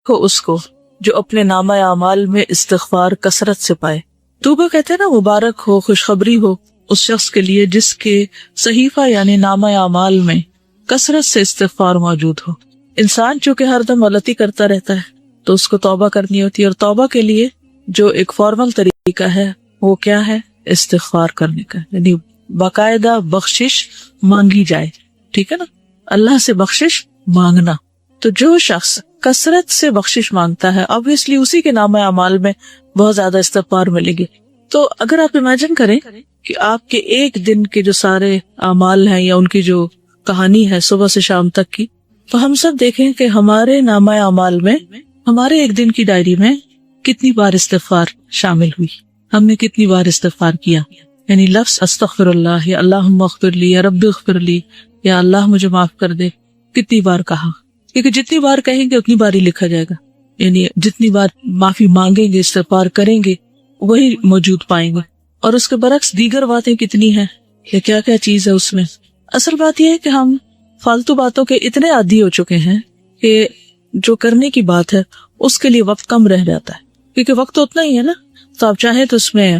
ہو اس کو جو اپنے نامہ اعمال میں استغفار کثرت سے پائے. توبہ کہتے ہیں نا مبارک ہو، خوشخبری ہو اس شخص کے لیے جس کے صحیفہ یعنی نامہ اعمال میں کثرت سے استغفار موجود ہو. انسان چونکہ ہر دم غلطی کرتا رہتا ہے تو اس کو توبہ کرنی ہوتی ہے، اور توبہ کے لیے جو ایک فارمل طریقہ ہے وہ کیا ہے؟ استغفار کرنے کا، یعنی باقاعدہ بخشش مانگی جائے. ٹھیک ہے نا، اللہ سے بخشش مانگنا. تو جو شخص کثرت سے بخشش مانگتا ہے obviously اسی کے نامہ اعمال میں بہت زیادہ استغفار ملے گی. تو اگر آپ امیجن کریں کہ آپ کے ایک دن کے جو سارے اعمال ہیں یا ان کی جو کہانی ہے صبح سے شام تک کی، تو ہم سب دیکھیں کہ ہمارے نامہ اعمال میں ہمارے ایک دن کی ڈائری میں کتنی بار استغفار شامل ہوئی، ہم نے کتنی بار استغفار کیا. یعنی لفظ استغفر اللہ یا اللہم اغفر لی یا رب اغفر لی یا اللہ مجھے معاف کر دے کتنی بار کہا، کیونکہ جتنی بار کہیں گے اتنی بار ہی لکھا جائے گا. یعنی جتنی بار معافی مانگیں گے استغفار کریں گے وہی موجود پائیں گے. اور اس کے برعکس دیگر باتیں کتنی ہیں کہ کیا کیا چیز ہے اس میں. اصل بات یہ ہے کہ ہم فالتو باتوں کے اتنے عادی ہو چکے ہیں کہ جو کرنے کی بات ہے اس کے لیے وقت کم رہ جاتا ہے، کیونکہ وقت تو اتنا ہی ہے نا. تو آپ چاہیں تو اس میں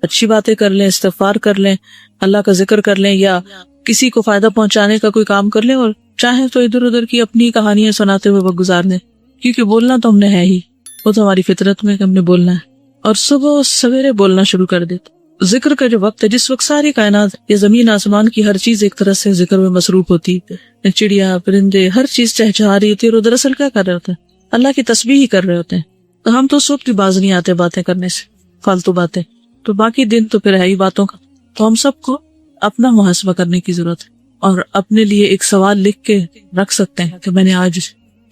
اچھی باتیں کر لیں، استغفار کر لیں، اللہ کا ذکر کر لیں، یا کسی کو فائدہ پہنچانے کا کوئی کام کر لیں، اور چاہیں تو ادھر ادھر کی اپنی کہانیاں سناتے ہوئے وقت گزار دیں. کیونکہ بولنا تو ہم نے ہے ہی، وہ تو ہماری فطرت میں کہ ہم نے بولنا ہے، اور صبح سویرے بولنا شروع کر دیتے. ذکر کا جو وقت ہے جس وقت ساری کائنات یا زمین آسمان کی ہر چیز ایک طرح سے ذکر میں مصروف ہوتی ہے، چڑیا پرندے ہر چیز چہچہا رہی ہوتی ہے، اور دراصل کیا کر رہے ہوتے ہیں؟ اللہ کی تسبیح ہی کر رہے ہوتے ہیں. تو ہم تو اس وقت بھی باز نہیں آتے باتیں کرنے سے، فالتو باتیں. تو باقی دن تو پھر ہے ہی باتوں کا. تو ہم سب کو اپنا محاسبہ کرنے کی ضرورت ہے، اور اپنے لیے ایک سوال لکھ کے رکھ سکتے ہیں کہ میں نے آج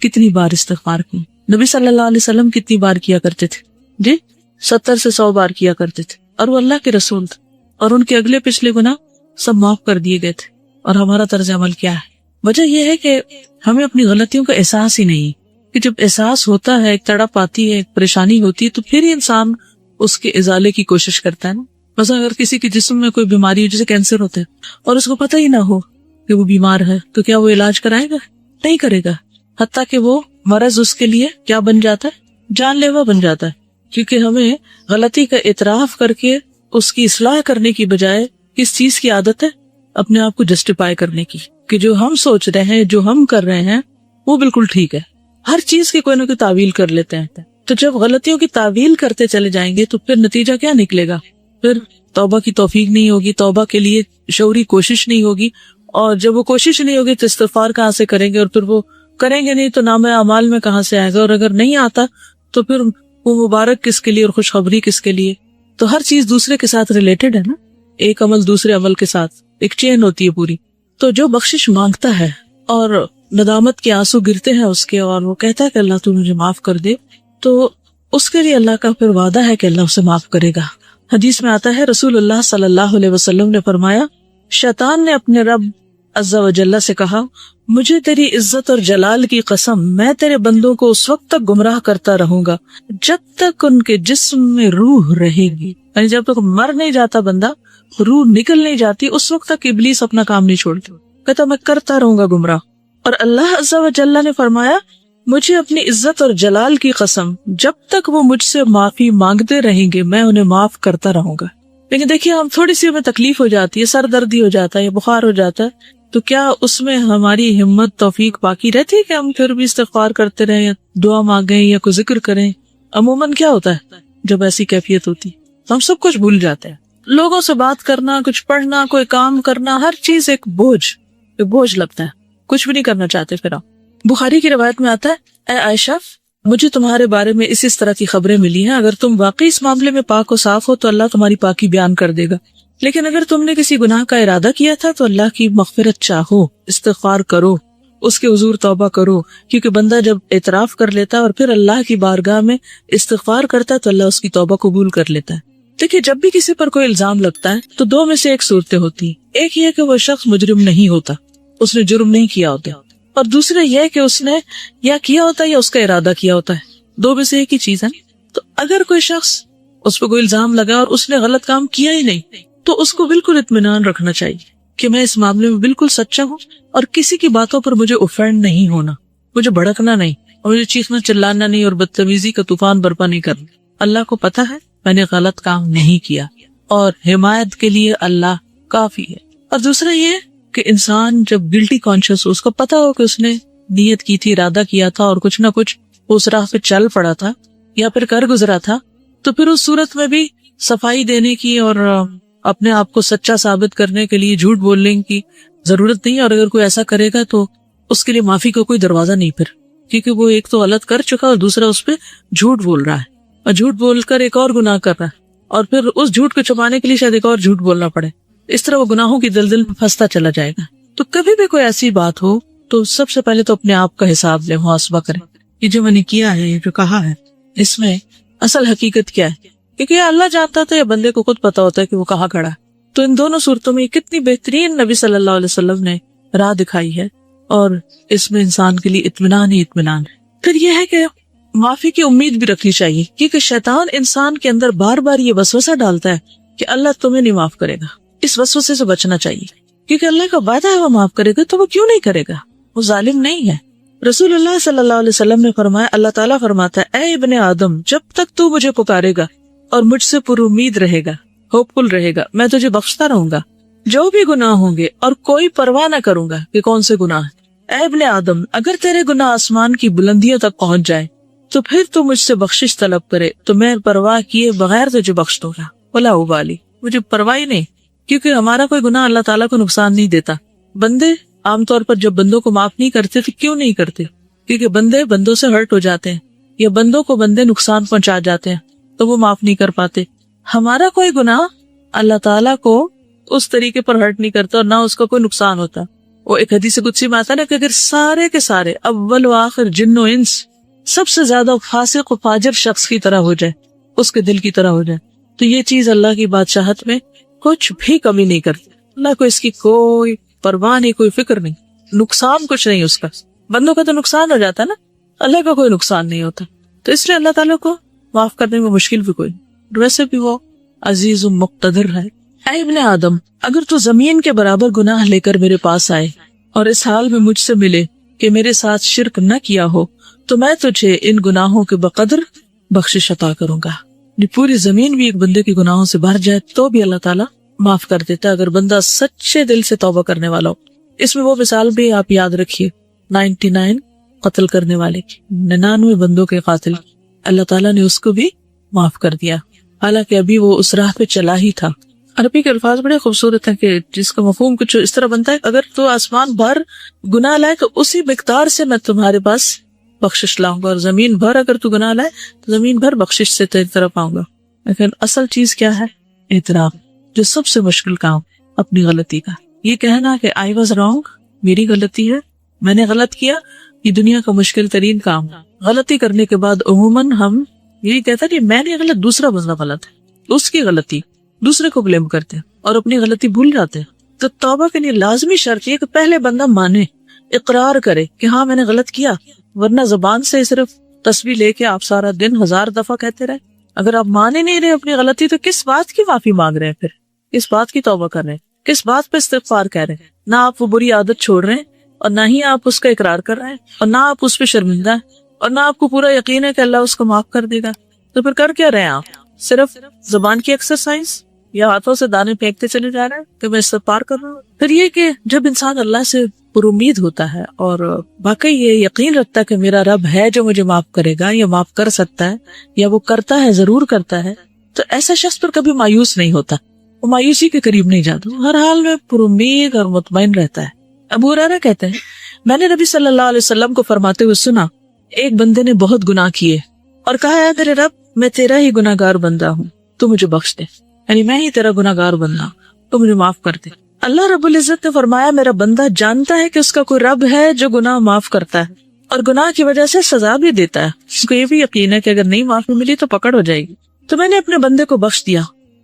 کتنی بار استغفار کی. نبی صلی اللہ علیہ وسلم کتنی بار کیا کرتے تھے؟ جی 70 سے 100 بار کیا کرتے تھے، اور وہ اللہ کے رسول تھے، اور ان کے اگلے پچھلے گناہ سب معاف کر دیے گئے تھے. اور ہمارا طرز عمل کیا ہے؟ وجہ یہ ہے کہ ہمیں اپنی غلطیوں کا احساس ہی نہیں. کہ جب احساس ہوتا ہے، ایک تڑپ آتی ہے، ایک پریشانی ہوتی ہے، تو پھر ہی انسان اس کے ازالے کی کوشش کرتا ہے نا. مثلا اگر کسی کے جسم میں کوئی بیماری ہو، جیسے کینسر ہوتا ہے، اور اس کو پتہ ہی نہ ہو کہ وہ بیمار ہے، تو کیا وہ علاج کرائے گا؟ نہیں کرے گا. حتیٰ کہ وہ مرض اس کے لیے کیا بن جاتا ہے؟ جان لیوا بن جاتا ہے. کیونکہ ہمیں غلطی کا اعتراف کر کے اس کی اصلاح کرنے کی بجائے کس چیز کی عادت ہے؟ اپنے آپ کو جسٹیفائی کرنے کی، کہ جو ہم سوچ رہے ہیں، جو ہم کر رہے ہیں وہ بالکل ٹھیک ہے. ہر چیز کی کوئی نہ کوئی تعویل کر لیتے ہیں. تو جب غلطیوں کی تعویل کرتے چلے جائیں گے تو پھر نتیجہ کیا نکلے گا؟ پھر توبہ کی توفیق نہیں ہوگی، توبہ کے لیے شعوری کوشش نہیں ہوگی، اور جب وہ کوشش نہیں ہوگی تو استغفار کہاں سے کریں گے، اور پھر وہ کریں گے نہیں تو نامہ اعمال میں کہاں سے آئے گا، اور اگر نہیں آتا تو پھر وہ مبارک کس کے لیے اور خوشخبری کس کے لیے. تو ہر چیز دوسرے کے ساتھ ریلیٹڈ ہے نا، ایک عمل دوسرے عمل کے ساتھ ایک چین ہوتی ہے پوری. تو جو بخشش مانگتا ہے اور ندامت کے آنسو گرتے ہیں اس کے، اور وہ کہتا ہے کہ اللہ تو مجھے معاف کر دے، تو اس کے لیے اللہ کا پھر وعدہ ہے کہ اللہ اسے معاف کرے گا. حدیث میں آتا ہے رسول اللہ صلی اللہ علیہ وسلم نے فرمایا، شیطان نے اپنے رب عز و جل سے کہا، مجھے تیری عزت اور جلال کی قسم، میں تیرے بندوں کو اس وقت تک گمراہ کرتا رہوں گا جب تک ان کے جسم میں روح رہے گی. یعنی جب تک مر نہیں جاتا بندہ، روح نکل نہیں جاتی، اس وقت تک ابلیس اپنا کام نہیں چھوڑتا، کہتا میں کرتا رہوں گا گمراہ. اور اللہ عز و جل نے فرمایا، مجھے اپنی عزت اور جلال کی قسم، جب تک وہ مجھ سے معافی مانگتے رہیں گے میں انہیں معاف کرتا رہوں گا. لیکن دیکھیے، ہم تھوڑی سی ہمیں تکلیف ہو جاتی ہے، سر دردی ہو جاتا ہے یا بخار ہو جاتا ہے، تو کیا اس میں ہماری ہمت توفیق باقی رہتی ہے کہ ہم پھر بھی استغفار کرتے رہیں یا دعا مانگیں یا کوئی ذکر کریں؟ عموماً کیا ہوتا ہے جب ایسی کیفیت ہوتی تو ہم سب کچھ بھول جاتے ہیں. لوگوں سے بات کرنا، کچھ پڑھنا، کوئی کام کرنا، ہر چیز ایک بوجھ لگتا ہے، کچھ بھی نہیں کرنا چاہتے. پھر بخاری کی روایت میں آتا ہے، اے عائشہ، مجھے تمہارے بارے میں اس طرح کی خبریں ملی ہیں، اگر تم واقعی اس معاملے میں پاک و صاف ہو تو اللہ تمہاری پاکی بیان کر دے گا، لیکن اگر تم نے کسی گناہ کا ارادہ کیا تھا تو اللہ کی مغفرت چاہو، استغفار کرو، اس کے حضور توبہ کرو. کیونکہ بندہ جب اعتراف کر لیتا ہے اور پھر اللہ کی بارگاہ میں استغفار کرتا ہے تو اللہ اس کی توبہ قبول کر لیتا ہے. دیکھیے، جب بھی کسی پر کوئی الزام لگتا ہے تو دو میں سے ایک صورتیں ہوتی ہیں. ایک یہ کہ وہ شخص مجرم نہیں ہوتا، اس نے جرم نہیں کیا ہوتا، اور دوسرا یہ کہ اس نے یا کیا ہوتا ہے یا اس کا ارادہ کیا ہوتا ہے. دو میں سے ایک ہی چیز ہے. تو اگر کوئی شخص اس پہ کوئی الزام لگا اور اس نے غلط کام کیا ہی نہیں تو اس کو بالکل اطمینان رکھنا چاہیے کہ میں اس معاملے میں بالکل سچا ہوں اور کسی کی باتوں پر مجھے اوفینڈ نہیں ہونا، مجھے بھڑکنا نہیں. اور مجھے چیخنا چلانا نہیں اور بدتمیزی کا طوفان برپا نہیں کرنا. اللہ کو پتا ہے میں نے غلط کام نہیں کیا اور حمایت کے لیے اللہ کافی ہے. اور دوسرا یہ کہ انسان جب گلٹی کانشیس ہو، اس کو پتا ہو کہ اس نے نیت کی تھی، ارادہ کیا تھا اور کچھ نہ کچھ اس راہ پہ چل پڑا تھا یا پھر کر گزرا تھا، تو پھر اس صورت میں بھی صفائی دینے کی اور اپنے آپ کو سچا ثابت کرنے کے لیے جھوٹ بولنے کی ضرورت نہیں. اور اگر کوئی ایسا کرے گا تو اس کے لیے معافی کا کوئی دروازہ نہیں پھر، کیونکہ وہ ایک تو غلط کر چکا اور دوسرا اس پہ جھوٹ بول رہا ہے اور جھوٹ بول کر ایک اور گناہ کر رہا ہے اور پھر اس جھوٹ کو چھپانے کے لیے شاید ایک اور جھوٹ بولنا پڑے. اس طرح وہ گناہوں کی دلدل میں پھنستا چلا جائے گا. تو کبھی بھی کوئی ایسی بات ہو تو سب سے پہلے تو اپنے آپ کا حساب لیں، محاسبہ کریں. یہ جو میں نے کیا ہے، یہ جو کہا ہے، اس میں اصل حقیقت کیا ہے؟ کیونکہ یہ اللہ جانتا تھا یا بندے کو خود پتا ہوتا ہے کہ وہ کہاں کھڑا ہے. تو ان دونوں صورتوں میں کتنی بہترین نبی صلی اللہ علیہ وسلم نے راہ دکھائی ہے اور اس میں انسان کے لیے اطمینان ہی اطمینان ہے. پھر یہ ہے کہ معافی کی امید بھی رکھنی چاہیے، کیونکہ شیطان انسان کے اندر بار بار یہ وسوسہ ڈالتا ہے کہ اللہ تمہیں نہیں معاف کرے گا. اس وسوسے سے بچنا چاہیے، کیونکہ اللہ کا وعدہ ہے وہ معاف کرے گا، تو وہ کیوں نہیں کرے گا؟ وہ ظالم نہیں ہے. رسول اللہ صلی اللہ علیہ وسلم نے فرمایا، اللہ تعالیٰ فرماتا ہے، اے ابن آدم، جب تک تو مجھے پکارے گا اور مجھ سے پر امید رہے گا، ہوپ فل رہے گا، میں تجھے بخشتا رہوں گا جو بھی گناہ ہوں گے اور کوئی پرواہ نہ کروں گا کہ کون سے گناہ ہیں. اے ابن آدم، اگر تیرے گناہ آسمان کی بلندیوں تک پہنچ جائے تو پھر تو مجھ سے بخشش طلب کرے تو میں پرواہ کیے بغیر تجھے بخش دوں گا. ولا ابالی، مجھے پرواہ ہی نہیں، کیونکہ ہمارا کوئی گناہ اللہ تعالیٰ کو نقصان نہیں دیتا. بندے عام طور پر جب بندوں کو معاف نہیں کرتے تو کیوں نہیں کرتے؟ کیونکہ بندے بندوں سے ہرٹ ہو جاتے ہیں یا بندوں کو بندے نقصان پہنچا جاتے ہیں تو وہ معاف نہیں کر پاتے. ہمارا کوئی گناہ اللہ تعالیٰ کو اس طریقے پر ہرٹ نہیں کرتا اور نہ اس کا کوئی نقصان ہوتا. وہ ایک حدیث قدسی میں آتا ہے نا کہ اگر سارے کے سارے اول و آخر جن و انس سب سے زیادہ فاسق و فاجر شخص کی طرح ہو جائے، اس کے دل کی طرح ہو جائے، تو یہ چیز اللہ کی بادشاہت میں کچھ بھی کمی نہیں کرتی. اللہ کو اس کی کوئی پرواہ نہیں، کوئی فکر نہیں، نقصان کچھ نہیں اس کا. بندوں کا تو نقصان ہو جاتا ہے نا، اللہ کا کوئی نقصان نہیں ہوتا. تو اس لیے اللہ تعالیٰ کو معاف کرنے میں مشکل بھی کوئی، ویسے بھی وہ عزیز و مقتدر ہے. اے ابن آدم، اگر تو زمین کے برابر گناہ لے کر میرے پاس آئے اور اس حال میں مجھ سے ملے کہ میرے ساتھ شرک نہ کیا ہو تو میں تجھے ان گناہوں کے بقدر بخشش عطا کروں گا. پوری زمین بھی ایک بندے کے گناہوں سے بھر جائے تو بھی اللہ تعالیٰ معاف کر دیتا ہے اگر بندہ سچے دل سے توبہ کرنے والا ہو. اس میں وہ مثال بھی آپ یاد رکھیے 99 قتل کرنے والے کی، 99 بندوں کے قاتل، اللہ تعالیٰ نے اس کو بھی معاف کر دیا، حالانکہ ابھی وہ اس راہ پہ چلا ہی تھا. عربی کے الفاظ بڑے خوبصورت ہیں کہ جس کا مفہوم کچھ اس طرح بنتا ہے، اگر تو آسمان بھر گناہ لائے تو اسی مقدار سے میں تمہارے پاس بخشش لاؤں گا، اور زمین بھر اگر تو گناہ لائے تو زمین بھر بخشش سے تیری طرف آؤں گا. لیکن اصل چیز کیا ہے؟ اعتراف، جو سب سے مشکل کام اپنی غلطی کا. یہ کہنا کہ آئی واز رانگ، میری غلطی ہے، میں نے غلط کیا، یہ دنیا کا مشکل ترین کام. غلطی کرنے کے بعد عموماً ہم یہی کہتا ہے کہ میں نے غلط، دوسرا بندہ غلط ہے، اس کی غلطی، دوسرے کو بلیم کرتے ہیں اور اپنی غلطی بھول جاتے ہیں. تو توبہ کے لیے لازمی شرط یہ کہ پہلے بندہ مانے، اقرار کرے کہ ہاں میں نے غلط کیا، ورنہ زبان سے صرف تسبیح لے کے آپ سارا دن 1000 دفعہ کہتے رہے. اگر آپ مانے نہیں رہے اپنی غلطی تو کس بات کی معافی مانگ رہے ہیں؟ پھر کس بات کی توبہ کر رہے ہیں؟ کس بات پہ استغفار کہہ رہے ہیں؟ نہ آپ وہ بری عادت چھوڑ رہے ہیں اور نہ ہی آپ اس کا اقرار کر رہے ہیں اور نہ آپ اس پہ شرمندہ ہیں اور نہ آپ کو پورا یقین ہے کہ اللہ اس کو معاف کر دے گا. تو پھر کر کیا رہے ہیں آپ؟ صرف زبان کی ایکسرسائز یا ہاتھوں سے دانے پھینکتے چلے جا رہے ہیں کہ میں استغفار کر رہا ہوں. پھر یہ کہ جب انسان اللہ سے پر امید ہوتا ہے اور واقعی یہ یقین رکھتا ہے کہ میرا رب ہے جو مجھے معاف کرے گا یا معاف کر سکتا ہے یا وہ کرتا ہے، ضرور کرتا ہے، تو ایسا شخص پر کبھی مایوس نہیں ہوتا، وہ مایوسی کے قریب نہیں جاتا، ہر حال میں پر امید اور مطمئن رہتا ہے. ابو ہریرہ کہتے ہیں میں نے نبی صلی اللہ علیہ وسلم کو فرماتے ہوئے سنا، ایک بندے نے بہت گناہ کیے اور کہا ہے میرے رب میں تیرا ہی گناہ گار بندہ ہوں، تو مجھے بخش دے، یعنی میں ہی تیرا گناہ گار بندہ ہوں، تو مجھے معاف کر دے. اللہ رب العزت نے فرمایا میرا بندہ جانتا ہے کہ اس کا کوئی رب ہے جو گناہ معاف کرتا ہے اور گناہ کی وجہ سے سزا بھی دیتا ہے. اس کو یہ بھی یقین ہے کہ اگر نہیں معافی ملی تو پکڑ ہو جائے گی. تو میں نے اپنے بندے کو بخش دیا.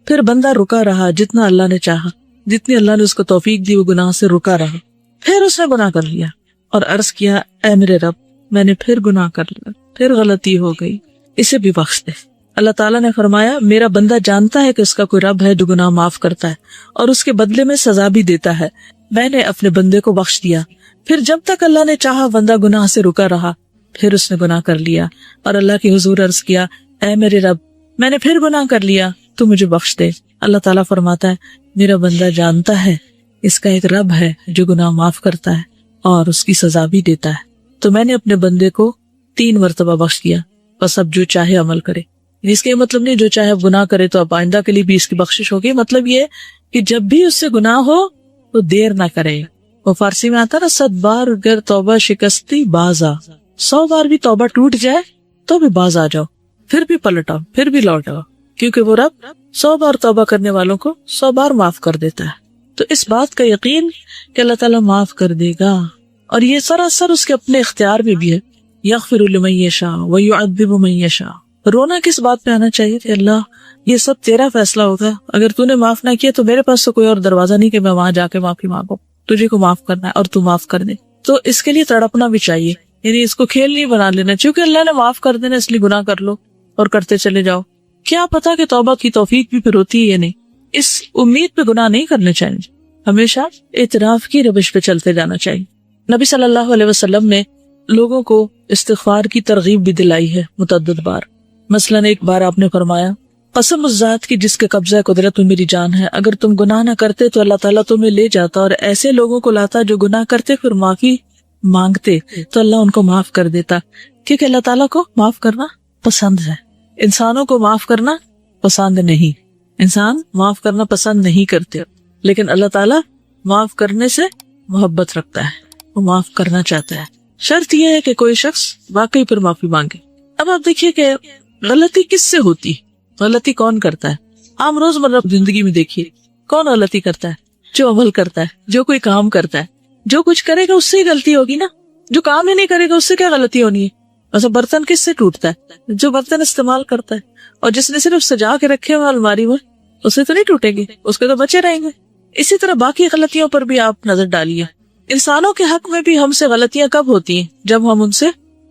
پھر بندہ رکا رہا جتنا اللہ نے چاہا، جتنی اللہ نے اس کو توفیق دی وہ گناہ سے رکا رہا. پھر اس نے گناہ کر لیا اور عرض کیا اے میرے رب میں نے پھر گناہ کر لیا، پھر غلطی ہو گئی، اسے بھی بخش دے. اللہ تعالیٰ نے فرمایا میرا بندہ جانتا ہے کہ اس کا کوئی رب ہے جو گناہ معاف کرتا ہے اور اس کے بدلے میں سزا بھی دیتا ہے. میں نے اپنے بندے کو بخش دیا. پھر جب تک اللہ نے چاہا بندہ گناہ سے رکا رہا، پھر اس نے گناہ کر لیا اور اللہ کے حضور عرض کیا اے میرے رب میں نے پھر گناہ کر لیا تو مجھے بخش دے. اللہ تعالیٰ فرماتا ہے میرا بندہ جانتا ہے اس کا ایک رب ہے جو گناہ معاف کرتا ہے اور اس کی سزا بھی دیتا ہے. تو میں نے اپنے بندے کو 3 مرتبہ بخش دیا، بس اب جو چاہے عمل کرے. اس کا یہ مطلب نہیں جو چاہے اب گناہ کرے تو اب آئندہ کے لیے بھی اس کی بخشش ہوگی. مطلب یہ کہ جب بھی اس سے گناہ ہو تو دیر نہ کرے. وہ فارسی میں آتا نا 100 بار اگر توبہ شکستی باز آ، 100 بار بھی توبہ ٹوٹ جائے تو بھی باز آ جاؤ، پھر بھی پلٹ آؤ، پھر بھی لوٹ آؤ، کیونکہ وہ رب 100 بار توبہ کرنے والوں کو 100 بار معاف کر دیتا ہے. تو اس بات کا یقین کہ اللہ تعالیٰ معاف کر دے گا، اور یہ سراسر اس کے اپنے اختیار میں بھی ہے. یغفر لمن یشاء ویعذب من یشاء. رونا کس بات پہ آنا چاہیے کہ اللہ یہ سب تیرا فیصلہ ہوگا، اگر تو نے معاف نہ کیا تو میرے پاس تو کوئی اور دروازہ نہیں کہ میں وہاں جا کے معافی مانگوں. تجھے کو معاف کرنا ہے اور تو معاف کر دے. تو اس کے لیے تڑپنا بھی چاہیے، یعنی اس کو کھیل نہیں بنا لینا چونکہ اللہ نے معاف کر دینا اس لیے گناہ کر لو اور کرتے چلے جاؤ. کیا پتا کہ توبہ کی توفیق بھی پھر ہوتی ہے یا نہیں. اس امید پہ گناہ نہیں کرنے چاہیے، ہمیشہ اعتراف کی روش پہ چلتے جانا چاہیے. نبی صلی اللہ علیہ وسلم نے لوگوں کو استغفار کی ترغیب بھی دلائی ہے متعدد بار. مثلاً ایک بار آپ نے فرمایا قسم اس ذات کی جس کے قبضہ قدرت میں میری جان ہے، اگر تم گناہ نہ کرتے تو اللہ تعالیٰ تمہیں لے جاتا اور ایسے لوگوں کو لاتا جو گناہ کرتے پھر معافی مانگتے تو اللہ ان کو معاف کر دیتا. کیونکہ اللہ تعالیٰ کو معاف کرنا پسند ہے، انسانوں کو معاف کرنا پسند نہیں. انسان معاف کرنا پسند نہیں کرتے، لیکن اللہ تعالیٰ معاف کرنے سے محبت رکھتا ہے، وہ معاف کرنا چاہتا ہے. شرط یہ ہے کہ کوئی شخص واقعی پر معافی مانگے. اب آپ دیکھیے کہ غلطی کس سے ہوتی، غلطی کون کرتا ہے. عام روزمرہ زندگی میں دیکھیے کون غلطی کرتا ہے، جو عمل کرتا ہے، جو کوئی کام کرتا ہے. جو کچھ کرے گا اس سے ہی غلطی ہوگی نا، جو کام ہی نہیں کرے گا اس سے کیا غلطی ہونی ہے. ایسا برتن کس سے ٹوٹتا ہے، جو برتن استعمال کرتا ہے، اور جس نے صرف سجا کے رکھے ہوئے الماری میں اسے تو نہیں ٹوٹیں گے، اس کے تو بچے رہیں گے. اسی طرح باقی غلطیوں پر بھی آپ نظر ڈالیے. انسانوں کے حق میں بھی ہم سے غلطیاں کب ہوتی ہیں، جب ہم ان سے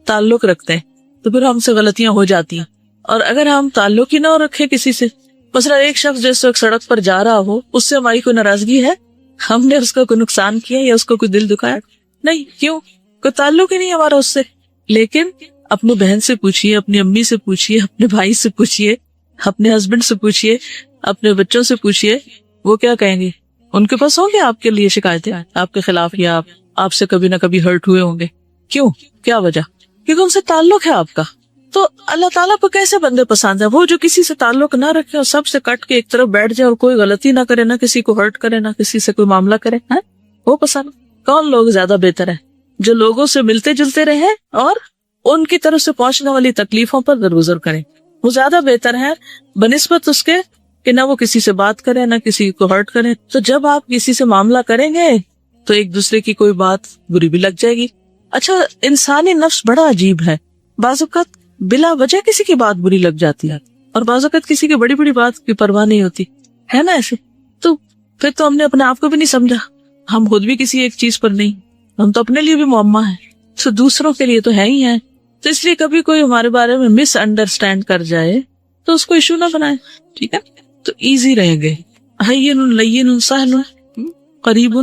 تعلق رکھتے ہیں تو پھر ہم سے غلطیاں ہو جاتی ہیں. اور اگر ہم تعلق ہی نہ رکھے کسی سے، مثلا ایک شخص جس وقت سڑک پر جا رہا ہو اس سے ہماری کوئی ناراضگی ہے، ہم نے اس کو کوئی نقصان کیا یا اس کو کوئی دل دکھایا؟ نہیں. کیوں؟ کوئی تعلق ہی نہیں ہمارا اس سے. لیکن اپنی بہن سے پوچھئے، اپنی امی سے پوچھئے، اپنے بھائی سے پوچھئے، اپنے ہسبینڈ سے پوچھئے، اپنے بچوں سے پوچھئے، وہ کیا کہیں گے؟ ان کے پاس ہوں گے آپ کے لیے شکایتیں آپ کے خلاف، یا آپ سے کبھی نہ کبھی ہرٹ ہوئے ہوں گے. کیوں؟ کیا وجہ؟ کیونکہ ان سے تعلق ہے آپ کا. تو اللہ تعالیٰ کو کیسے بندے پسند ہے؟ وہ جو کسی سے تعلق نہ رکھے اور سب سے کٹ کے ایک طرف بیٹھ جائے اور کوئی غلطی نہ کرے، نہ کسی کو ہرٹ کرے، نہ کسی سے کوئی معاملہ کرے، وہ پسند. کون لوگ زیادہ بہتر ہے؟ جو لوگوں سے ملتے جلتے رہیں اور ان کی طرف سے پہنچنے والی تکلیفوں پر درگزر کریں، وہ زیادہ بہتر ہے بنسبت اس کے کہ نہ وہ کسی سے بات کرے نہ کسی کو ہرٹ کرے. تو جب آپ کسی سے معاملہ کریں گے تو ایک دوسرے کی کوئی بات بری بھی لگ جائے گی. اچھا، انسانی نفس بڑا عجیب ہے، بعض اوقات بلا وجہ کسی کی بات بری لگ جاتی ہے اور بعض اوقات کسی کی بڑی بڑی بات کی پرواہ نہیں ہوتی ہے نا ایسے. تو پھر تو ہم نے اپنے آپ کو بھی نہیں سمجھا، ہم خود بھی کسی ایک چیز پر نہیں، ہم تو اپنے لیے بھی معمہ ہیں تو دوسروں کے لیے تو ہے ہی ہے. تو اس لیے کبھی کوئی ہمارے بارے میں مس انڈرسٹینڈ کر جائے تو اس کو ایشو نہ بنائے، ٹھیک ہے؟ تو ایزی رہیں گے. ہین لین سہل قریب.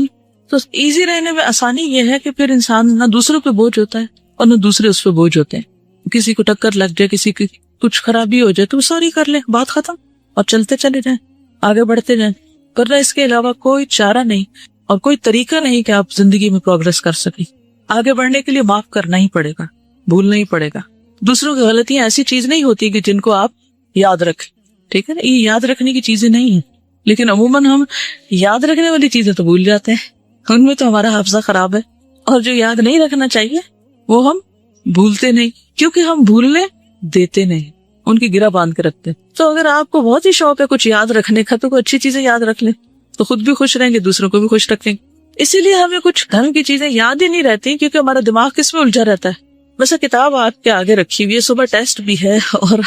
تو ایزی رہنے میں آسانی یہ ہے کہ پھر انسان نہ دوسروں پہ بوجھ ہوتا ہے اور نہ دوسرے اس پہ بوجھ ہوتے ہیں. کسی کو ٹکر لگ جائے، کسی کی کچھ خرابی ہو جائے تو سوری کر لیں، بات ختم، اور چلتے چلے جائیں، آگے بڑھتے جائیں. ورنہ اس کے علاوہ کوئی چارہ نہیں اور کوئی طریقہ نہیں کہ آپ زندگی میں پروگرس کر سکیں. آگے بڑھنے کے لیے معاف کرنا ہی پڑے گا، بھولنا ہی پڑے گا. دوسروں کی غلطیاں ایسی چیز نہیں ہوتی کہ جن کو آپ یاد رکھیں، ٹھیک ہے نا؟ یہ یاد رکھنے کی چیزیں نہیں ہیں، لیکن عموماً ہم یاد رکھنے والی چیزیں تو بھول جاتے ہیں، ان میں تو ہمارا حافظہ خراب ہے. اور جو یاد نہیں رکھنا چاہیے وہ ہم بھولتے نہیں، کیونکہ ہم بھولنے دیتے نہیں، ان کی گرہ باندھ کے رکھتے. تو اگر آپ کو بہت ہی شوق ہے کچھ یاد رکھنے کا تو کوئی اچھی چیزیں یاد رکھ لیں، تو خود بھی خوش رہیں گے، دوسروں کو بھی خوش رکھیں گے. اسی لیے ہمیں کچھ دھرم کی چیزیں یاد ہی نہیں رہتی کیونکہ ہمارا دماغ کس میں الجھا رہتا ہے. ویسے کتاب آپ کے آگے رکھی ہوئی ہے، صبح ٹیسٹ بھی ہے اور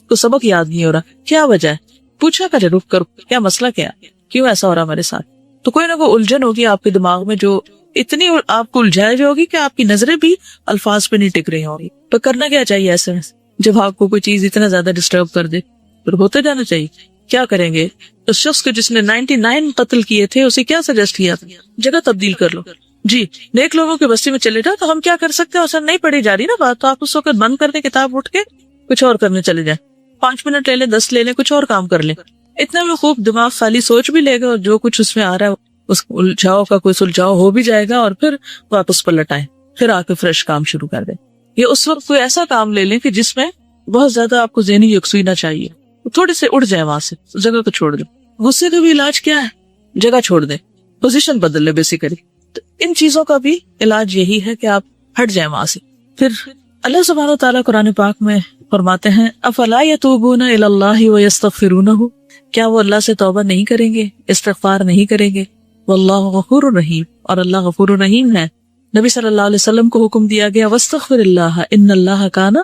کو سبق یاد نہیں ہو رہا، کیا وجہ ہے؟ پوچھا کرے رک کر، کیا مسئلہ کیا، کیوں ایسا ہو رہا ہمارے ساتھ؟ تو کوئی نہ کوئی الجھن ہوگی آپ کے دماغ میں جو اتنی آپ کو الجھائے ہوگی کہ آپ کی نظریں بھی الفاظ پہ نہیں ٹک رہی ہوں گی. تو کرنا کیا چاہیے ایسے میں جب آپ کو کوئی چیز اتنا زیادہ ڈسٹرب کر دے؟ پھر ہوتے جانا چاہیے. کیا کریں گے؟ اس شخص کو جس نے 99 قتل کیے تھے اسے کیا سجیسٹ کیا تھا؟ جگہ تبدیل کر لو. جی نیک لوگوں کی بستی میں چلے جاؤ تو ہم کیا کر سکتے ہیں، اثر نہیں پڑی جا رہی نا بات، تو آپ اس وقت بند کر دیں کتاب، اٹھ کے کچھ اور کرنے چلے جائیں، 5 منٹ لے لیں، 10 لے لیں، کچھ اور کام کر لیں، اتنے میں خوب دماغ خالی سوچ بھی لے گا اور جو کچھ اس میں آ رہا ہے اس الجھاؤ کا کوئی سلجھاؤ ہو بھی جائے گا، اور پھر واپس پلٹ آئیں، پھر آ کے فریش کام شروع کر دیں۔ یہ اس وقت کوئی ایسا کام لے لیں کہ جس میں بہت زیادہ آپ کو ذہنی یکسوئی نہ چاہیے، تھوڑے سے اٹھ جائیں وہاں سے، اس جگہ کو چھوڑ دیں۔ غصے کا بھی علاج کیا ہے؟ جگہ چھوڑ دیں، پوزیشن بدل لیں بیسیکلی۔ تو ان چیزوں کا بھی علاج یہی ہے کہ آپ ہٹ جائیں وہاں سے۔ پھر اللہ سبحانہ وتعالیٰ قرآن پاک میں فرماتے ہیں افلا یتوبون الی اللہ ویستغفرونہ، کیا وہ اللہ سے توبہ نہیں کریں گے، استغفار نہیں کریں گے؟ واللہ غفور الرحیم، اور اللہ غفور الرحیم ہے۔ نبی صلی اللہ علیہ وسلم کو حکم دیا گیا واستغفر اللہ ان اللہ کان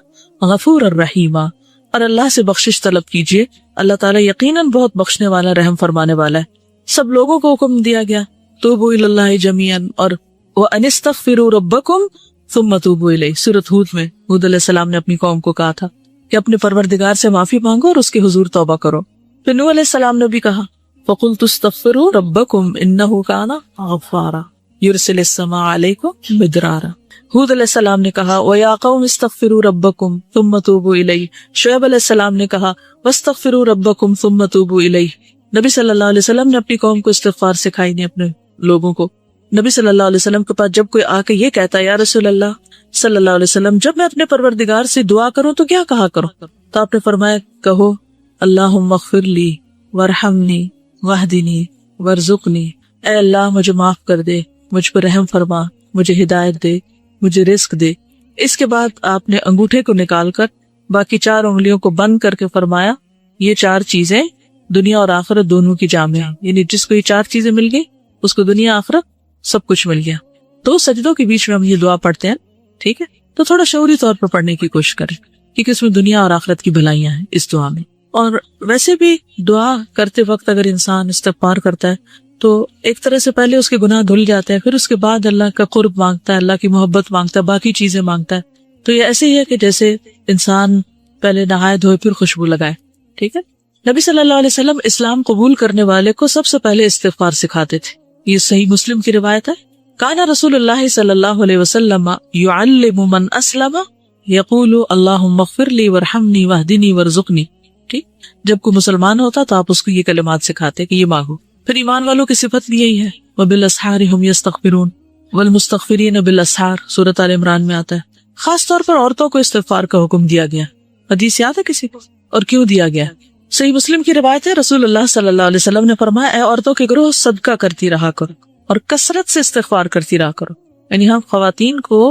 غفور الرحیم، اور اللہ سے بخشش طلب کیجیے، اللہ تعالیٰ یقیناً بہت بخشنے والا، رحم فرمانے والا ہے۔ سب لوگوں کو حکم دیا گیا توبوا الی اللہ جمیعا، اور وان استغفروا ربکم ثم توبوا الیہ۔ سورۃ ہود میں ہود علیہ السلام نے اپنی قوم کو کہا تھا کہ اپنے پروردگار سے معافی مانگو اور اس کے حضور توبہ کرو۔ پھر نوح علیہ السلام نے بھی کہا فقلت استغفروا ربکم انہ کان غفارا یرسل السماء علیکم مدرارا۔ ہود علیہ السلام نے کہا وَيَا قَوْمِ اسْتَغْفِرُوا رَبَّكُمْ ثُمَّ تُوبُوا إِلَيْهِ۔ شعیب علیہ السلام نے کہا وَاسْتَغْفِرُوا رَبَّكُمْ ثُمَّ تُوبُوا إِلَيْهِ۔ نبی صلی اللہ علیہ وسلم نے اپنی قوم کو استغفار سکھائی، نے اپنے لوگوں کو۔ نبی صلی اللہ علیہ وسلم کے پاس جب کوئی آ کے یہ کہتا ہے یا رسول اللہ صلی اللہ علیہ وسلم جب میں اپنے پروردگار سے دعا کروں تو کیا کہا کروں، تو آپ نے فرمایا کہو اللہم اغفر لی وارحمنی واہدنی وارزقنی، اے اللہ مجھے معاف کر دے، مجھ پر رحم فرما، مجھے ہدایت دے، مجھے رزق دے۔ اس کے بعد آپ نے انگوٹھے کو نکال کر باقی 4 انگلیوں کو بند کر کے فرمایا یہ 4 چیزیں دنیا اور آخرت دونوں کی جامع ہیں، یعنی جس کو یہ 4 چیزیں مل گئی اس کو دنیا آخرت سب کچھ مل گیا۔ 2 سجدوں کے بیچ میں ہم یہ دعا پڑھتے ہیں، ٹھیک ہے، تو تھوڑا شعوری طور پر پڑھنے کی کوشش کریں کیونکہ اس میں دنیا اور آخرت کی بھلائیاں ہیں اس دعا میں۔ اور ویسے بھی دعا کرتے وقت اگر انسان استغفار کرتا ہے تو ایک طرح سے پہلے اس کے گناہ دھل جاتے ہیں، پھر اس کے بعد اللہ کا قرب مانگتا ہے، اللہ کی محبت مانگتا ہے، باقی چیزیں مانگتا ہے۔ تو یہ ایسے ہی ہے کہ جیسے انسان پہلے نہائے دھوئے پھر خوشبو لگائے، ٹھیک ہے۔ نبی صلی اللہ علیہ وسلم اسلام قبول کرنے والے کو سب سے پہلے استغفار سکھاتے تھے، یہ صحیح مسلم کی روایت ہے۔ کان رسول اللہ صلی اللہ علیہ وسلم یعلم من اسلم یقول اللہم اغفر لی وارحمنی واہدنی وارزقنی، ٹھیک۔ جب کوئی مسلمان ہوتا تو آپ اس کو یہ کلمات سکھاتے کہ یہ مانگو۔ پھر ایمان والوں کی صفت بھی یہی ہے وبالاسحار هم یستغفرون والمستغفرین بالاسحار، سورۃ آل عمران میں آتا ہے۔ خاص طور پر عورتوں کو استغفار کا حکم دیا گیا، حدیث یاد ہے کسی کو؟ اور کیوں دیا گیا؟ صحیح مسلم کی روایت ہے رسول اللہ صلی اللہ علیہ وسلم نے فرمایا اے عورتوں کے گروہ صدقہ کرتی رہا کرو اور کثرت سے استغفار کرتی رہا کرو، یعنی ہم خواتین کو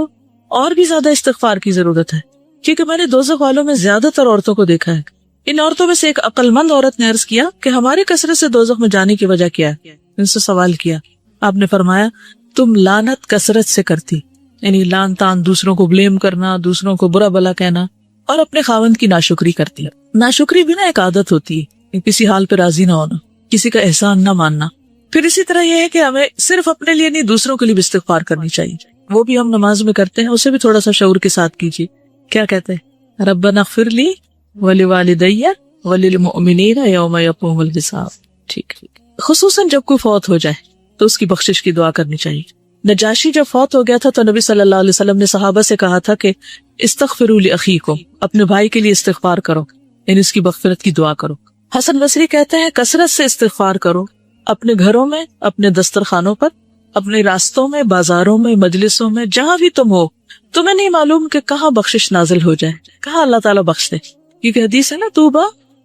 اور بھی زیادہ استغفار کی ضرورت ہے، کیونکہ میں نے دوزخ والوں میں زیادہ تر عورتوں کو دیکھا ہے۔ ان عورتوں میں سے ایک عقل مند عورت نے عرض کیا کہ ہماری کثرت سے دوزخ میں جانے کی وجہ کیا ہے؟ ان سے سوال کیا، آپ نے فرمایا تم لعنت کثرت سے کرتی، یعنی لان تان، دوسروں کو بلیم کرنا، دوسروں کو برا بلا کہنا، اور اپنے خاوند کی ناشکری کرتی ہے۔ ناشکری بھی نا ایک عادت ہوتی ہے، کسی حال پہ راضی نہ ہونا، کسی کا احسان نہ ماننا۔ پھر اسی طرح یہ ہے کہ ہمیں صرف اپنے لیے نہیں دوسروں کے لیے بھی استغفار کرنی چاہیے، وہ بھی ہم نماز میں کرتے ہیں، اسے بھی تھوڑا سا شعور کے ساتھ کیجیے۔ کیا کہتے ہیں ربنا اغفر لی ولوالدی وللمؤمنین یوم یقوم الحساب، ٹھیک۔ خصوصاً جب کوئی فوت ہو جائے تو اس کی بخشش کی دعا کرنی چاہیے۔ نجاشی جب فوت ہو گیا تھا تو نبی صلی اللہ علیہ وسلم نے صحابہ سے کہا تھا کہ استغفروا لاخیکم، اپنے بھائی کے لیے استغفار کرو، یعنی اس کی مغفرت کی دعا کرو۔ حسن بصری کہتے ہیں کثرت سے استغفار کرو، اپنے گھروں میں، اپنے دسترخوانوں پر، اپنے راستوں میں، بازاروں میں، مجلسوں میں، جہاں بھی تم ہو، تمہیں نہیں معلوم کہ کہاں بخشش نازل ہو جائے، کہاں اللہ تعالیٰ بخش دے۔ کیونکہ حدیث ہے نا توبہ،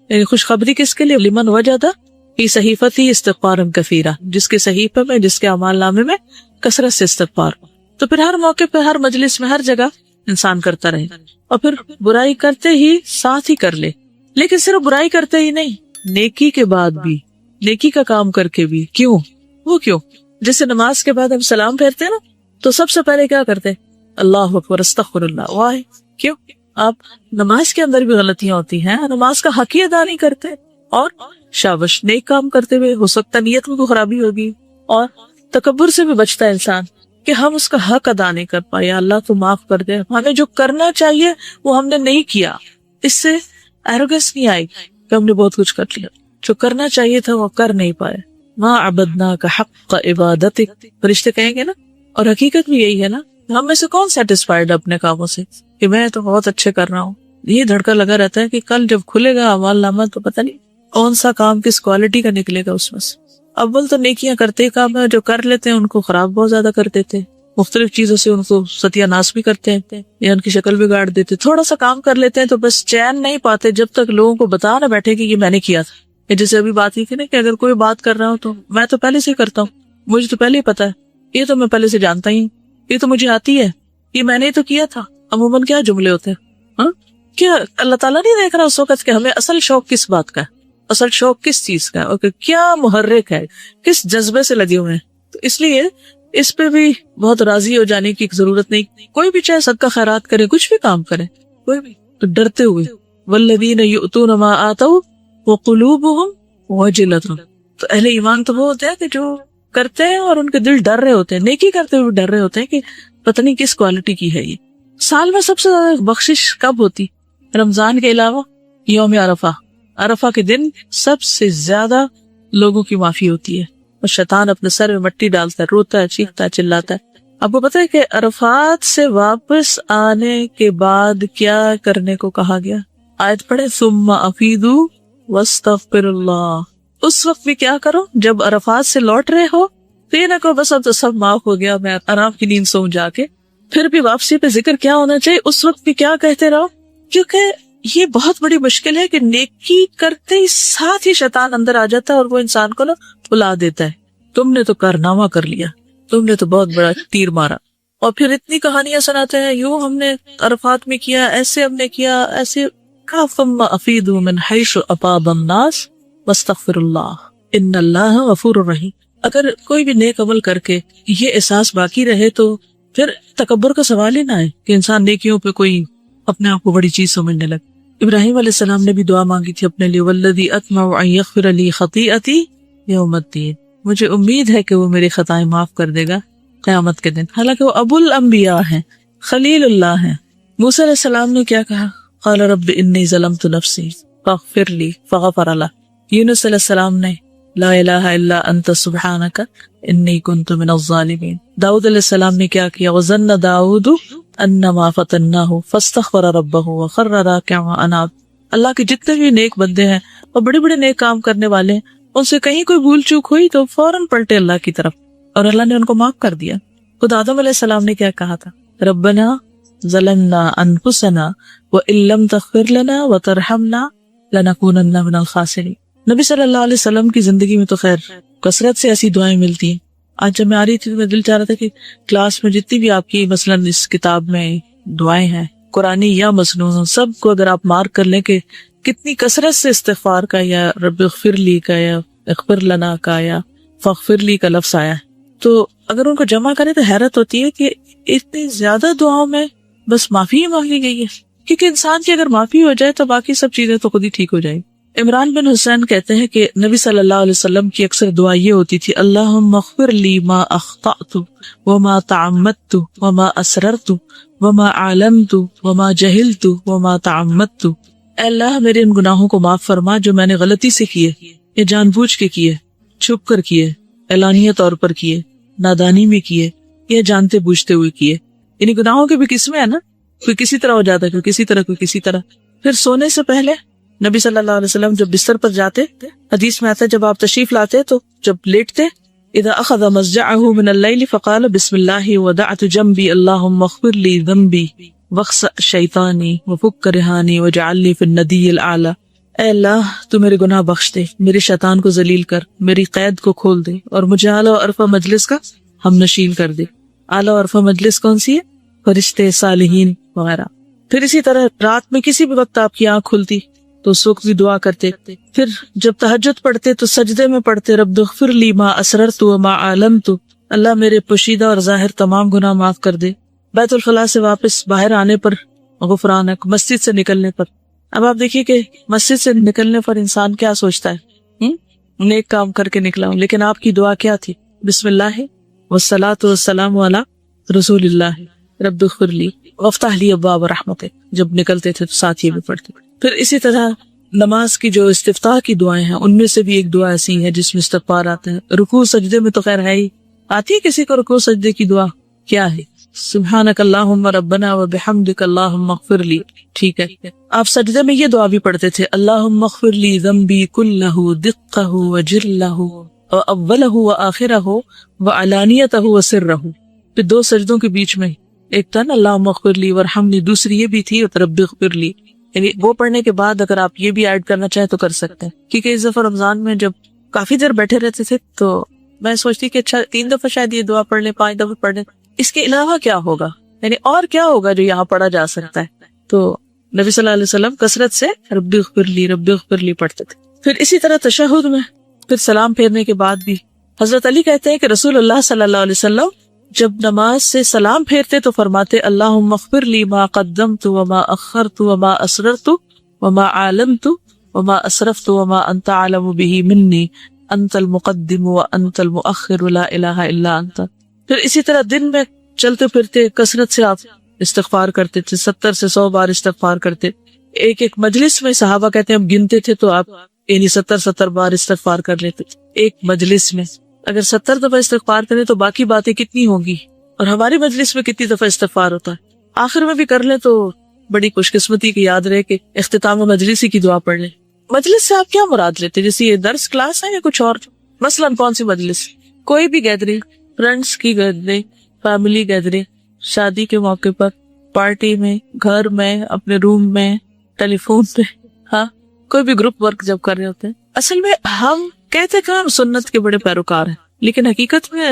یعنی خوشخبری کس کے لیے؟ لمن وجد فی صحیفتی استغفارا کثیرا، جس کے صحیفے میں، جس کے اعمال نامے میں کثرت سے استغفار۔ تو پھر ہر موقع پہ، ہر مجلس میں، ہر جگہ انسان کرتا رہے، اور پھر برائی کرتے ہی ساتھ ہی کر لے، لیکن صرف برائی کرتے ہی نہیں، نیکی کے بعد بھی، نیکی کا کام کر کے بھی۔ کیوں؟ وہ کیوں؟ جیسے نماز کے بعد ہم سلام پھیرتے ہیں نا، تو سب سے پہلے کیا کرتے؟ اللہ اکبر، استغفر اللہ۔ واہ، کیوں؟ آپ نماز کے اندر بھی غلطیاں ہوتی ہیں، نماز کا حق ہی ادا نہیں کرتے، اور شابش نیک کام کرتے ہوئے ہو سکتا نیت میں کوئی خرابی ہوگی، اور تکبر سے بھی بچتا ہے انسان کہ ہم اس کا حق ادا نہیں کر پائے، اللہ تو معاف کر دے، ہمیں جو کرنا چاہیے وہ ہم نے نہیں کیا۔ اس سے ایروگنس نہیں آئی کہ ہم نے بہت کچھ کر لیا، جو کرنا چاہیے تھا وہ کر نہیں پائے۔ ما عبدناک حق عبادتک، فرشتے کہیں گے نا اور حقیقت بھی یہی ہے نا، ہم میں سے کون سیٹسفائڈ اپنے کاموں سے کہ میں تو بہت اچھے کر رہا ہوں؟ یہ دھڑکا لگا رہتا ہے کہ کل جب کھلے گا اعمال نامہ تو پتہ نہیں کون سا کام کس کوالٹی کا نکلے گا اس میں سے۔ اول تو نیکیاں کرتے ہی کام ہے، جو کر لیتے ہیں ان کو خراب بہت زیادہ کر دیتے ہیں، مختلف چیزوں سے ان کو ستیہ ناش بھی کرتے ہیں یا ان کی شکل بگاڑ دیتے۔ تھوڑا سا کام کر لیتے ہیں تو بس چین نہیں پاتے جب تک لوگوں کو بتا نہ بیٹھے کہ یہ میں نے کیا تھا۔ یہ جیسے ابھی بات ہی تھی نا کہ اگر کوئی بات کر رہا ہوں تو میں تو پہلے سے کرتا ہوں، مجھے تو پہلے ہی پتا ہے، یہ تو میں پہلے سے جانتا ہی ہوں، یہ تو مجھے آتی ہے، یہ میں نے تو کیا تھا۔ عموماً کیا جملے ہوتے ہیں، کیا اللہ تعالیٰ نہیں دیکھ رہا اس وقت کہ ہمیں اصل شوق کس بات کا ہے، اصل شوق کس چیز کا ہے، اور کیا محرک ہے، کس جذبے سے لگے ہوئے ہیں۔ تو اس لیے اس پہ بھی بہت راضی ہو جانے کی ضرورت نہیں۔ کوئی بھی چاہے صدقہ خیرات کرے، کچھ بھی کام کرے، کوئی بھی تو ڈرتے ہوئے، والذین یؤتون ما آتوا وقلوبهم وجلۃ۔ تو اہل ایمان تو وہ ہوتے ہیں کہ جو کرتے ہیں اور ان کے دل ڈر رہے ہوتے ہیں، نیکی کرتے ہوئے ڈر رہے ہوتے ہیں کہ پتہ نہیں کس کوالٹی کی ہے یہ۔ سال میں سب سے زیادہ بخشش کب ہوتی؟ رمضان کے علاوہ یوم عرفہ، عرفہ کے دن سب سے زیادہ لوگوں کی معافی ہوتی ہے، اور شیطان اپنے سر میں مٹی ڈالتا ہے، روتا ہے، چیختا ہے، چلاتا ہے۔ آپ کو پتہ ہے کہ عرفات سے واپس آنے کے بعد کیا کرنے کو کہا گیا؟ آیت پڑھے، ثم افیدوا واستغفر اللہ۔ اس وقت بھی کیا کرو جب عرفات سے لوٹ رہے ہو، تو یہ نہ کہو بس اب تو سب معاف ہو گیا، میں آرام کی نیند سو جا کے۔ پھر بھی واپسی پہ ذکر کیا ہونا چاہیے؟ اس وقت بھی کیا کہتے رہو، کیونکہ یہ بہت بڑی مشکل ہے کہ نیکی کرتے ہی ساتھ ہی شیطان اندر آ جاتا ہے اور وہ انسان کو نا بلا دیتا ہے، تم نے تو کارنامہ کر لیا، تم نے تو بہت بڑا تیر مارا، اور پھر اتنی کہانیاں سناتے ہیں، یوں ہم نے عرفات میں کیا، ایسے ہم نے کیا، ایسے۔ ثم افیدوا من حیث افاض الناس واستغفر اللہ ان اللہ غفور رحیم۔ اگر کوئی بھی نیک عمل کر کے یہ احساس باقی رہے تو پھر تکبر کا سوال ہی نہ ہے کہ انسان نیکیوں پہ کوئی اپنے آپ کو بڑی چیز سمجھنے لگے۔ ابراہیم علیہ السلام نے بھی دعا مانگی تھی اپنے لیے، والذی اطمع ان یغفر لی خطیئتی یوم الدین، مجھے امید ہے کہ وہ میری خطائیں معاف کر دے گا قیامت کے دن۔ حالانکہ وہ ابو الانبیاء ہیں، خلیل اللہ ہیں۔ موسیٰ علیہ السلام نے کیا کہا؟ قال رب انی ظلمت نفسی فاغفر لی فغفر لہ۔ یونس علیہ السلام نے لا الہ الا انت سبحانک انی کنت من الظالمین۔ داؤد علیہ السلام نے کیا کیا؟ وظن داؤد انما فتناہ فاستغفر ربہ وخر راکعا واناب۔ اللہ کے جتنے بھی نیک بندے ہیں اور بڑے بڑے نیک کام کرنے والے ہیں، ان سے کہیں کوئی بھول چوک ہوئی تو فوراً پلٹے اللہ کی طرف، اور اللہ نے ان کو معاف کر دیا۔ خود آدم علیہ السلام نے کیا کہا تھا؟ ربنا ظلمنا انفسنا وان لم تغفر لنا وترحمنا لنکونن من الخاسرین۔ نبی صلی اللہ علیہ وسلم کی زندگی میں تو خیر کثرت سے ایسی دعائیں ملتی ہیں۔ آج جب میں آ رہی تھی تو میں دل چاہ رہا تھا کہ کلاس میں جتنی بھی آپ کی مثلاً اس کتاب میں دعائیں ہیں، قرآنی یا مصنوع، سب کو اگر آپ مارک کر لیں کہ کتنی کثرت سے استغفار کا یا رب اغفر لی کا یا اغفر لنا کا یا فاغفر لی کا لفظ آیا ہے، تو اگر ان کو جمع کریں تو حیرت ہوتی ہے کہ اتنی زیادہ دعاؤں میں بس معافی ہی مانگی گئی ہے، کیونکہ انسان کی اگر معافی ہو جائے تو باقی سب چیزیں تو خود ہی ٹھیک ہو جائیں۔ عمران بن حسین کہتے ہیں کہ نبی صلی اللہ علیہ وسلم کی اکثر دعا یہ ہوتی تھی، اللہم اغفر لی ما اخطأت وما تعمدت وما اسررت وما اعلنت وما جہلت وما تعمدت۔ اے اللہ میرے ان گناہوں کو معاف فرما جو میں نے غلطی سے کیے یا جان بوجھ کے کیے، چھپ کر کیے، اعلانیہ طور پر کیے، نادانی میں کیے یا جانتے بوجھتے ہوئے کیے۔ یعنی گناہوں کے بھی قسمیں ہیں نا، کوئی کسی طرح ہو جاتا ہے، کوئی کسی طرح، کوئی کسی طرح۔ پھر سونے سے پہلے نبی صلی اللہ علیہ وسلم جب بستر پر جاتے، حدیث میں آتا ہے جب آپ تشریف لاتے تو جب لیٹتے، اذا اخذ مضجعه من اللیل فقال بسم اللہ ودعت جنبی اللہم اغفر لی ذنبی واخسأ شیطانی وفک رہانی واجعل لی فی الندی الاعلی۔ اے اللہ تو میرے گناہ بخش دے، میرے شیطان کو ذلیل کر، میری قید کو کھول دے، اور مجھے اعلیٰ و عرفہ مجلس کا ہم نشین کر دے۔ اعلیٰ و عرفہ مجلس کون سی ہے؟ فرشتے، صالحین وغیرہ۔ پھر اسی طرح رات میں کسی بھی وقت آپ کی آنکھ کھلتی تو اس وقت بھی دعا کرتے۔ پھر جب تہجد پڑھتے تو سجدے میں پڑھتے، رب اغفر لی ما اسررت وما اعلنت، اللہ میرے پوشیدہ اور ظاہر تمام گناہ معاف کر دے۔ بیت الخلاء سے واپس باہر آنے پر غفرانک، مسجد سے نکلنے پر۔ اب آپ دیکھیے کہ مسجد سے نکلنے پر انسان کیا سوچتا ہے، نیک کام کر کے نکلا ہوں، لیکن آپ کی دعا کیا تھی؟ بسم اللہ والصلاۃ والسلام علی رسول اللہ رب اغفر لی وافتح لی ابواب رحمتک، جب نکلتے تھے تو ساتھ یہ بھی پڑھتے۔ پھر اسی طرح نماز کی جو استفتاح کی دعائیں ہیں ان میں سے بھی ایک دعا ایسی ہے جس میں استغفار آتا ہے۔ رکوع سجدے میں تو خیر ہے ہی، آتی ہے کسی کو رکوع سجدے کی دعا؟ کیا ہے سبحانک اللہم ربنا و بحمدک اللہم اغفر لی. ٹھیک ہے. آپ سجدے میں یہ دعا بھی پڑھتے تھے اللہم اغفر لی ذنبی کلہ دقہ و جلہ و اولہ و آخرہ و علانیتہ و سرہ. پھر 2 سجدوں کے بیچ میں ایک تھا نا اللہم اغفر لی ورحمنی، دوسری یہ بھی تھی رب اغفر لی. یعنی وہ پڑھنے کے بعد اگر آپ یہ بھی ایڈ کرنا چاہیں تو کر سکتے ہیں. کیونکہ اس دفعہ رمضان میں جب کافی دیر بیٹھے رہتے تھے تو میں سوچتی کہ اچھا 3 دفعہ شاید یہ دعا پڑھ لیں، 5 دفعہ پڑھ لیں، اس کے علاوہ کیا ہوگا، یعنی اور کیا ہوگا جو یہاں پڑھا جا سکتا ہے. تو نبی صلی اللہ علیہ وسلم کثرت سے رب اغفر لی پڑھتے تھے. پھر اسی طرح تشہد میں پھر سلام پھیرنے کے بعد بھی حضرت علی کہتے ہیں کہ رسول اللہ صلی اللہ علیہ وسلم جب نماز سے سلام پھیرتے تو فرماتے اللہم اغفر لی ما قدمت وما اخرت وما اسررت وما اعلنت وما اسرفت وما انت اعلم به منی انت المقدم وانت المؤخر لا الہ الا انت. پھر اسی طرح دن میں چلتے پھرتے کثرت سے آپ استغفار کرتے تھے، 70 سے 100 بار استغفار کرتے. ایک مجلس میں صحابہ کہتے ہیں ہم گنتے تھے تو آپ یعنی 70 بار استغفار کر لیتے ایک مجلس میں. اگر 70 دفعہ استغفار کریں تو باقی باتیں کتنی ہوں گی، اور ہماری مجلس میں کتنی دفعہ استغفار ہوتا ہے. آخر میں بھی کر لیں تو بڑی خوش قسمتی کی یاد رہے کہ اختتام مجلس ہی کی دعا پڑھ لیں. مجلس سے آپ کیا مراد لیتے، جیسے یہ درس کلاس ہے یا کچھ اور؟ مثلاً کون سی مجلس؟ کوئی بھی گیدرنگ، فرینڈس کی گیدرنگ، فیملی گیدرنگ، شادی کے موقع پر، پارٹی میں، گھر میں، اپنے روم میں، ٹیلی فون پہ، ہاں کوئی بھی گروپ ورک جب کر رہے ہوتے ہیں. اصل میں ہم کہتے کہ ہم سنت کے بڑے پیروکار ہیں، لیکن حقیقت میں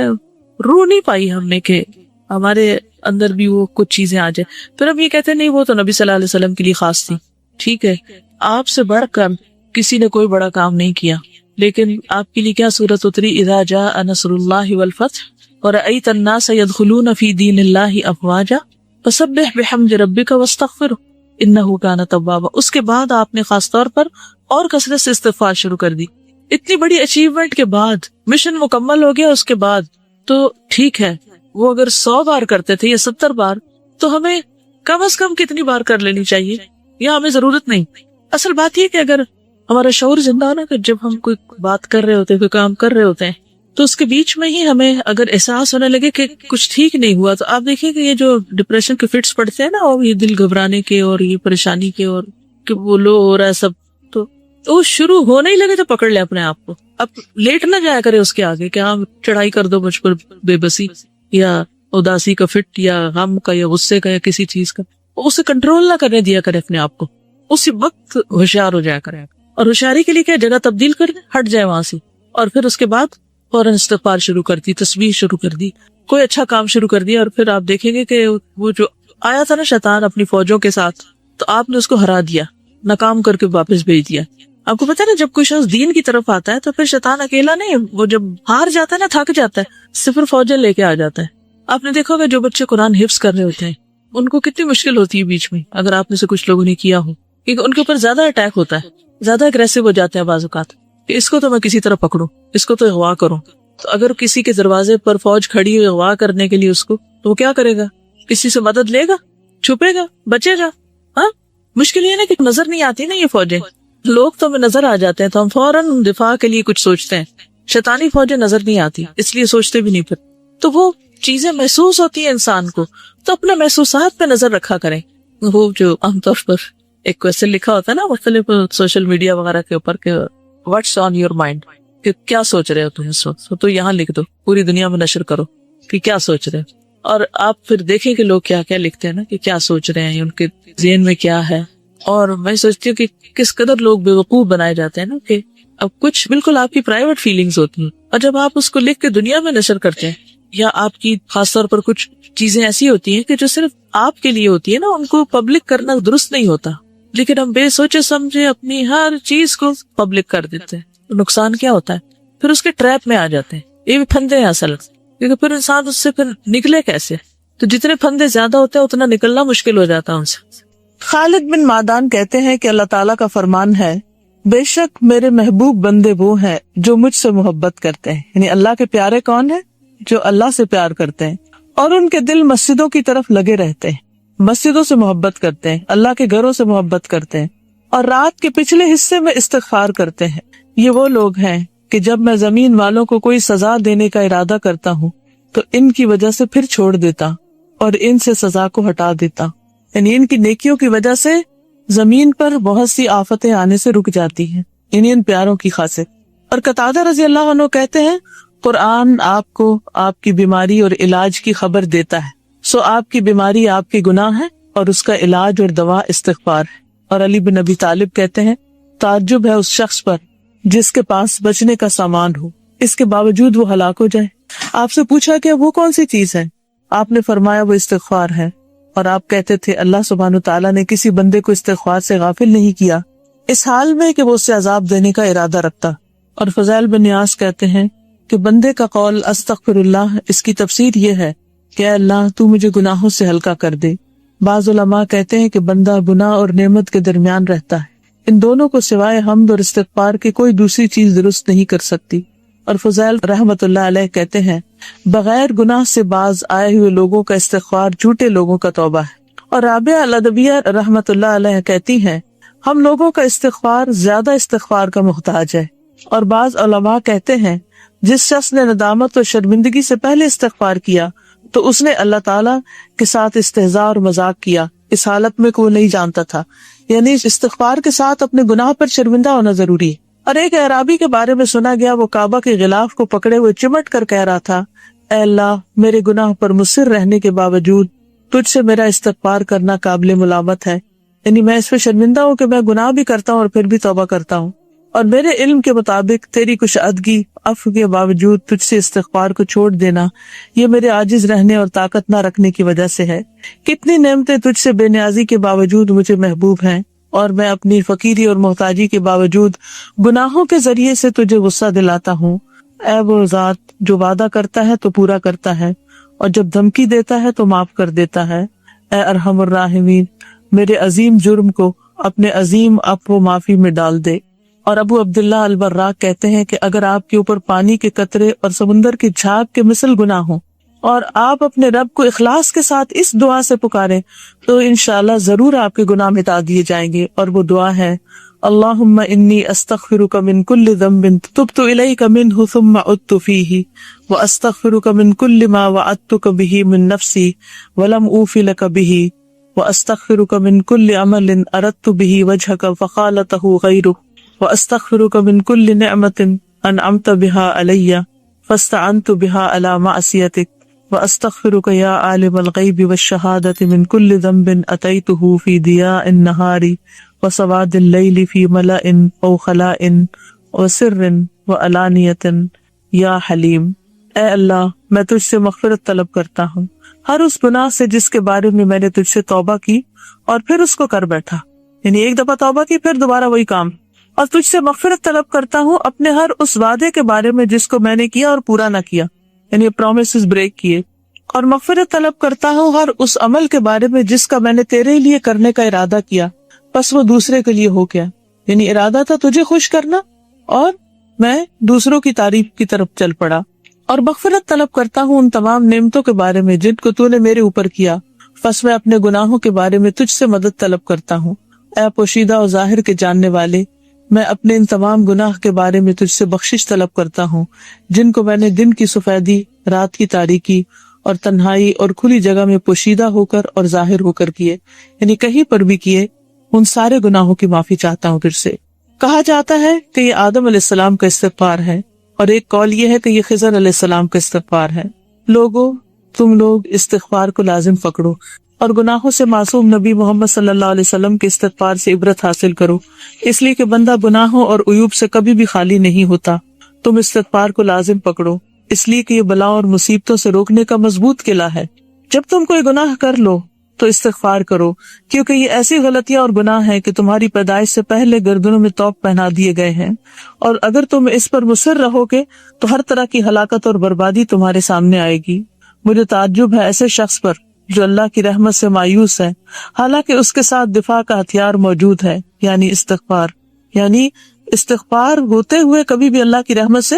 روح نہیں پائی ہم نے کہ ہمارے اندر بھی وہ کچھ چیزیں آ جائیں. پھر ہم یہ کہتے ہیں نہیں وہ تو نبی صلی اللہ علیہ وسلم کے لیے خاص تھی. ٹھیک ہے، آپ سے بڑھ کر کسی نے کوئی بڑا کام نہیں کیا، لیکن آپ کے لیے کیا صورت اتری اذا جاء نصر اللہ والفتح ورأیت الناس يدخلون فی دین اللہ افواجا فسبح بحمد ربک واستغفرہ انہ کان توابا. اس کے بعد آپ نے خاص طور پر اور کثرت سے استغفار شروع کر دی. اتنی بڑی اچیومنٹ کے بعد، مشن مکمل ہو گیا اس کے بعد تو ٹھیک ہے وہ اگر 100 بار کرتے تھے یا 70 بار تو ہمیں کم از کم کتنی بار کر لینی چاہیے، یا ہمیں ضرورت نہیں. اصل بات یہ کہ اگر ہمارا شعور زندہ ہونا کہ جب ہم کوئی بات کر رہے ہوتے ہیں، کوئی کام کر رہے ہوتے ہیں، تو اس کے بیچ میں ہی ہمیں اگر احساس ہونے لگے کہ کچھ ٹھیک نہیں ہوا، تو آپ دیکھیں کہ یہ جو ڈپریشن کے فٹس پڑتے ہیں نا، اور یہ دل گھبرانے کے اور یہ پریشانی کے اور کہ وہ لو ہو رہا ہے سب، تو وہ شروع ہونے ہی لگے تو پکڑ لے اپنے آپ کو. اب لیٹ نہ جایا کرے اس کے آگے کہ ہاں چڑھائی کر دو مجھ پر بے بسی یا اداسی کا فٹ یا غم کا یا غصے کا یا کسی چیز کا، اسے کنٹرول نہ کرنے دیا کرے اپنے آپ کو. اسی وقت ہوشیار ہو جایا کرے، اور ہوشیاری کے لیے کیا جگہ تبدیل کر دے، ہٹ جائے وہاں سے، اور پھر اس کے بعد فوراً استغفار شروع کر دی، تسبیح شروع کر دی، کوئی اچھا کام شروع کر دیا. اور پھر آپ دیکھیں گے کہ وہ جو آیا تھا نا شیطان اپنی فوجوں کے ساتھ، تو آپ نے اس کو ہرا دیا، ناکام کر کے واپس بھیج دیا. آپ کو پتا ہے نا جب کوئی شخص دین کی طرف آتا ہے تو پھر شیطان اکیلا نہیں، وہ جب ہار جاتا ہے نا، تھک جاتا ہے، صفر فوجیں لے کے آ جاتا ہے. آپ نے دیکھا ہوگا جو بچے قرآن حفظ کر رہے ہوتے ہیں ان کو کتنی مشکل ہوتی ہے بیچ میں، اگر آپ میں سے کچھ لوگوں نے کیا ہو، کیونکہ ان کے اوپر زیادہ اٹیک ہوتا ہے، زیادہ اگریسو ہو جاتے ہیں بعض اوقات کہ اس کو تو میں کسی طرح پکڑوں، اس کو تو اغوا کروں. تو اگر کسی کے دروازے پر فوج کھڑی ہوئی اغوا کرنے کے لیے اس کو، تو وہ کیا کرے گا؟ کسی سے مدد لے گا، چھپے گا، بچے گا؟ ہاں مشکل یہ نا کہ نظر نہیں آتی نا یہ فوجیں، لوگ تو ہمیں نظر آ جاتے ہیں تو ہم فوراً دفاع کے لیے کچھ سوچتے ہیں. شیطانی فوجیں نظر نہیں آتی اس لیے سوچتے بھی نہیں. پھر تو وہ چیزیں محسوس ہوتی ہیں انسان کو، تو اپنے محسوسات پہ نظر رکھا کریں. وہ جو عام طور پر ایک کویسچن لکھا ہوتا ہے نا مختلف سوشل میڈیا وغیرہ کے اوپر کہ واٹس آن یور مائنڈ، کہ کیا سوچ رہے ہو تم اس وقت، تو یہاں لکھ دو، پوری دنیا میں نشر کرو کہ کیا سوچ رہے ہیں. اور آپ پھر دیکھیں کہ لوگ کیا کیا لکھتے ہیں نا، کہ کیا سوچ رہے ہیں، ان کے ذہن میں کیا ہے. اور میں سوچتی ہوں کہ کس قدر لوگ بیوقوف بنائے جاتے ہیں نا، کہ اب کچھ بالکل آپ کی پرائیویٹ فیلنگز ہوتی ہیں، اور جب آپ اس کو لکھ کے دنیا میں نشر کرتے ہیں، یا آپ کی خاص طور پر کچھ چیزیں ایسی ہوتی ہیں کہ جو صرف آپ کے لیے ہوتی ہے نا، ان کو پبلک کرنا درست نہیں ہوتا، لیکن ہم بے سوچے سمجھے اپنی ہر چیز کو پبلک کر دیتے ہیں. نقصان کیا ہوتا ہے؟ پھر اس کے ٹریپ میں آ جاتے ہیں. یہ بھی پھندے ہیں اصل، کیونکہ پھر انسان اس سے پھر نکلے کیسے؟ تو جتنے پھندے زیادہ ہوتے ہیں اتنا نکلنا مشکل ہو جاتا ہے ان سے. خالد بن معدان کہتے ہیں کہ اللہ تعالیٰ کا فرمان ہے، بے شک میرے محبوب بندے وہ ہیں جو مجھ سے محبت کرتے ہیں. یعنی اللہ کے پیارے کون ہیں؟ جو اللہ سے پیار کرتے ہیں، اور ان کے دل مسجدوں کی طرف لگے رہتے ہیں، مسجدوں سے محبت کرتے ہیں، اللہ کے گھروں سے محبت کرتے ہیں، اور رات کے پچھلے حصے میں استغفار کرتے ہیں. یہ وہ لوگ ہیں کہ جب میں زمین والوں کو کوئی سزا دینے کا ارادہ کرتا ہوں تو ان کی وجہ سے پھر چھوڑ دیتا اور ان سے سزا کو ہٹا دیتا. یعنی ان کی نیکیوں کی وجہ سے زمین پر بہت سی آفتیں آنے سے رک جاتی ہیں، یعنی ان پیاروں کی خاصیت. اور قتادہ رضی اللہ عنہ کہتے ہیں قرآن آپ کو آپ کی بیماری اور علاج کی خبر دیتا ہے، سو آپ کی بیماری آپ کے گناہ ہے اور اس کا علاج اور دوا استغفار ہے. اور علی بن ابی طالب کہتے ہیں تعجب ہے اس شخص پر جس کے پاس بچنے کا سامان ہو، اس کے باوجود وہ ہلاک ہو جائے. آپ سے پوچھا کہ وہ کون سی چیز ہے؟ آپ نے فرمایا وہ استغفار ہے. اور آپ کہتے تھے اللہ سبحانہ وتعالیٰ نے کسی بندے کو استغفار سے غافل نہیں کیا اس حال میں کہ وہ اسے عذاب دینے کا ارادہ رکھتا. اور فضیل بن نیاز کہتے ہیں کہ بندے کا قول استغفر اللہ، اس کی تفسیر یہ ہے کہ اے اللہ تو مجھے گناہوں سے ہلکا کر دے. بعض علماء کہتے ہیں کہ بندہ گناہ اور نعمت کے درمیان رہتا ہے، ان دونوں کو سوائے حمد اور استغفار کے کوئی دوسری چیز درست نہیں کر سکتی. اور فضیل رحمت اللہ علیہ کہتے ہیں بغیر گناہ سے باز آئے ہوئے لوگوں کا استغفار جھوٹے لوگوں کا توبہ ہے. اور رابعہ الادبیہ رحمت اللہ علیہ کہتی ہیں ہم لوگوں کا استغفار زیادہ استغفار کا محتاج ہے. اور بعض علماء کہتے ہیں جس شخص نے ندامت اور شرمندگی سے پہلے استغفار کیا تو اس نے اللہ تعالیٰ کے ساتھ استہزاء اور مذاق کیا اس حالت میں کہ وہ نہیں جانتا تھا. یعنی استغفار کے ساتھ اپنے گناہ پر شرمندہ ہونا ضروری ہے. اور ایک اعرابی کے بارے میں سنا گیا وہ کعبہ کے غلاف کو پکڑے ہوئے چمٹ کر کہہ رہا تھا اے اللہ میرے گناہ پر مصر رہنے کے باوجود تجھ سے میرا استغفار کرنا قابل ملامت ہے. یعنی میں اس پہ شرمندہ ہوں کہ میں گناہ بھی کرتا ہوں اور پھر بھی توبہ کرتا ہوں، اور میرے علم کے مطابق تیری کچھ عدگی عفو کے باوجود تجھ سے استغفار کو چھوڑ دینا یہ میرے عاجز رہنے اور طاقت نہ رکھنے کی وجہ سے ہے. کتنی نعمتیں تجھ سے بے نیازی کے باوجود مجھے محبوب ہیں، اور میں اپنی فقیری اور محتاجی کے باوجود گناہوں کے ذریعے سے تجھے غصہ دلاتا ہوں. اے وہ ذات جو وعدہ کرتا ہے تو پورا کرتا ہے اور جب دھمکی دیتا ہے تو معاف کر دیتا ہے. اے ارحم الراحمین میرے عظیم جرم کو اپنے عظیم عفو معافی میں ڈال دے. اور ابو عبداللہ البراق کہتے ہیں کہ اگر آپ کے اوپر پانی کے قطرے اور سمندر کی جھاگ کے مثل گناہ ہوں اور آپ اپنے رب کو اخلاص کے ساتھ اس دعا سے پکاریں تو انشاءاللہ ضرور آپ کے گناہ مٹا دیے جائیں گے. اور وہ دعا ہے اللہم انی استغفرک من کل ذنب تبت الیک منہ ثم عدت فیہ واستغفرک من کل ما وعدتک بہ من نفسی ولم اوف لک بہ واستغفرک من کل عمل اردت بہ وجہک فخالتہ غیرک واستغفرک من کل نعمت انعمت بها علی فاستعنت بها على معصیتک واستغفرک یا عالم الغیب والشہادۃ من کل ذنب اتیتہ فی ضیاء النہار وسواد اللیل فی ملأ او خلاء وسر وعلانیۃ یا حلیم. اے اللہ میں تجھ سے مغفرت طلب کرتا ہوں ہر اس گناہ سے جس کے بارے میں میں نے تجھ سے توبہ کی اور پھر اس کو کر بیٹھا. یعنی ایک دفعہ توبہ کی پھر دوبارہ وہی کام. اور تجھ سے مغفرت طلب کرتا ہوں اپنے ہر اس وعدے کے بارے میں جس کو میں نے کیا اور پورا نہ کیا، یعنی پرومسز بریک کیے. اور مغفرت طلب کرتا ہوں ہر اس عمل کے بارے میں جس کا میں نے تیرے لیے کرنے کا ارادہ کیا بس وہ دوسرے کے لیے ہو گیا. یعنی ارادہ تھا تجھے خوش کرنا اور میں دوسروں کی تعریف کی طرف چل پڑا. اور مغفرت طلب کرتا ہوں ان تمام نعمتوں کے بارے میں جن کو تو نے میرے اوپر کیا بس میں اپنے گناہوں کے بارے میں تجھ سے مدد طلب کرتا ہوں. اے پوشیدہ اور ظاہر کے جاننے والے میں اپنے ان تمام گناہ کے بارے میں تجھ سے بخشش طلب کرتا ہوں جن کو میں نے دن کی سفیدی، رات کی تاریکی اور تنہائی اور کھلی جگہ میں پوشیدہ ہو کر اور ظاہر ہو کر کیے، یعنی کہیں پر بھی کیے. ان سارے گناہوں کی معافی چاہتا ہوں. پھر سے کہا جاتا ہے کہ یہ آدم علیہ السلام کا استغفار ہے اور ایک قول یہ ہے کہ یہ خضر علیہ السلام کا استغفار ہے. لوگوں تم لوگ استغفار کو لازم پکڑو اور گناہوں سے معصوم نبی محمد صلی اللہ علیہ وسلم کے استغفار سے عبرت حاصل کرو، اس لیے کہ بندہ گناہوں اور عیوب سے کبھی بھی خالی نہیں ہوتا. تم استغفار کو لازم پکڑو اس لیے کہ یہ بلاؤں اور مصیبتوں سے روکنے کا مضبوط قلعہ ہے. جب تم کوئی گناہ کر لو تو استغفار کرو، کیونکہ یہ ایسی غلطیاں اور گناہ ہیں کہ تمہاری پیدائش سے پہلے گردنوں میں توق پہنا دیے گئے ہیں، اور اگر تم اس پر مصر رہو گے تو ہر طرح کی ہلاکت اور بربادی تمہارے سامنے آئے گی. مجھے تعجب ہے ایسے شخص پر جو اللہ کی رحمت سے مایوس ہے حالانکہ اس کے ساتھ دفاع کا ہتھیار موجود ہے، یعنی استغفار. یعنی استغفار ہوتے ہوئے کبھی بھی اللہ کی رحمت سے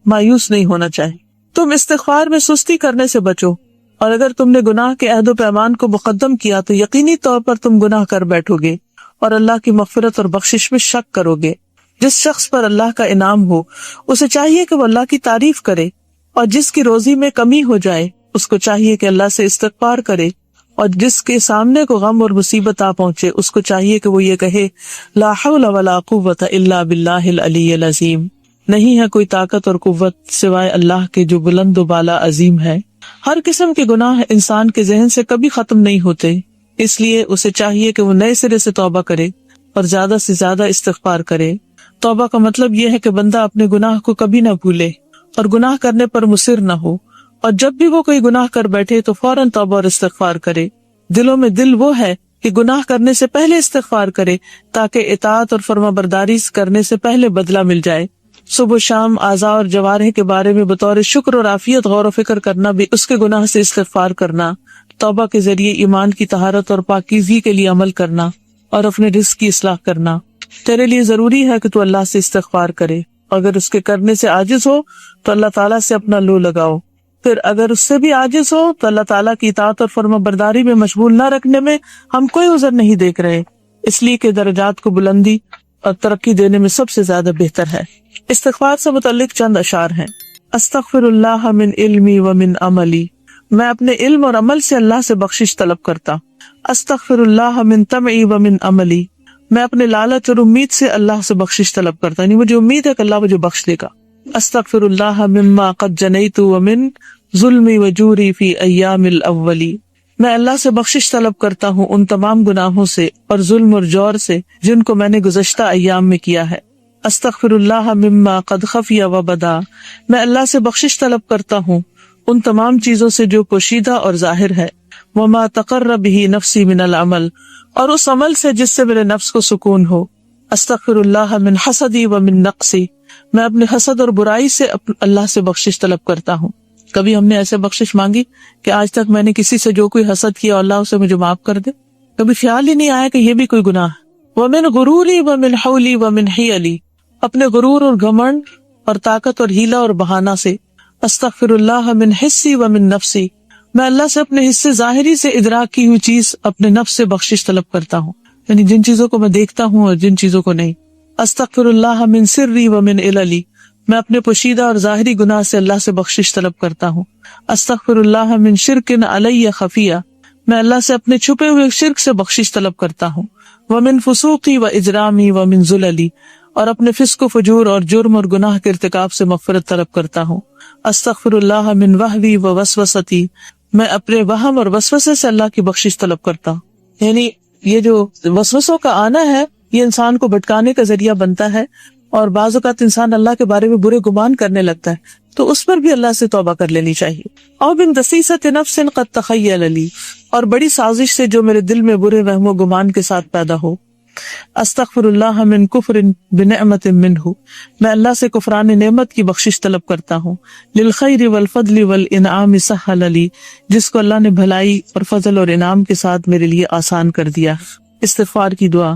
مایوس نہیں ہونا چاہیے. تم استغفار میں سستی کرنے سے بچو، اور اگر تم نے گناہ کے عہد و پیمان کو مقدم کیا تو یقینی طور پر تم گناہ کر بیٹھو گے اور اللہ کی مغفرت اور بخشش میں شک کرو گے. جس شخص پر اللہ کا انعام ہو اسے چاہیے کہ وہ اللہ کی تعریف کرے اور جس کی روزی میں کمی ہو جائے اس کو چاہیے کہ اللہ سے استغفار کرے، اور جس کے سامنے کو غم اور مصیبت آ پہنچے اس کو چاہیے کہ وہ یہ کہے لا حول ولا قوت الا باللہ العلی العظیم، نہیں ہے کوئی طاقت اور قوت سوائے اللہ کے جو بلند و بالا عظیم ہے۔ ہر قسم کے گناہ انسان کے ذہن سے کبھی ختم نہیں ہوتے، اس لیے اسے چاہیے کہ وہ نئے سرے سے توبہ کرے اور زیادہ سے زیادہ استغفار کرے۔ توبہ کا مطلب یہ ہے کہ بندہ اپنے گناہ کو کبھی نہ بھولے اور گناہ کرنے پر مصر نہ ہو، اور جب بھی وہ کوئی گناہ کر بیٹھے تو فوراً توبہ اور استغفار کرے۔ دلوں میں دل وہ ہے کہ گناہ کرنے سے پہلے استغفار کرے تاکہ اطاعت اور فرما برداری کرنے سے پہلے بدلہ مل جائے۔ صبح و شام اعضاء اور جوارح کے بارے میں بطور شکر اور عافیت غور و فکر کرنا بھی اس کے گناہ سے استغفار کرنا، توبہ کے ذریعے ایمان کی طہارت اور پاکیزگی کے لیے عمل کرنا اور اپنے رزق کی اصلاح کرنا۔ تیرے لیے ضروری ہے کہ تو اللہ سے استغفار کرے، اگر اس کے کرنے سے عاجز ہو تو اللہ تعالیٰ سے اپنا لو لگاؤ، پھر اگر اس سے بھی عاجز ہو تو اللہ تعالیٰ کی اطاعت اور فرما برداری میں مشغول نہ رکھنے میں ہم کوئی عذر نہیں دیکھ رہے، اس لیے کہ درجات کو بلندی اور ترقی دینے میں سب سے زیادہ بہتر ہے۔ استغفار سے متعلق چند اشعار ہیں۔ استغفر اللہ من علمی و من عملی، میں اپنے علم اور عمل سے اللہ سے بخشش طلب کرتا۔ استغفر اللہ من طمعی و من عملی، میں اپنے لالچ اور امید سے اللہ سے بخشش طلب کرتا، یعنی مجھے امید ہے کہ اللہ مجھے بخش دے گا۔ استغفر اللہ مما قد جنیت و من ظلمی و جوری فی ایام الاولی، میں اللہ سے بخشش طلب کرتا ہوں ان تمام گناہوں سے اور ظلم اور جور سے جن کو میں نے گزشتہ ایام میں کیا ہے۔ استغفر اللہ مما قد خفی و بدا، میں اللہ سے بخشش طلب کرتا ہوں ان تمام چیزوں سے جو پوشیدہ اور ظاہر ہے۔ وما تقرب به نفسی من العمل، اور اس عمل سے جس سے میرے نفس کو سکون ہو۔ استغفر اللہ من حسدی و من نقصی، میں اپنے حسد اور برائی سے اللہ سے بخشش طلب کرتا ہوں۔ کبھی ہم نے ایسے بخشش مانگی کہ آج تک میں نے کسی سے جو کوئی حسد کیا اللہ اسے مجھے معاف کر دے؟ کبھی خیال ہی نہیں آیا کہ یہ بھی کوئی گناہ ہے۔ ومن غروری ومن حولی ومن حیلی، اپنے غرور اور گھمنڈ اور طاقت اور ہیلا اور بہانہ سے۔ استغفر اللہ من حسی ومن نفسی، میں اللہ سے اپنے حصے ظاہری سے ادراک کی ہوئی چیز اپنے نفس سے بخشش طلب کرتا ہوں، یعنی جن چیزوں کو میں دیکھتا ہوں اور جن چیزوں کو نہیں۔ استغفر اللہ من سری ومن عللی، میں اپنے پوشیدہ اور ظاہری گناہ سے اللہ سے بخشش طلب کرتا ہوں۔ استغفر اللہ من شرک علی خفیہ، میں اللہ سے اپنے چھپے ہوئے شرک سے بخشش طلب کرتا ہوں۔ ومن فسوقی و اجرامی ومن ذللی، اور اپنے فسق و فجور اور جرم اور گناہ کے ارتکاب سے مغفرت طلب کرتا ہوں۔ استغفر اللہ من وہوی و وسوستی، میں اپنے وہم اور وسوسے سے اللہ کی بخشش طلب کرتا ہوں، یعنی یہ جو وسوسوں کا آنا ہے یہ انسان کو بھٹکانے کا ذریعہ بنتا ہے، اور بعض اوقات انسان اللہ کے بارے میں برے گمان کرنے لگتا ہے تو اس پر بھی اللہ سے توبہ کر لینی چاہیے۔ اور بن دسیسۃ نفس قد تخیل لی، اور بڑی سازش سے جو میرے دل میں برے وہم و گمان کے ساتھ پیدا ہو۔ استغفر اللہ من کفر بنعمت منہ، میں اللہ سے کفران نعمت کی بخشش طلب کرتا ہوں۔ للخیر والفضل والانعام سہل لی، جس کو اللہ نے بھلائی اور فضل اور انعام کے ساتھ میرے لیے آسان کر دیا۔ استغفار کی دعا۔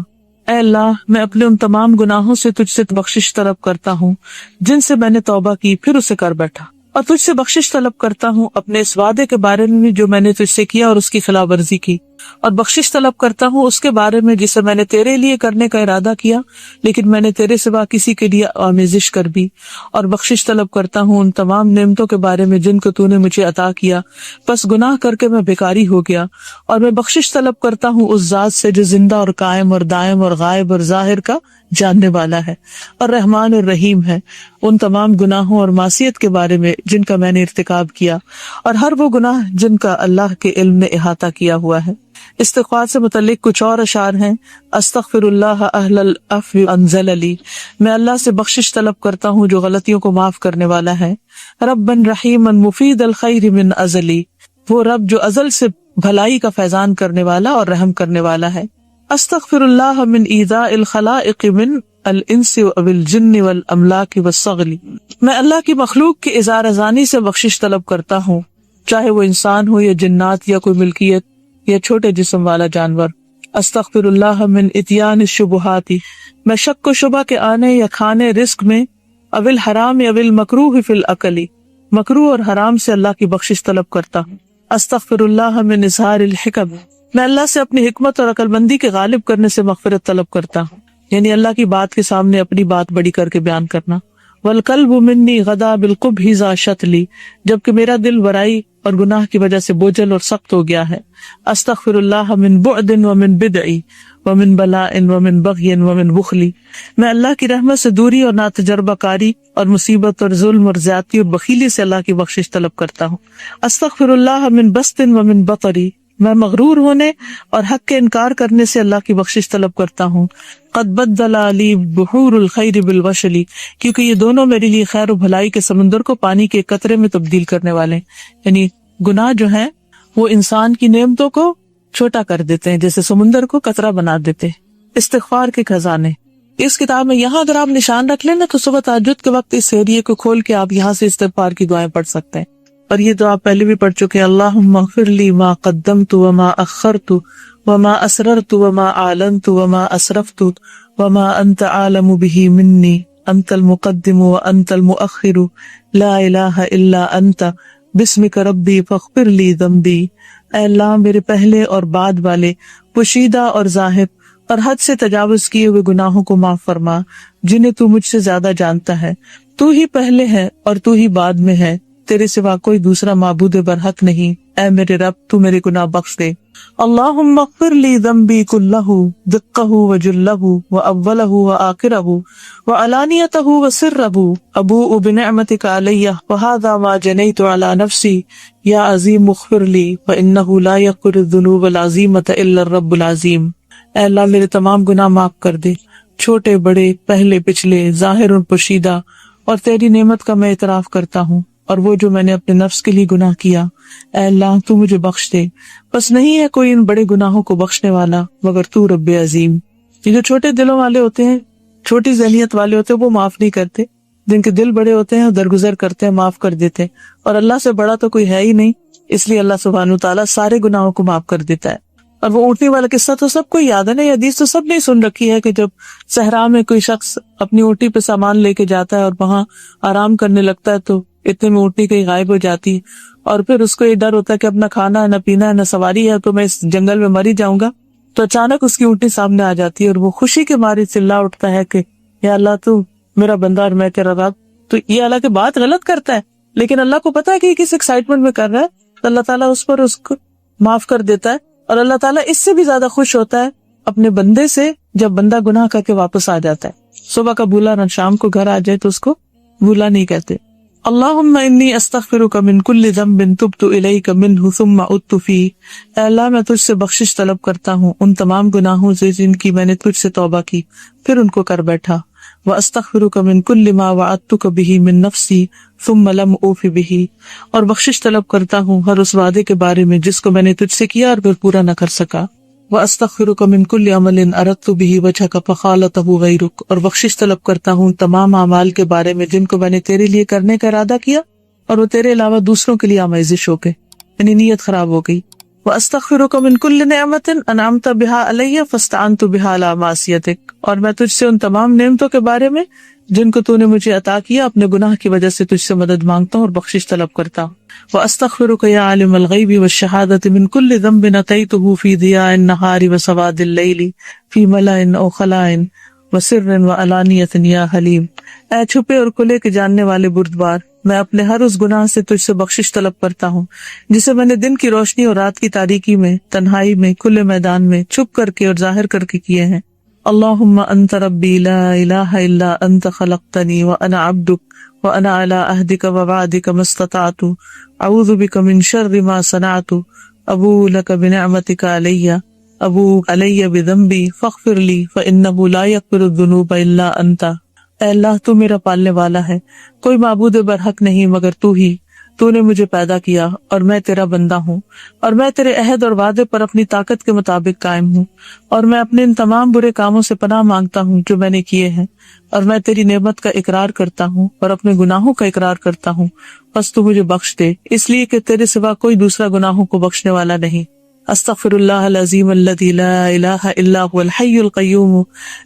اے اللہ، میں اپنے ان تمام گناہوں سے تجھ سے بخشش طلب کرتا ہوں جن سے میں نے توبہ کی پھر اسے کر بیٹھا، اور تجھ سے بخشش طلب کرتا ہوں اپنے اس وعدے کے بارے میں جو میں نے تجھ سے کیا اور اس کی خلاف ورزی کی، اور بخشش طلب کرتا ہوں اس کے بارے میں جسے میں نے تیرے لیے کرنے کا ارادہ کیا لیکن میں نے تیرے سوا کسی کے لیے آمیزش کر بھی، اور بخشش طلب کرتا ہوں ان تمام نعمتوں کے بارے میں جن کو تو نے مجھے عطا کیا بس گناہ کر کے میں بیکاری ہو گیا، اور میں بخشش طلب کرتا ہوں اس ذات سے جو زندہ اور قائم اور دائم اور غائب اور ظاہر کا جاننے والا ہے اور رحمان اور رحیم ہے، ان تمام گناہوں اور معصیت کے بارے میں جن کا میں نے ارتکاب کیا اور ہر وہ گناہ جن کا اللہ کے علم نے احاطہ کیا ہوا ہے۔ استغفار سے متعلق کچھ اور اشعار ہیں۔ استغفر اللہ اہل العفو انزل لی، میں اللہ سے بخشش طلب کرتا ہوں جو غلطیوں کو معاف کرنے والا ہے۔ ربا رحیما مفید الخیر من ازلی، وہ رب جو ازل سے بھلائی کا فیضان کرنے والا اور رحم کرنے والا ہے۔ استغفر اللہ من ایذاء الخلائق من الانس والجن والاملاک والصغل، میں اللہ کی مخلوق کی اظہار ازانی سے بخشش طلب کرتا ہوں، چاہے وہ انسان ہو یا جنات یا کوئی ملکیت یا چھوٹے جسم والا جانور۔ استغفر اللہ من اتیان الشبہات، میں شک و شبہ کے آنے یا کھانے رزق میں، اول حرام یا اول مکروہ فی الاکل، مکروہ اور حرام سے اللہ کی بخشش طلب کرتا ہوں۔ استغفر اللہ من اظہار الحکم، میں اللہ سے اپنی حکمت اور عقل مندی کے غالب کرنے سے مغفرت طلب کرتا ہوں، یعنی اللہ کی بات کے سامنے اپنی بات بڑی کر کے بیان کرنا والقلب منی غدا بالقبح ذا شتلی، جبکہ میرا دل برائی اور گناہ کی وجہ سے بوجھل اور سخت ہو گیا ہے. استغفر اللہ من بعد ومن بدع ومن بلاء ومن بغی ومن بخل، میں اللہ کی رحمت سے دوری اور ناتجربہ کاری اور مصیبت اور ظلم اور زیادتی اور بخیلی سے اللہ کی بخشش طلب کرتا ہوں. استغفر اللہ من بسط ومن بطری، میں مغرور ہونے اور حق کے انکار کرنے سے اللہ کی بخشش طلب کرتا ہوں. قد بدل علی بحور الخیر بالوشلی، کیونکہ یہ دونوں میرے لیے خیر و بھلائی کے سمندر کو پانی کے قطرے میں تبدیل کرنے والے ہیں. یعنی گناہ جو ہیں وہ انسان کی نعمتوں کو چھوٹا کر دیتے ہیں، جیسے سمندر کو قطرہ بنا دیتے ہیں. استغفار کے خزانے اس کتاب میں، یہاں اگر آپ نشان رکھ لیں نا تو صبح تہجد کے وقت اس ایریے کو کھول کے آپ یہاں سے استغفار کی دعائیں پڑھ سکتے ہیں. اور یہ تو آپ پہلے بھی پڑھ چکے ہیں. اللہم اغفر لی ما قدمت وما اخرت وما اسررت وما اعلنت وما اسرفت وما انت عالم به منی انت المقدم وانت المؤخر لا الہ الا انت بسمک ربی فاغفر لی ذنبی. اے اللہ میرے پہلے اور بعد والے پوشیدہ اور ظاہر اور حد سے تجاوز کیے ہوئے گناہوں کو معاف فرما، جنہیں تو مجھ سے زیادہ جانتا ہے. تو ہی پہلے ہے اور تو ہی بعد میں ہے، تیرے سوا کوئی دوسرا معبود برحق نہیں. اے میرے رب تو میرے گناہ بخش دے. اللہم اغفر لی ذنبی کلہ دقہ وجلہ واولہ وآخرہ وعلانیتہ وسرہ ابوء بنعمتک علی وہذا ما جنیت علی نفسی یا عظیم اغفر لی فانہ لا یغفر الذنوب العظیمۃ الا الرب العظیم. اے اللہ میرے تمام گناہ معاف کر دے، چھوٹے بڑے، پہلے پچھلے، ظاہر اور پوشیدہ، اور تیری نعمت کا میں اعتراف کرتا ہوں اور وہ جو میں نے اپنے نفس کے لیے گناہ کیا. اے اللہ تو مجھے بخش دے، بس نہیں ہے کوئی ان بڑے گناہوں کو بخشنے والا مگر تو رب عظیم. یہ جو چھوٹے دلوں والے ہوتے ہیں، چھوٹی ذہنیت والے ہوتے ہیں، وہ معاف نہیں کرتے. جن کے دل بڑے ہوتے ہیں درگزر کرتے ہیں، معاف کر دیتے ہیں. اور اللہ سے بڑا تو کوئی ہے ہی نہیں، اس لیے اللہ سبحانہ وتعالیٰ سارے گناہوں کو معاف کر دیتا ہے. اور وہ اونٹنی والا قصہ تو سب کو یاد ہے نا، یہ حدیث تو سب نے سن رکھی ہے کہ جب صحرا میں کوئی شخص اپنی اونٹی پہ سامان لے کے جاتا ہے اور وہاں آرام کرنے لگتا ہے تو اتنے میں اونٹنی کہیں غائب ہو جاتی ہے، اور پھر اس کو یہ ڈر ہوتا ہے کہ اپنا کھانا نہ پینا ہے نہ سواری ہے تو میں اس جنگل میں مر ہی جاؤں گا. تو اچانک اس کی اونٹنی سامنے آ جاتی ہے اور وہ خوشی کے مارے چلا اٹھتا ہے کہ یا اللہ تو میرا بندہ اور میں تیرا رب. تو یہ اللہ کے بات غلط کرتا ہے، لیکن اللہ کو پتا ہے کہ کس ایکسائٹمنٹ میں کر رہا ہے، تو اللہ تعالیٰ اس پر اس کو معاف کر دیتا ہے. اور اللہ تعالیٰ اس سے بھی زیادہ خوش ہوتا ہے اپنے بندے سے جب بندہ گناہ کر کے واپس آ جاتا ہے. صبح کا بھولا نہ شام کو گھر آ جائے تو اس کو بھولا نہیں کہتے. اللہم انی استغفرک من کل ذنب تبت الیک منہ ثم عدت فیہ. اے اللہ میں تجھ سے بخشش طلب کرتا ہوں ان تمام گناہوں سے جن کی میں نے تجھ سے توبہ کی پھر ان کو کر بیٹھا. واستغفرک من کل ما وعدتک بہ من نفسی ثم لم اوف بہ. اور بخشش طلب کرتا ہوں ہر اس وعدے کے بارے میں جس کو میں نے تجھ سے کیا اور پھر پورا نہ کر سکا. واستغفرک من کل عمل اردت بہ وجہک فخالطہ غیرک. اور بخشش طلب کرتا ہوں تمام اعمال کے بارے میں جن کو میں نے تیرے لیے کرنے کا ارادہ کیا اور وہ تیرے علاوہ دوسروں کے لیے آمیزش ہو گئے، یعنی نیت خراب ہو گئی. واستغفرک من کل نعمت انعمت بہا علی فاستعنت بہا علی معصیتک. اور میں تجھ سے ان تمام نعمتوں کے بارے میں جن کو تو نے مجھے عطا کیا اپنے گناہ کی وجہ سے تجھ سے مدد مانگتا ہوں اور بخشش طلب کرتا ہوں. واستغفرک یا عالم الغیب والشہادۃ من کل ذنب اتیتہ فی ضیاء النہار وسواد اللیل فی ملأ او خلاء وسر وعلانیۃ یا حلیم. اے چھپے اور کھلے کے جاننے والے بردبار، میں اپنے ہر اس گناہ سے تجھ سے بخشش طلب کرتا ہوں جسے میں نے دن کی روشنی اور رات کی تاریکی میں، تنہائی میں، کھلے میدان میں، چھپ کر کے اور ظاہر کر کے کیے ہیں. اللہم انت ربی لا الہ الا انت خلقتنی وانا عبدک وانا علی عہدک ووعدک ما استطعت اعوذ بک من شر ما صنعت ابوء لک بنعمتک علی ابوء علی بذنبی فاغفر لی فانہ لا یغفر الذنوب الا انت. اے اللہ تو میرا پالنے والا ہے، کوئی معبود برحق نہیں مگر تو ہی. تو نے مجھے پیدا کیا اور میں تیرا بندہ ہوں، اور میں تیرے عہد اور وعدے پر اپنی طاقت کے مطابق قائم ہوں، اور میں اپنے ان تمام برے کاموں سے پناہ مانگتا ہوں جو میں نے کیے ہیں، اور میں تیری نعمت کا اقرار کرتا ہوں اور اپنے گناہوں کا اقرار کرتا ہوں. بس تو مجھے بخش دے، اس لیے کہ تیرے سوا کوئی دوسرا گناہوں کو بخشنے والا نہیں. استغفر اللہ العظیم الذی لا الہ الا هو الحی القیوم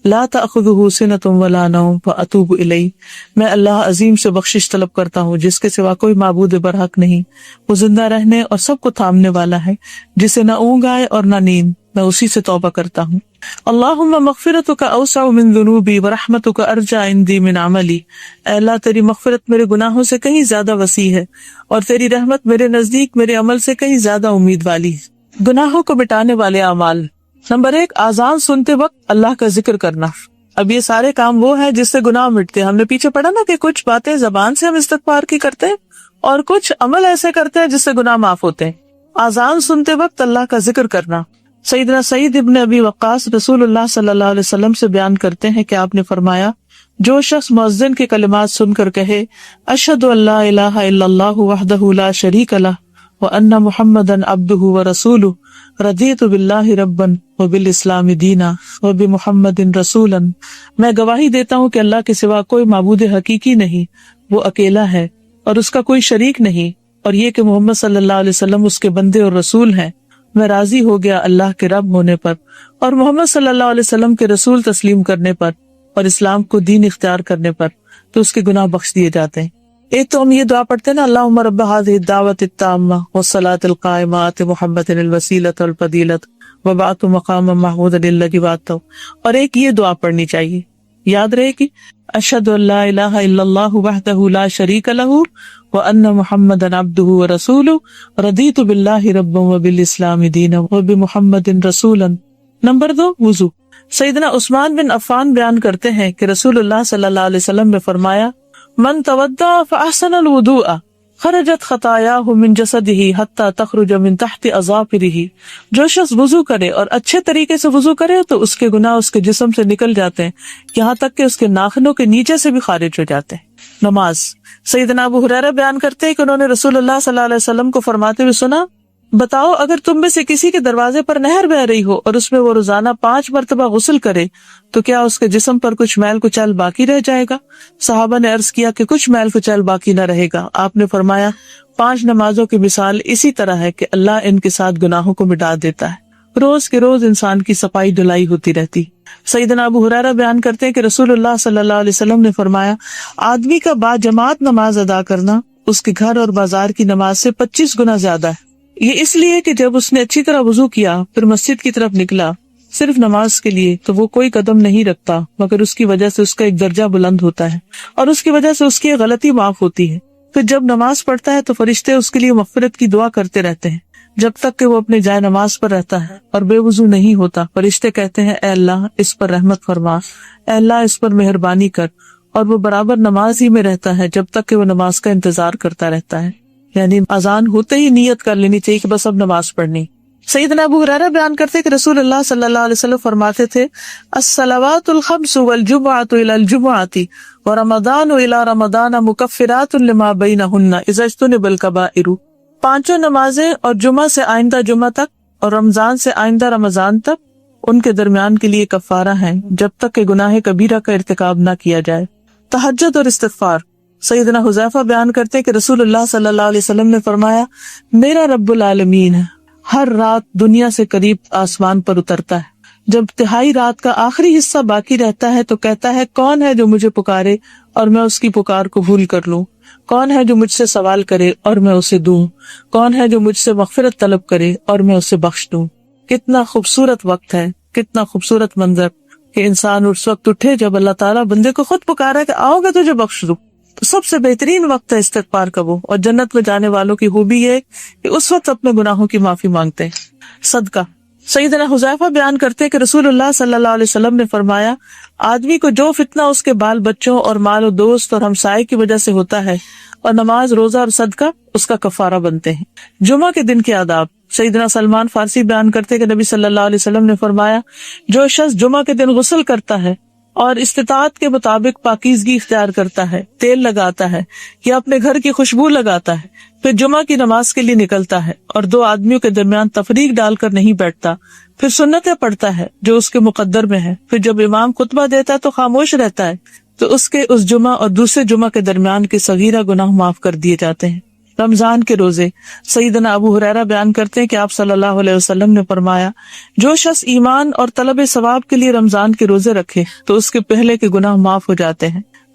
لا تأخذہ سنۃ ولا نوم فاتوب الیہ. میں اللہ عظیم سے بخشش طلب کرتا ہوں جس کے سوا کوئی معبود برحق نہیں، وہ زندہ رہنے اور سب کو تھامنے والا ہے، جسے نہ اونگ آئے اور نہ نیند. میں اسی سے توبہ کرتا ہوں۔ اللہم مغفرتک اوسع من ذنوبی ورحمتک ارجع عندی من عملی، اے اللہ تیری مغفرت میرے گناہوں سے کہیں زیادہ وسیع ہے اور تیری رحمت میرے نزدیک میرے عمل سے کہیں زیادہ امید والی ہے۔ گناہوں کو مٹانے والے اعمال۔ نمبر 1، اذان سنتے وقت اللہ کا ذکر کرنا۔ اب یہ سارے کام وہ ہیں جس سے گناہ مٹتے ہیں۔ ہم نے پیچھے پڑھا نا کہ کچھ باتیں زبان سے ہم استغفار کی کرتے ہیں اور کچھ عمل ایسے کرتے ہیں جس سے گناہ معاف ہوتے ہیں۔ اذان سنتے وقت اللہ کا ذکر کرنا۔ سیدنا سعید ابن ابی وقاص رسول اللہ صلی اللہ علیہ وسلم سے بیان کرتے ہیں کہ آپ نے فرمایا، جو شخص مؤذن کے کلمات سن کر کہے اشہد ان لا الہ الا اللہ وحدہ لا شریک لہ وان محمدا عبدہ ورسولہ رضیت باللہ ربا وبالاسلام دینا وبمحمد رسولا، میں گواہی دیتا ہوں کہ اللہ کے سوا کوئی معبود حقیقی نہیں، وہ اکیلا ہے اور اس کا کوئی شریک نہیں، اور یہ کہ محمد صلی اللہ علیہ وسلم اس کے بندے اور رسول ہیں، میں راضی ہو گیا اللہ کے رب ہونے پر اور محمد صلی اللہ علیہ وسلم کے رسول تسلیم کرنے پر اور اسلام کو دین اختیار کرنے پر، تو اس کے گناہ بخش دیے جاتے ہیں۔ ایک تو ہم یہ دعا پڑھتے ہیں نا، اللہم رب هذه الدعوة التامة والصلاة القائمة آت محمد الوسیلۃ والفضیلۃ وبعثہ مقاما محمودا الذی وعدتہ، اور ایک یہ دعا پڑھنی چاہیے، یاد رہے کہ اشہد ان لا الہ الا اللہ وحدہ لا شریک لہ وان محمدا عبدہ ورسولہ رضیت باللہ ربا وبالاسلام دینا وبمحمد رسولا۔ نمبر 2، وضو۔ سیدنا عثمان بن عفان بیان کرتے ہیں کہ رسول اللہ صلی اللہ علیہ وسلم نے فرمایا، من توضأ فاحسن الوضوء خرجت خطاياه من جسده حتى تخرج من تحت اظافره، جو شخص وضو کرے اور اچھے طریقے سے وضو کرے تو اس کے گناہ اس کے جسم سے نکل جاتے ہیں، یہاں تک کہ اس کے ناخنوں کے نیچے سے بھی خارج ہو جاتے ہیں۔ نماز۔ سیدنا ابو ہریرہ بیان کرتے ہیں کہ انہوں نے رسول اللہ صلی اللہ علیہ وسلم کو فرماتے ہوئے سنا، بتاؤ اگر تم میں سے کسی کے دروازے پر نہر بہ رہی ہو اور اس میں وہ روزانہ 5 مرتبہ غسل کرے تو کیا اس کے جسم پر کچھ میل کچیل باقی رہ جائے گا؟ صحابہ نے عرض کیا کہ کچھ میل کچیل باقی نہ رہے گا۔ آپ نے فرمایا 5 نمازوں کی مثال اسی طرح ہے کہ اللہ ان کے ساتھ گناہوں کو مٹا دیتا ہے، روز کے روز انسان کی صفائی دھلائی ہوتی رہتی۔ سیدنا ابو ہریرہ بیان کرتے ہیں کہ رسول اللہ صلی اللہ علیہ وسلم نے فرمایا، آدمی کا با جماعت نماز ادا کرنا اس کے گھر اور بازار کی نماز سے 25 گنا زیادہ ہے۔ یہ اس لیے کہ جب اس نے اچھی طرح وضو کیا پھر مسجد کی طرف نکلا صرف نماز کے لیے تو وہ کوئی قدم نہیں رکھتا مگر اس کی وجہ سے اس کا ایک درجہ بلند ہوتا ہے اور اس کی وجہ سے اس کی غلطی معاف ہوتی ہے۔ پھر جب نماز پڑھتا ہے تو فرشتے اس کے لیے مغفرت کی دعا کرتے رہتے ہیں جب تک کہ وہ اپنے جائے نماز پر رہتا ہے اور بے وضو نہیں ہوتا۔ فرشتے کہتے ہیں، اے اللہ اس پر رحمت فرما، اے اللہ اس پر مہربانی کر، اور وہ برابر نماز ہی میں رہتا ہے جب تک کہ وہ نماز کا انتظار کرتا رہتا ہے۔ یعنی اذان ہوتے ہی نیت کر لینی چاہیے کہ بس اب نماز پڑھنی۔ سیدنا ابو ہریرہ بیان کرتے کہ رسول اللہ صلی اللہ علیہ وسلم فرماتے تھے، الصلوات الخمس والجمعۃ الی الجمعۃ ورمضان الی رمضان مکفرات لما بینہن اذا اجتنب الکبائر، 5 نمازیں اور جمعہ سے آئندہ جمعہ تک اور رمضان سے آئندہ رمضان تک ان کے درمیان کے لیے کفارہ ہیں جب تک کہ گناہ کبیرہ کا ارتکاب نہ کیا جائے۔ تہجد اور استغفار۔ سیدنا حذیفہ بیان کرتے کہ رسول اللہ صلی اللہ علیہ وسلم نے فرمایا، میرا رب العالمین ہر رات دنیا سے قریب آسمان پر اترتا ہے، جب تہائی رات کا آخری حصہ باقی رہتا ہے تو کہتا ہے، کون ہے جو مجھے پکارے اور میں اس کی پکار قبول کر لوں؟ کون ہے جو مجھ سے سوال کرے اور میں اسے دوں؟ کون ہے جو مجھ سے مغفرت طلب کرے اور میں اسے بخش دوں؟ کتنا خوبصورت وقت ہے، کتنا خوبصورت منظر کہ انسان اس وقت اٹھے جب اللہ تعالیٰ بندے کو خود پکارا کہ آؤ گا تجھے بخش دوں۔ تو سب سے بہترین وقت ہے استغفار کا وہ، اور جنت میں جانے والوں کی خوبی یہ کہ اس وقت اپنے گناہوں کی معافی مانگتے ہیں۔ صدقہ۔ سیدنا حذیفہ بیان کرتے کہ رسول اللہ صلی اللہ علیہ وسلم نے فرمایا، آدمی کو جو فتنہ اس کے بال بچوں اور مال و دوست اور ہمسائے کی وجہ سے ہوتا ہے اور نماز، روزہ اور صدقہ اس کا کفارہ بنتے ہیں۔ جمعہ کے دن کے آداب۔ سیدنا سلمان فارسی بیان کرتے کہ نبی صلی اللہ علیہ وسلم نے فرمایا، جو شخص جمعہ کے دن غسل کرتا ہے اور استطاعت کے مطابق پاکیزگی اختیار کرتا ہے، تیل لگاتا ہے یا اپنے گھر کی خوشبو لگاتا ہے، پھر جمعہ کی نماز کے لیے نکلتا ہے اور 2 آدمیوں کے درمیان تفریق ڈال کر نہیں بیٹھتا، پھر سنتیں پڑھتا ہے جو اس کے مقدر میں ہے، پھر جب امام خطبہ دیتا ہے تو خاموش رہتا ہے، تو اس کے اس جمعہ اور دوسرے جمعہ کے درمیان کے صغیرہ گناہ معاف کر دیے جاتے ہیں۔ رمضان کے روزے۔ سیدنا ابو ہریرہ بیان کرتے ہیں کہ آپ صلی اللہ علیہ وسلم نے فرمایا، جو شخص ایمان اور طلب ثواب کے لیے رمضان کے روزے رکھے تو اس کے پہلے کے گناہ معاف ہو جاتے ہیں۔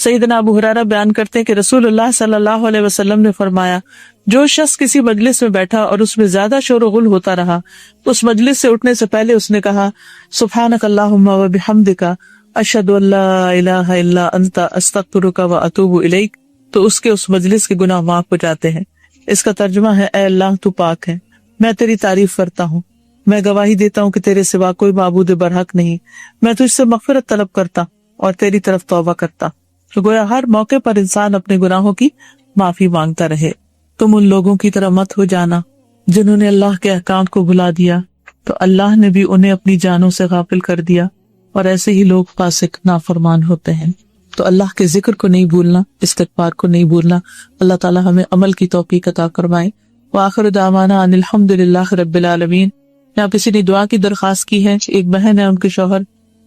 سیدنا ابو ہریرہ بیان کرتے ہیں کہ رسول اللہ صلی اللہ علیہ وسلم نے فرمایا، جو شخص کسی مجلس میں بیٹھا اور اس میں زیادہ شور و غل ہوتا رہا، اس مجلس سے اٹھنے سے پہلے اس نے کہا سبحانک اللہم و بحمدک اشہد ان لا الہ الا انت استغفرک و اتوب الیک، تو اس کے اس مجلس کے گناہ معاف ہو جاتے ہیں۔ اس کا ترجمہ ہے، اے اللہ تو پاک ہے، میں تیری تعریف کرتا ہوں، میں گواہی دیتا ہوں کہ تیرے سوا کوئی معبود برحق نہیں، میں تجھ سے مغفرت طلب کرتا اور تیری طرف توبہ کرتا۔ تو گویا ہر موقع پر انسان اپنے گناہوں کی معافی مانگتا رہے۔ تم ان لوگوں کی طرح مت ہو جانا جنہوں نے اللہ کے احکام کو بھلا دیا تو اللہ نے بھی انہیں اپنی جانوں سے غافل کر دیا، اور ایسے ہی لوگ فاسق نافرمان ہوتے ہیں۔ تو اللہ کے ذکر کو نہیں بھولنا، استغفار کو نہیں بھولنا۔ اللہ تعالی ہمیں عمل کی توفیق عطا فرمائے۔ وآخر دعوانا ان الحمد للہ رب العالمین۔ یہاں کسی نے دعا کی درخواست کی ہے، ایک بہن ہے، ان کے شوہر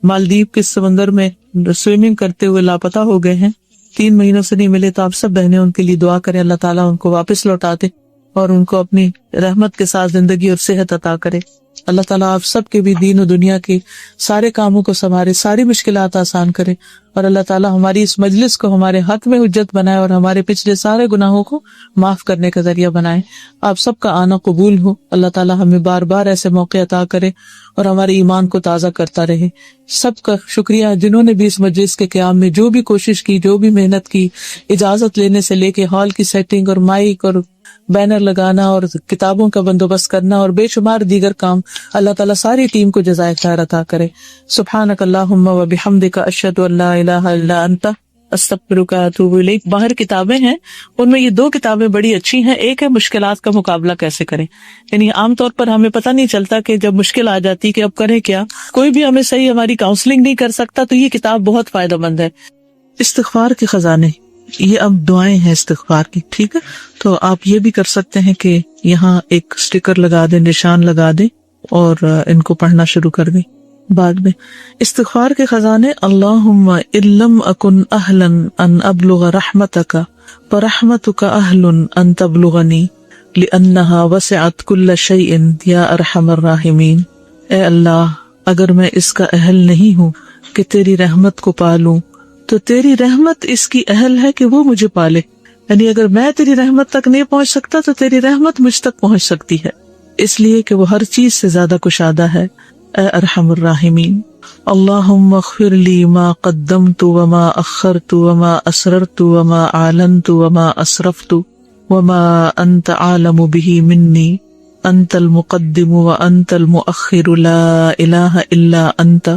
مالدیپ کے سمندر میں سوئمنگ کرتے ہوئے لاپتہ ہو گئے ہیں، 3 مہینوں سے نہیں ملے، تو آپ سب بہنیں ان کے لیے دعا کریں، اللہ تعالیٰ ان کو واپس لوٹا دے اور ان کو اپنی رحمت کے ساتھ زندگی اور صحت عطا کرے۔ اللہ تعالیٰ آپ سب کے بھی دین و دنیا کے سارے کاموں کو سنوارے، ساری مشکلات آسان کرے، اور اللہ تعالیٰ ہماری اس مجلس کو ہمارے حق میں حجت بنائے اور ہمارے پچھلے سارے گناہوں کو معاف کرنے کا ذریعہ بنائے۔ آپ سب کا آنا قبول ہو، اللہ تعالیٰ ہمیں بار بار ایسے موقع عطا کرے اور ہمارے ایمان کو تازہ کرتا رہے۔ سب کا شکریہ جنہوں نے بھی اس مجلس کے قیام میں جو بھی کوشش کی، جو بھی محنت کی، اجازت لینے سے لے کے ہال کی سیٹنگ اور مائک اور بینر لگانا اور کتابوں کا بندوبست کرنا اور بے شمار دیگر کام، اللہ تعالیٰ ساری ٹیم کو جزائے خیر عطا کرے۔ سبحانک اللہم و بحمدک اشہد ان لا الہ الا انت استغفرک و اتوب الیک۔ باہر کتابیں ہیں، ان میں یہ 2 کتابیں بڑی اچھی ہیں۔ ایک ہے مشکلات کا مقابلہ کیسے کریں، یعنی عام طور پر ہمیں پتہ نہیں چلتا کہ جب مشکل آ جاتی کہ اب کریں کیا، کوئی بھی ہمیں صحیح ہماری کاؤنسلنگ نہیں کر سکتا، تو یہ کتاب بہت فائدہ مند ہے۔ استغفار کے خزانے، یہ اب دعائیں ہیں استغفار کی، ٹھیک ہے؟ تو آپ یہ بھی کر سکتے ہیں کہ یہاں ایک سٹیکر لگا دیں، نشان لگا دیں اور ان کو پڑھنا شروع کر دیں بعد میں۔ استغفار کے خزانے، اللہم ان لم اکن اہلا ان ابلغ رحمتک فرحمتک اہل ان تبلغنی لانہا وسعت کل شیء یا ارحم الراحمین۔ اے اللہ، اگر میں اس کا اہل نہیں ہوں کہ تیری رحمت کو پالوں، تو تیری رحمت اس کی اہل ہے کہ وہ مجھے پالے، یعنی اگر میں تیری رحمت تک نہیں پہنچ سکتا تو تیری رحمت مجھ تک پہنچ سکتی ہے، اس لیے کہ وہ ہر چیز سے زیادہ کشادہ ہے۔ اے ارحم الراحمین، اللہم اغفر لی ما قدمت وما اخرت وما اسررت وما اعلنت وما اسرفت وما انت عالم به منی، انت المقدم وانت المؤخر لا الہ الا انت،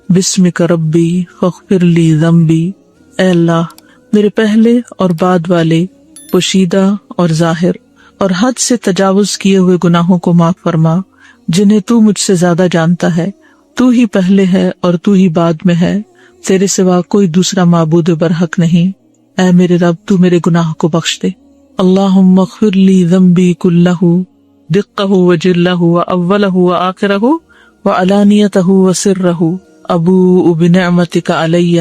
بسمک ربی فاغفر لی ذنبی۔ اے اللہ، میرے پہلے اور بعد والے، پوشیدہ اور ظاہر اور حد سے تجاوز کیے ہوئے گناہوں کو معاف فرما، جنہیں تو مجھ سے زیادہ جانتا ہے۔ تو ہی پہلے ہے اور تو ہی بعد میں ہے، تیرے سوا کوئی دوسرا معبود برحق نہیں۔ اے میرے رب، تو میرے گناہ کو بخش دے۔ اللہم اغفر لی ذنبی کلہ دقہ وجلہ واولہ وآخرہ وعلانیتہ وسرہ، ابوء بنعمتک علی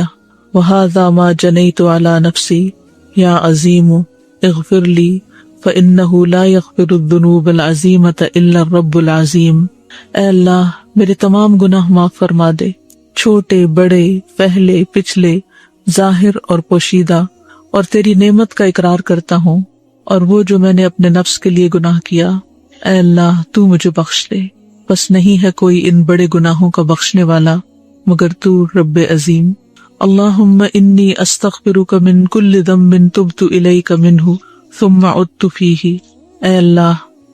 وہذا ما جنیت علی نفسی، یا عظیم اغفر لی فإنہ لا یغفر الذنوب العظیمۃ الا الرب العظیم۔ اے اللہ، میرے تمام گناہ معاف فرما دے، چھوٹے بڑے، پہلے پچھلے، ظاہر اور پوشیدہ، اور تیری نعمت کا اقرار کرتا ہوں اور وہ جو میں نے اپنے نفس کے لیے گناہ کیا، اے اللہ تو مجھے بخش دے، بس نہیں ہے کوئی ان بڑے گناہوں کا بخشنے والا مگر تو رب عظیم۔ اللہم انی استغفرک من کل ذنب تبت الیک منہ ثم عدت فیہ۔ اے اللہ،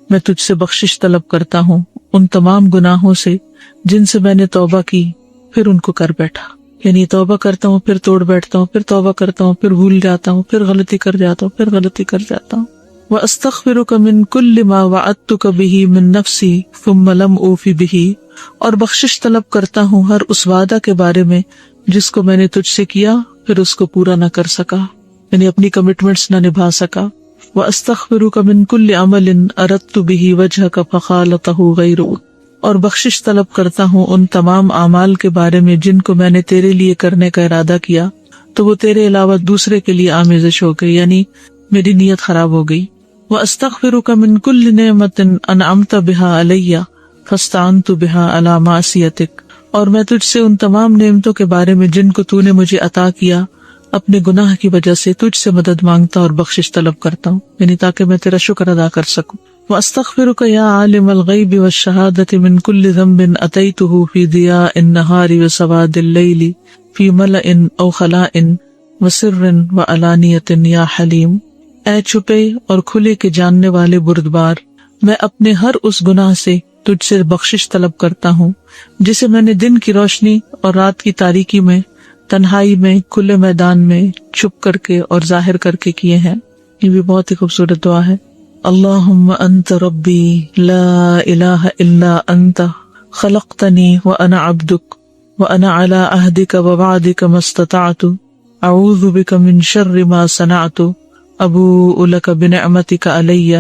میں تجھ سے بخشش طلب کرتا ہوں ان تمام گناہوں سے جن سے میں نے توبہ کی پھر ان کو کر بیٹھا، یعنی توبہ کرتا ہوں پھر توڑ بیٹھتا ہوں، پھر توبہ کرتا ہوں پھر بھول جاتا ہوں، پھر غلطی کر جاتا ہوں، پھر غلطی کر جاتا ہوں۔ وَأَسْتَغْفِرُكَ مِن كُلِّ مَا وَعَدتُّكَ بِهِ مِن نَفْسِي ثُمَّ لَمْ أُوفِ بِهِ، اور بخشش طلب کرتا ہوں ہر اس وعدہ کے بارے میں جس کو میں نے تجھ سے کیا پھر اس کو پورا نہ کر سکا، یعنی اپنی کمٹمنٹس نہ نبھا سکا۔ وَأَسْتَغْفِرُكَ مِن كُلِّ عَمَلٍ أَرَدتُّ بِهِ وَجْهَكَ فَخَالَطَهُ غَيْرُهُ، اور بخشش طلب کرتا ہوں ان تمام اعمال کے بارے میں جن کو میں نے تیرے لیے کرنے کا ارادہ کیا تو وہ تیرے علاوہ دوسرے کے لیے آمیزش ہو گئی، یعنی میری نیت خراب ہو گئی۔ وَأَسْتَغْفِرُكَ مِن كُلِّ نِعْمَةٍ أَنْعَمْتَ بِهَا عَلَيَّ فَاسْتَعَنْتُ بِهَا عَلَى مَعْصِيَتِكَ، اور میں تجھ سے ان تمام نعمتوں کے بارے میں جن کو تو نے مجھے عطا کیا اپنے گناہ کی وجہ سے تجھ سے مدد مانگتا اور بخشش طلب کرتا ہوں، یعنی تاکہ میں تیرا شکر ادا کر سکوں۔ وَأَسْتَغْفِرُكَ يَا عَالِمَ الْغَيْبِ وَالشَّهَادَةِ مِنْ كُلِّ ذَنْبٍ أَتَيْتُهُ فِي ضِيَاءِ النَّهَارِ وَسَوَادِ اللَّيْلِ فِي مَلَإٍ أَوْ خَلَاءٍ وَسِرٍّ وَعَلَانِيَةٍ يَا حَلِيمُ۔ اے چھپے اور کھلے کے جاننے والے بردبار، میں اپنے ہر اس گناہ سے تجھ سے بخشش طلب کرتا ہوں جسے میں نے دن کی روشنی اور رات کی تاریکی میں، تنہائی میں، کھلے میدان میں، چھپ کر کے اور ظاہر کر کے کیے ہیں۔ یہ بھی بہت ہی خوبصورت دعا ہے۔ اللہم انت ربی لا الہ الا انت خلقتنی وانا عبدک وانا علی عہدک ووعدک ما استطعت اعوذ بک من شر ما صنعت ابوء لک بنعمتک علی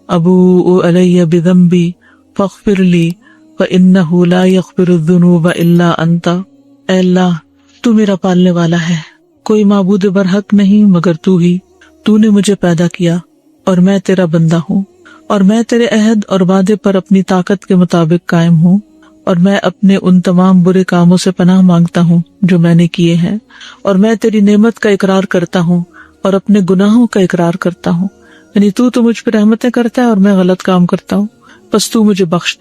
ابوء علی بذنبی فاغفر لی فانہ لا یغفر الذنوب الا انت۔ اے اللہ، تو میرا پالنے والا ہے، کوئی معبود برحق نہیں مگر تو ہی۔ تو نے مجھے پیدا کیا اور میں تیرا بندہ ہوں، اور میں تیرے عہد اور وعدے پر اپنی طاقت کے مطابق قائم ہوں، اور میں اپنے ان تمام برے کاموں سے پناہ مانگتا ہوں جو میں نے کیے ہیں، اور میں تیری نعمت کا اقرار کرتا ہوں اور اپنے گناہوں کا اقرار کرتا ہوں، یعنی تو مجھ پہ رحمتیں کرتا ہے اور میں غلط کام کرتا ہوں، بس تو مجھے بخش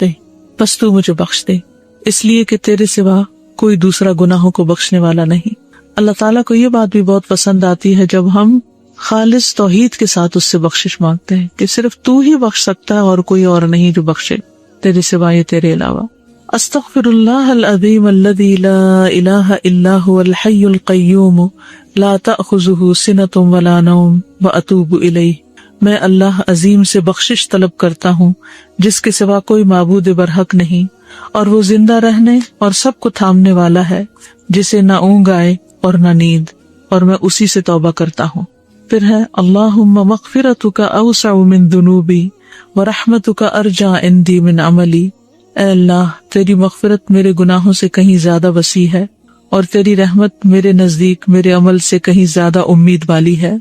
دے، اس لیے کہ تیرے سوا کوئی دوسرا گناہوں کو بخشنے والا نہیں۔ اللہ تعالیٰ کو یہ بات بھی بہت پسند آتی ہے جب ہم خالص توحید کے ساتھ اس سے بخشش مانگتے ہیں کہ صرف تو ہی بخش سکتا ہے اور کوئی اور نہیں جو بخشے تیرے سوائے، تیرے علاوہ۔ استغفر اللہ العظیم الذی لا الہ الا هو الحی القیوم لا تأخذہ سنۃ ولا نوم واتوب الیہ۔ میں اللہ عظیم سے بخشش طلب کرتا ہوں جس کے سوا کوئی معبود برحق نہیں، اور وہ زندہ رہنے اور سب کو تھامنے والا ہے، جسے نہ اونگ آئے اور نہ نیند، اور میں اسی سے توبہ کرتا ہوں۔ پھر ہے اللہم مغفرتک اوسع من ذنوبی ورحمتک ارجع عندی من عملی۔ اے اللہ، تیری مغفرت میرے گناہوں سے کہیں زیادہ وسیع ہے، اور تیری رحمت میرے نزدیک میرے عمل سے کہیں زیادہ امید والی ہے۔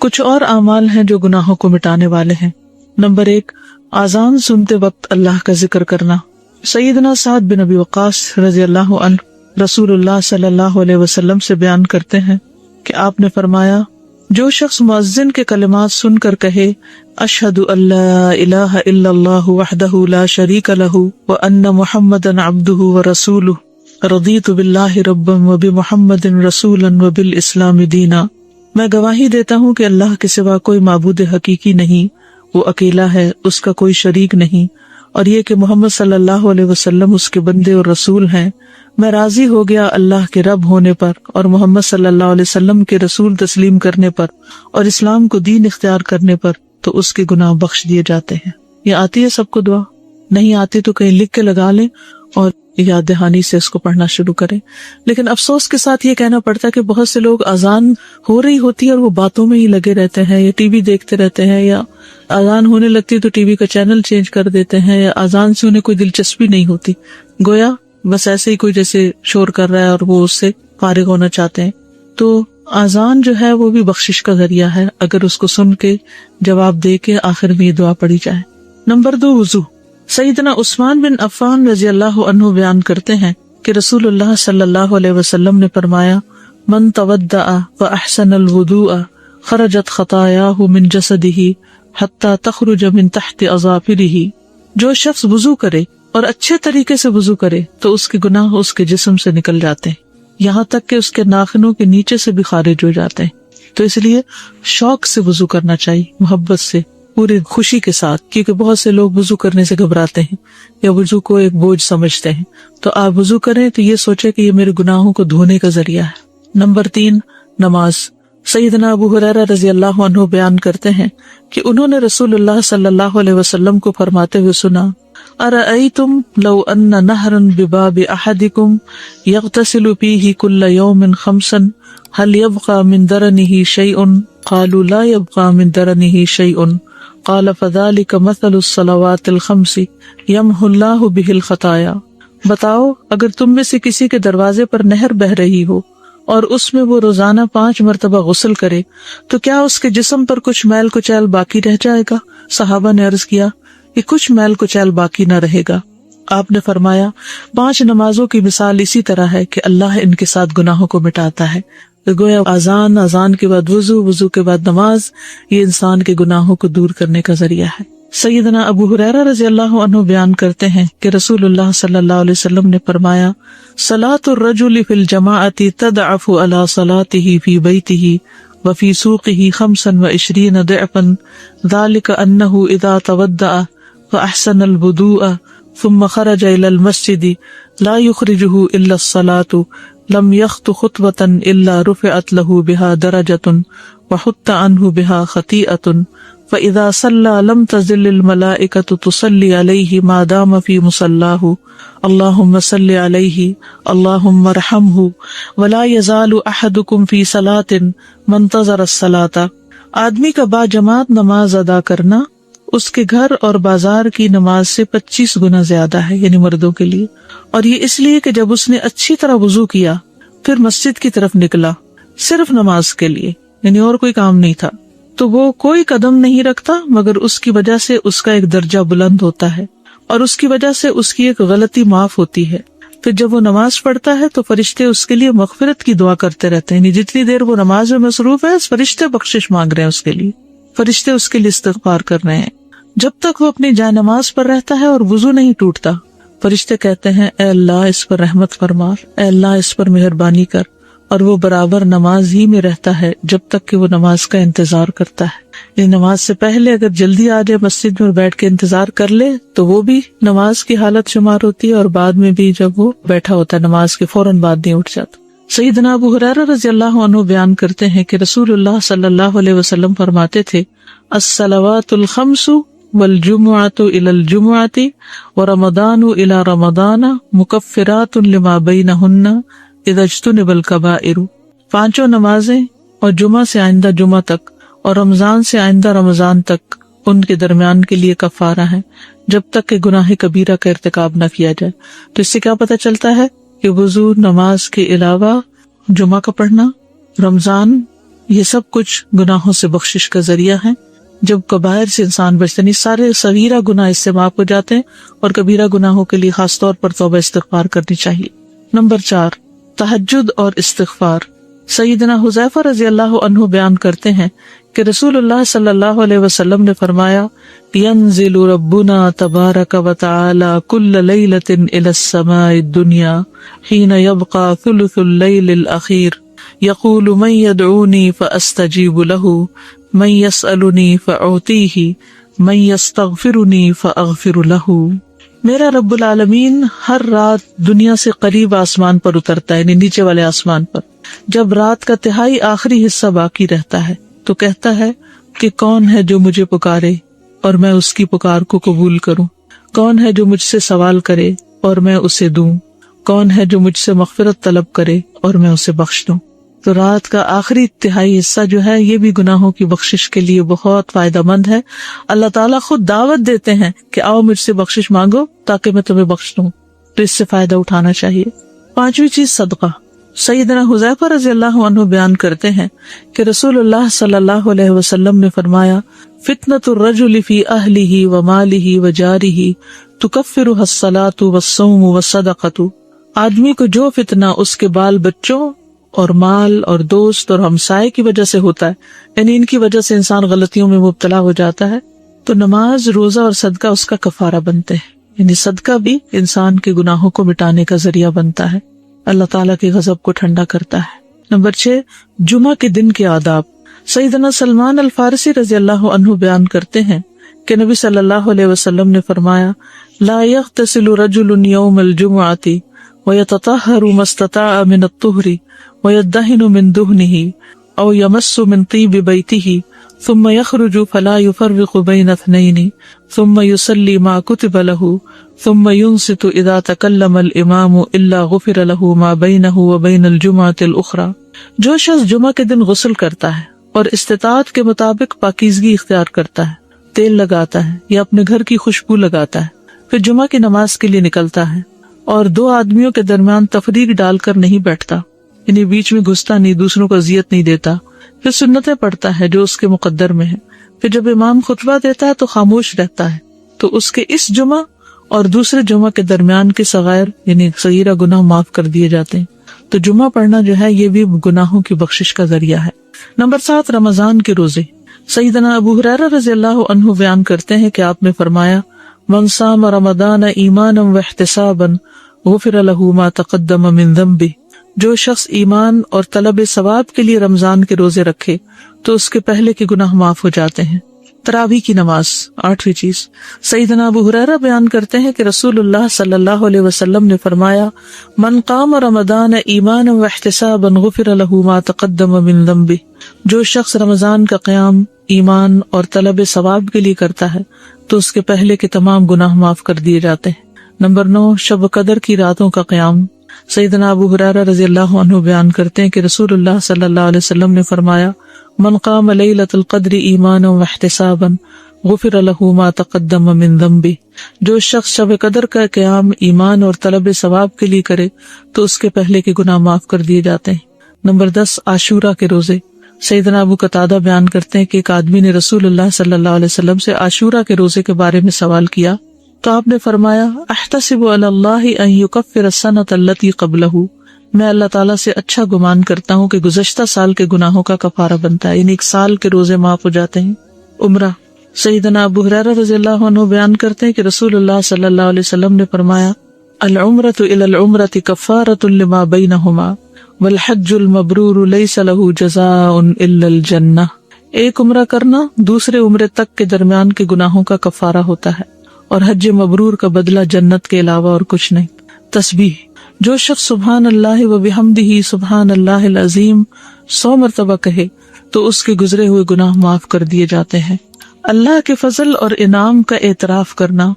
کچھ اور اعمال ہیں جو گناہوں کو مٹانے والے ہیں۔ نمبر 1، اذان سنتے وقت اللہ کا ذکر کرنا۔ سیدنا سعد بن ابی وقاص رضی اللہ عنہ رسول اللہ صلی اللہ علیہ وسلم سے بیان کرتے ہیں کہ آپ نے فرمایا، جو شخص مؤذن کے کلمات سن کر کہے اشہد ان لا الہ الا اللہ وحدہ لا شریک لہ وان محمدا عبدہ ورسولہ رضیت باللہ ربا وبمحمد رسولا وبالاسلام دینا، میں گواہی دیتا ہوں کہ اللہ کے سوا کوئی معبود حقیقی نہیں، وہ اکیلا ہے، اس کا کوئی شریک نہیں، اور یہ کہ محمد صلی اللہ علیہ وسلم اس کے بندے اور رسول ہیں۔ میں راضی ہو گیا اللہ کے رب ہونے پر اور محمد صلی اللہ علیہ وسلم کے رسول تسلیم کرنے پر اور اسلام کو دین اختیار کرنے پر، تو اس کے گناہ بخش دیے جاتے ہیں۔ یہ آتی ہے سب کو دعا؟ نہیں آتی تو کہیں لکھ کے لگا لیں اور یاد دہانی سے اس کو پڑھنا شروع کریں۔ لیکن افسوس کے ساتھ یہ کہنا پڑتا ہے کہ بہت سے لوگ اذان ہو رہی ہوتی ہے اور وہ باتوں میں ہی لگے رہتے ہیں، یا ٹی وی دیکھتے رہتے ہیں، یا اذان ہونے لگتی ہے تو ٹی وی کا چینل چینج کر دیتے ہیں، یا اذان سے انہیں کوئی دلچسپی نہیں ہوتی، گویا بس ایسے ہی کوئی جیسے شور کر رہا ہے اور وہ اس سے فارغ ہونا چاہتے ہیں۔ تو اذان جو ہے وہ بھی بخشش کا ذریعہ ہے اگر اس کو سن کے جواب دے کے آخر میں یہ دعا پڑھی جائے۔ نمبر 2، وضو۔ سیدنا عثمان بن عفان رضی اللہ عنہ بیان کرتے ہیں کہ رسول اللہ صلی اللہ علیہ وسلم نے فرمایا، من تودع فاحسن الوضوء خرجت خطاياه من جسده حتى تخرج من تحت اظافره۔ جو شخص وضو کرے اور اچھے طریقے سے وضو کرے تو اس کے گناہ اس کے جسم سے نکل جاتے ہیں، یہاں تک کہ اس کے ناخنوں کے نیچے سے بھی خارج ہو جاتے ہیں۔ تو اس لیے شوق سے وضو کرنا چاہیے، محبت سے، پوری خوشی کے ساتھ، کیونکہ بہت سے لوگ وضو کرنے سے گھبراتے ہیں یا وضو کو ایک بوجھ سمجھتے ہیں۔ تو آپ وضو کریں تو یہ سوچے کہ یہ میرے گناہوں کو دھونے کا ذریعہ ہے۔ نمبر 3، نماز۔ سیدنا ابو ہریرہ رضی اللہ عنہ بیان کرتے ہیں کہ انہوں نے رسول اللہ صلی اللہ علیہ وسلم کو فرماتے ہوئے سنا، ارأیتم لو ان نہرا بباب احدکم یغتسل فیہ کل یوم 5 هل یبقى من درنہ شیء؟ قالوا لا یبقى من درنہ شیء قال فذلك مثل الصلوات الخمس یمحو اللہ بہ الخطایا۔ بتاؤ، اگر تم میں سے کسی کے دروازے پر نہر بہ رہی ہو اور اس میں وہ روزانہ 5 مرتبہ غسل کرے تو کیا اس کے جسم پر کچھ میل کچیل باقی رہ جائے گا؟ صحابہ نے عرض کیا کہ کچھ میل کچیل باقی نہ رہے گا۔ آپ نے فرمایا، 5 نمازوں کی مثال اسی طرح ہے کہ اللہ ان کے ساتھ گناہوں کو مٹاتا ہے۔ گویا اذان کے بعد وضو کے بعد نماز، یہ انسان کے گناہوں کو دور کرنے کا ذریعہ ہے۔ سیدنا ابو ہریرہ رضی اللہ عنہ بیان کرتے ہیں کہ رسول اللہ صلی اللہ علیہ وسلم نے فرمایا، صلاۃ الرجل فی الجماعۃ تضعف علی صلاتہ فی بیتہ وفی سوقہ 25 ضعفا، ذلک انہ اذا تودع فاحسن الوضوء ثم خرج الى المسجد لا يخرجه الا الصلاة لم يخط خطوة الا رفعت له بها درجة وحط عنه بها خطيئة فإذا صلى لم تزل الملائكة تصلي عليه ما دام في مصلاه اللهم صل عليه اللهم ارحمه ولا يزال أحدكم في صلاة منتظر الصلاة۔ آدمی کا با جماعت نماز ادا کرنا اس کے گھر اور بازار کی نماز سے 25 گنا زیادہ ہے، یعنی مردوں کے لیے، اور یہ اس لیے کہ جب اس نے اچھی طرح وضو کیا پھر مسجد کی طرف نکلا صرف نماز کے لیے، یعنی اور کوئی کام نہیں تھا، تو وہ کوئی قدم نہیں رکھتا مگر اس کی وجہ سے اس کا ایک درجہ بلند ہوتا ہے اور اس کی وجہ سے اس کی ایک غلطی معاف ہوتی ہے۔ پھر جب وہ نماز پڑھتا ہے تو فرشتے اس کے لیے مغفرت کی دعا کرتے رہتے ہیں، یعنی جتنی دیر وہ نماز میں مصروف ہے فرشتے بخشش مانگ رہے ہیں اس کے لیے، فرشتے اس کے لیے استغفار کر رہے ہیں۔ جب تک وہ اپنی جائے نماز پر رہتا ہے اور وضو نہیں ٹوٹتا، فرشتے کہتے ہیں اے اللہ اس پر رحمت فرما، اے اللہ اس پر مہربانی کر، اور وہ برابر نماز ہی میں رہتا ہے جب تک کہ وہ نماز کا انتظار کرتا ہے۔ یہ نماز سے پہلے اگر جلدی آ جائے مسجد میں اور بیٹھ کے انتظار کر لے تو وہ بھی نماز کی حالت شمار ہوتی ہے، اور بعد میں بھی جب وہ بیٹھا ہوتا ہے نماز کے فوراً بعد نہیں اٹھ جاتا۔ سیدنا ابو ہریرہ رضی اللہ عنہ بیان کرتے ہیں کہ رسول اللہ صلی اللہ علیہ وسلم فرماتے تھے، الصلوات الخمس والجمعۃ الی الجمعۃ ورمضان الی رمضان مکفرات لما بینہن اذا اجتنب الکبائر۔ پانچوں نمازیں اور جمعہ سے آئندہ جمعہ تک اور رمضان سے آئندہ رمضان تک ان کے درمیان کے لیے کفارہ ہیں جب تک کہ گناہ کبیرہ کا ارتکاب نہ کیا جائے۔ تو اس سے کیا پتہ چلتا ہے کہ وضو، نماز کے علاوہ جمعہ کا پڑھنا، رمضان، یہ سب کچھ گناہوں سے بخشش کا ذریعہ ہے۔ جب کبائر سے انسان بچتا ہے، سارے صغیرہ گناہ اس سے معاف ہو جاتے ہیں، اور کبیرہ گناہوں کے لیے خاص طور پر توبہ استغفار کرنی چاہیے۔ نمبر 4، تہجد اور استغفار۔ سیدنا حذیفہ رضی اللہ عنہ بیان کرتے ہیں کہ رسول اللہ صلی اللہ علیہ وسلم نے فرمایا، ینزل ربنا تبارک وتعالی کل لیلۃ الی السماء الدنیا حین یبقى ثلث اللیل الاخیر یقول من یدعونی فاستجیب له من یسألنی فاعطیہ من یستغفرنی فاغفر له۔ میرا رب العالمین ہر رات دنیا سے قریب آسمان پر اترتا ہے، یعنی نیچے والے آسمان پر، جب رات کا تہائی آخری حصہ باقی رہتا ہے تو کہتا ہے کہ کون ہے جو مجھے پکارے اور میں اس کی پکار کو قبول کروں، کون ہے جو مجھ سے سوال کرے اور میں اسے دوں، کون ہے جو مجھ سے مغفرت طلب کرے اور میں اسے بخش دوں۔ تو رات کا آخری تہائی حصہ جو ہے یہ بھی گناہوں کی بخشش کے لیے بہت فائدہ مند ہے۔ اللہ تعالیٰ خود دعوت دیتے ہیں کہ آؤ مجھ سے بخشش مانگو تاکہ میں تمہیں بخش دوں، تو اس سے فائدہ اٹھانا چاہیے۔ 5ویں چیز صدقہ۔ سیدنا حذیفہ رضی اللہ عنہ بیان کرتے ہیں کہ رسول اللہ صلی اللہ علیہ وسلم نے فرمایا، فتنۃ الرجل فی اہلہ ومالہ وجارہ تکفرھا الصلاۃ والصوم والصدقۃ۔ آدمی کو جو فتنہ اس کے بال بچوں اور مال اور دوست اور ہمسائے کی وجہ سے ہوتا ہے، یعنی ان کی وجہ سے انسان غلطیوں میں مبتلا ہو جاتا ہے، تو نماز، روزہ اور صدقہ اس کا کفارہ بنتے ہیں، یعنی صدقہ بھی انسان کے گناہوں کو مٹانے کا ذریعہ بنتا ہے، اللہ تعالیٰ کے غضب کو ٹھنڈا کرتا ہے۔ نمبر 6، جمعہ کے دن کے آداب۔ سیدنا سلمان الفارسی رضی اللہ عنہ بیان کرتے ہیں کہ نبی صلی اللہ علیہ وسلم نے فرمایا، لا یغتسل رجل یوم الجمعۃ ویتطہر ما استطاع من الطہر ویدہن من دہنہ او یمس من طیب بیتہ ثم یخرج فلا یفرق بین اثنین ثم یصلی ما کتب له ثم ينصت اذا تکلم الامام الا غفر له ما بینہ وبین الجمعۃ الاخری۔ جو شخص جمعہ کے دن غسل کرتا ہے اور استطاعت کے مطابق پاکیزگی اختیار کرتا ہے، تیل لگاتا ہے یا اپنے گھر کی خوشبو لگاتا ہے، پھر جمعہ کی نماز کے لیے نکلتا ہے اور 2 آدمیوں کے درمیان تفریق ڈال کر نہیں بیٹھتا، یعنی بیچ میں گھستا نہیں، دوسروں کو اذیت نہیں دیتا، پھر سنتیں پڑھتا ہے جو اس کے مقدر میں ہے، پھر جب امام خطبہ دیتا ہے تو خاموش رہتا ہے، تو اس کے اس جمعہ اور دوسرے جمعہ کے درمیان کے صغائر یعنی صغیرہ گناہ معاف کر دیے جاتے ہیں۔ تو جمعہ پڑھنا جو ہے یہ بھی گناہوں کی بخشش کا ذریعہ ہے۔ نمبر 7، رمضان کے روزے۔ سیدنا ابو ہریرہ رضی اللہ عنہ بیان کرتے ہیں کہ آپ نے فرمایا، من صام رمضان ایمانا واحتسابا غفر له ما تقدم من ذنبه، جو شخص ایمان اور طلب ثواب کے لیے رمضان کے روزے رکھے تو اس کے پہلے کے گناہ معاف ہو جاتے ہیں۔ تراویح کی نماز، 8ویں چیز۔ سیدنا ابو ہریرہ بیان کرتے ہیں کہ رسول اللہ صلی اللہ علیہ وسلم نے فرمایا، من قام رمضان ایمانا واحتسابا غفر له ما تقدم من ذنبه، جو شخص رمضان کا قیام ایمان اور طلب ثواب کے لیے کرتا ہے تو اس کے پہلے کے تمام گناہ معاف کر دیے جاتے ہیں۔ نمبر 9، شب قدر کی راتوں کا قیام۔ سیدنا ابو ہریرہ رضی اللہ عنہ بیان کرتے ہیں کہ رسول اللہ صلی اللہ علیہ وسلم نے فرمایا، من قام لیلۃ القدر ایمانا واحتسابا غفر له ما تقدم من ذنبه، جو شخص شب قدر کا قیام ایمان اور طلب ثواب کے لیے کرے تو اس کے پہلے کے گناہ معاف کر دیے جاتے ہیں۔ نمبر 10، عاشورہ کے روزے۔ سیدنا ابو قتادہ بیان کرتے ہیں کہ ایک آدمی نے رسول اللہ صلی اللہ علیہ وسلم سے عاشورہ کے روزے کے بارے میں سوال کیا تو آپ نے فرمایا، احتسب علی اللہ ان یکفر السنۃ التی قبلہ، میں اللہ تعالیٰ سے اچھا گمان کرتا ہوں کہ گزشتہ سال کے گناہوں کا کفارہ بنتا ہے، یعنی ایک سال کے روزے معاف ہو جاتے ہیں۔ عمرہ۔ سیدنا ابو ہریرہ رضی اللہ عنہ بیان کرتے ہیں کہ رسول اللہ صلی اللہ علیہ وسلم نے فرمایا، العمرۃ الی العمرۃ کفارۃ لما بینہما والحج المبرور لیس له جزاء الا الجنہ، ایک عمرہ کرنا دوسرے عمرے تک کے درمیان کے گناہوں کا کفارہ ہوتا ہے اور حج مبرور کا بدلہ جنت کے علاوہ اور کچھ نہیں۔ تسبیح۔ جو شخص سبحان اللہ و بحمدہ سبحان اللہ العظیم 100 مرتبہ کہے تو اس کے گزرے ہوئے گناہ معاف کر دیے جاتے ہیں۔ اللہ کے فضل اور انعام کا اعتراف کرنا۔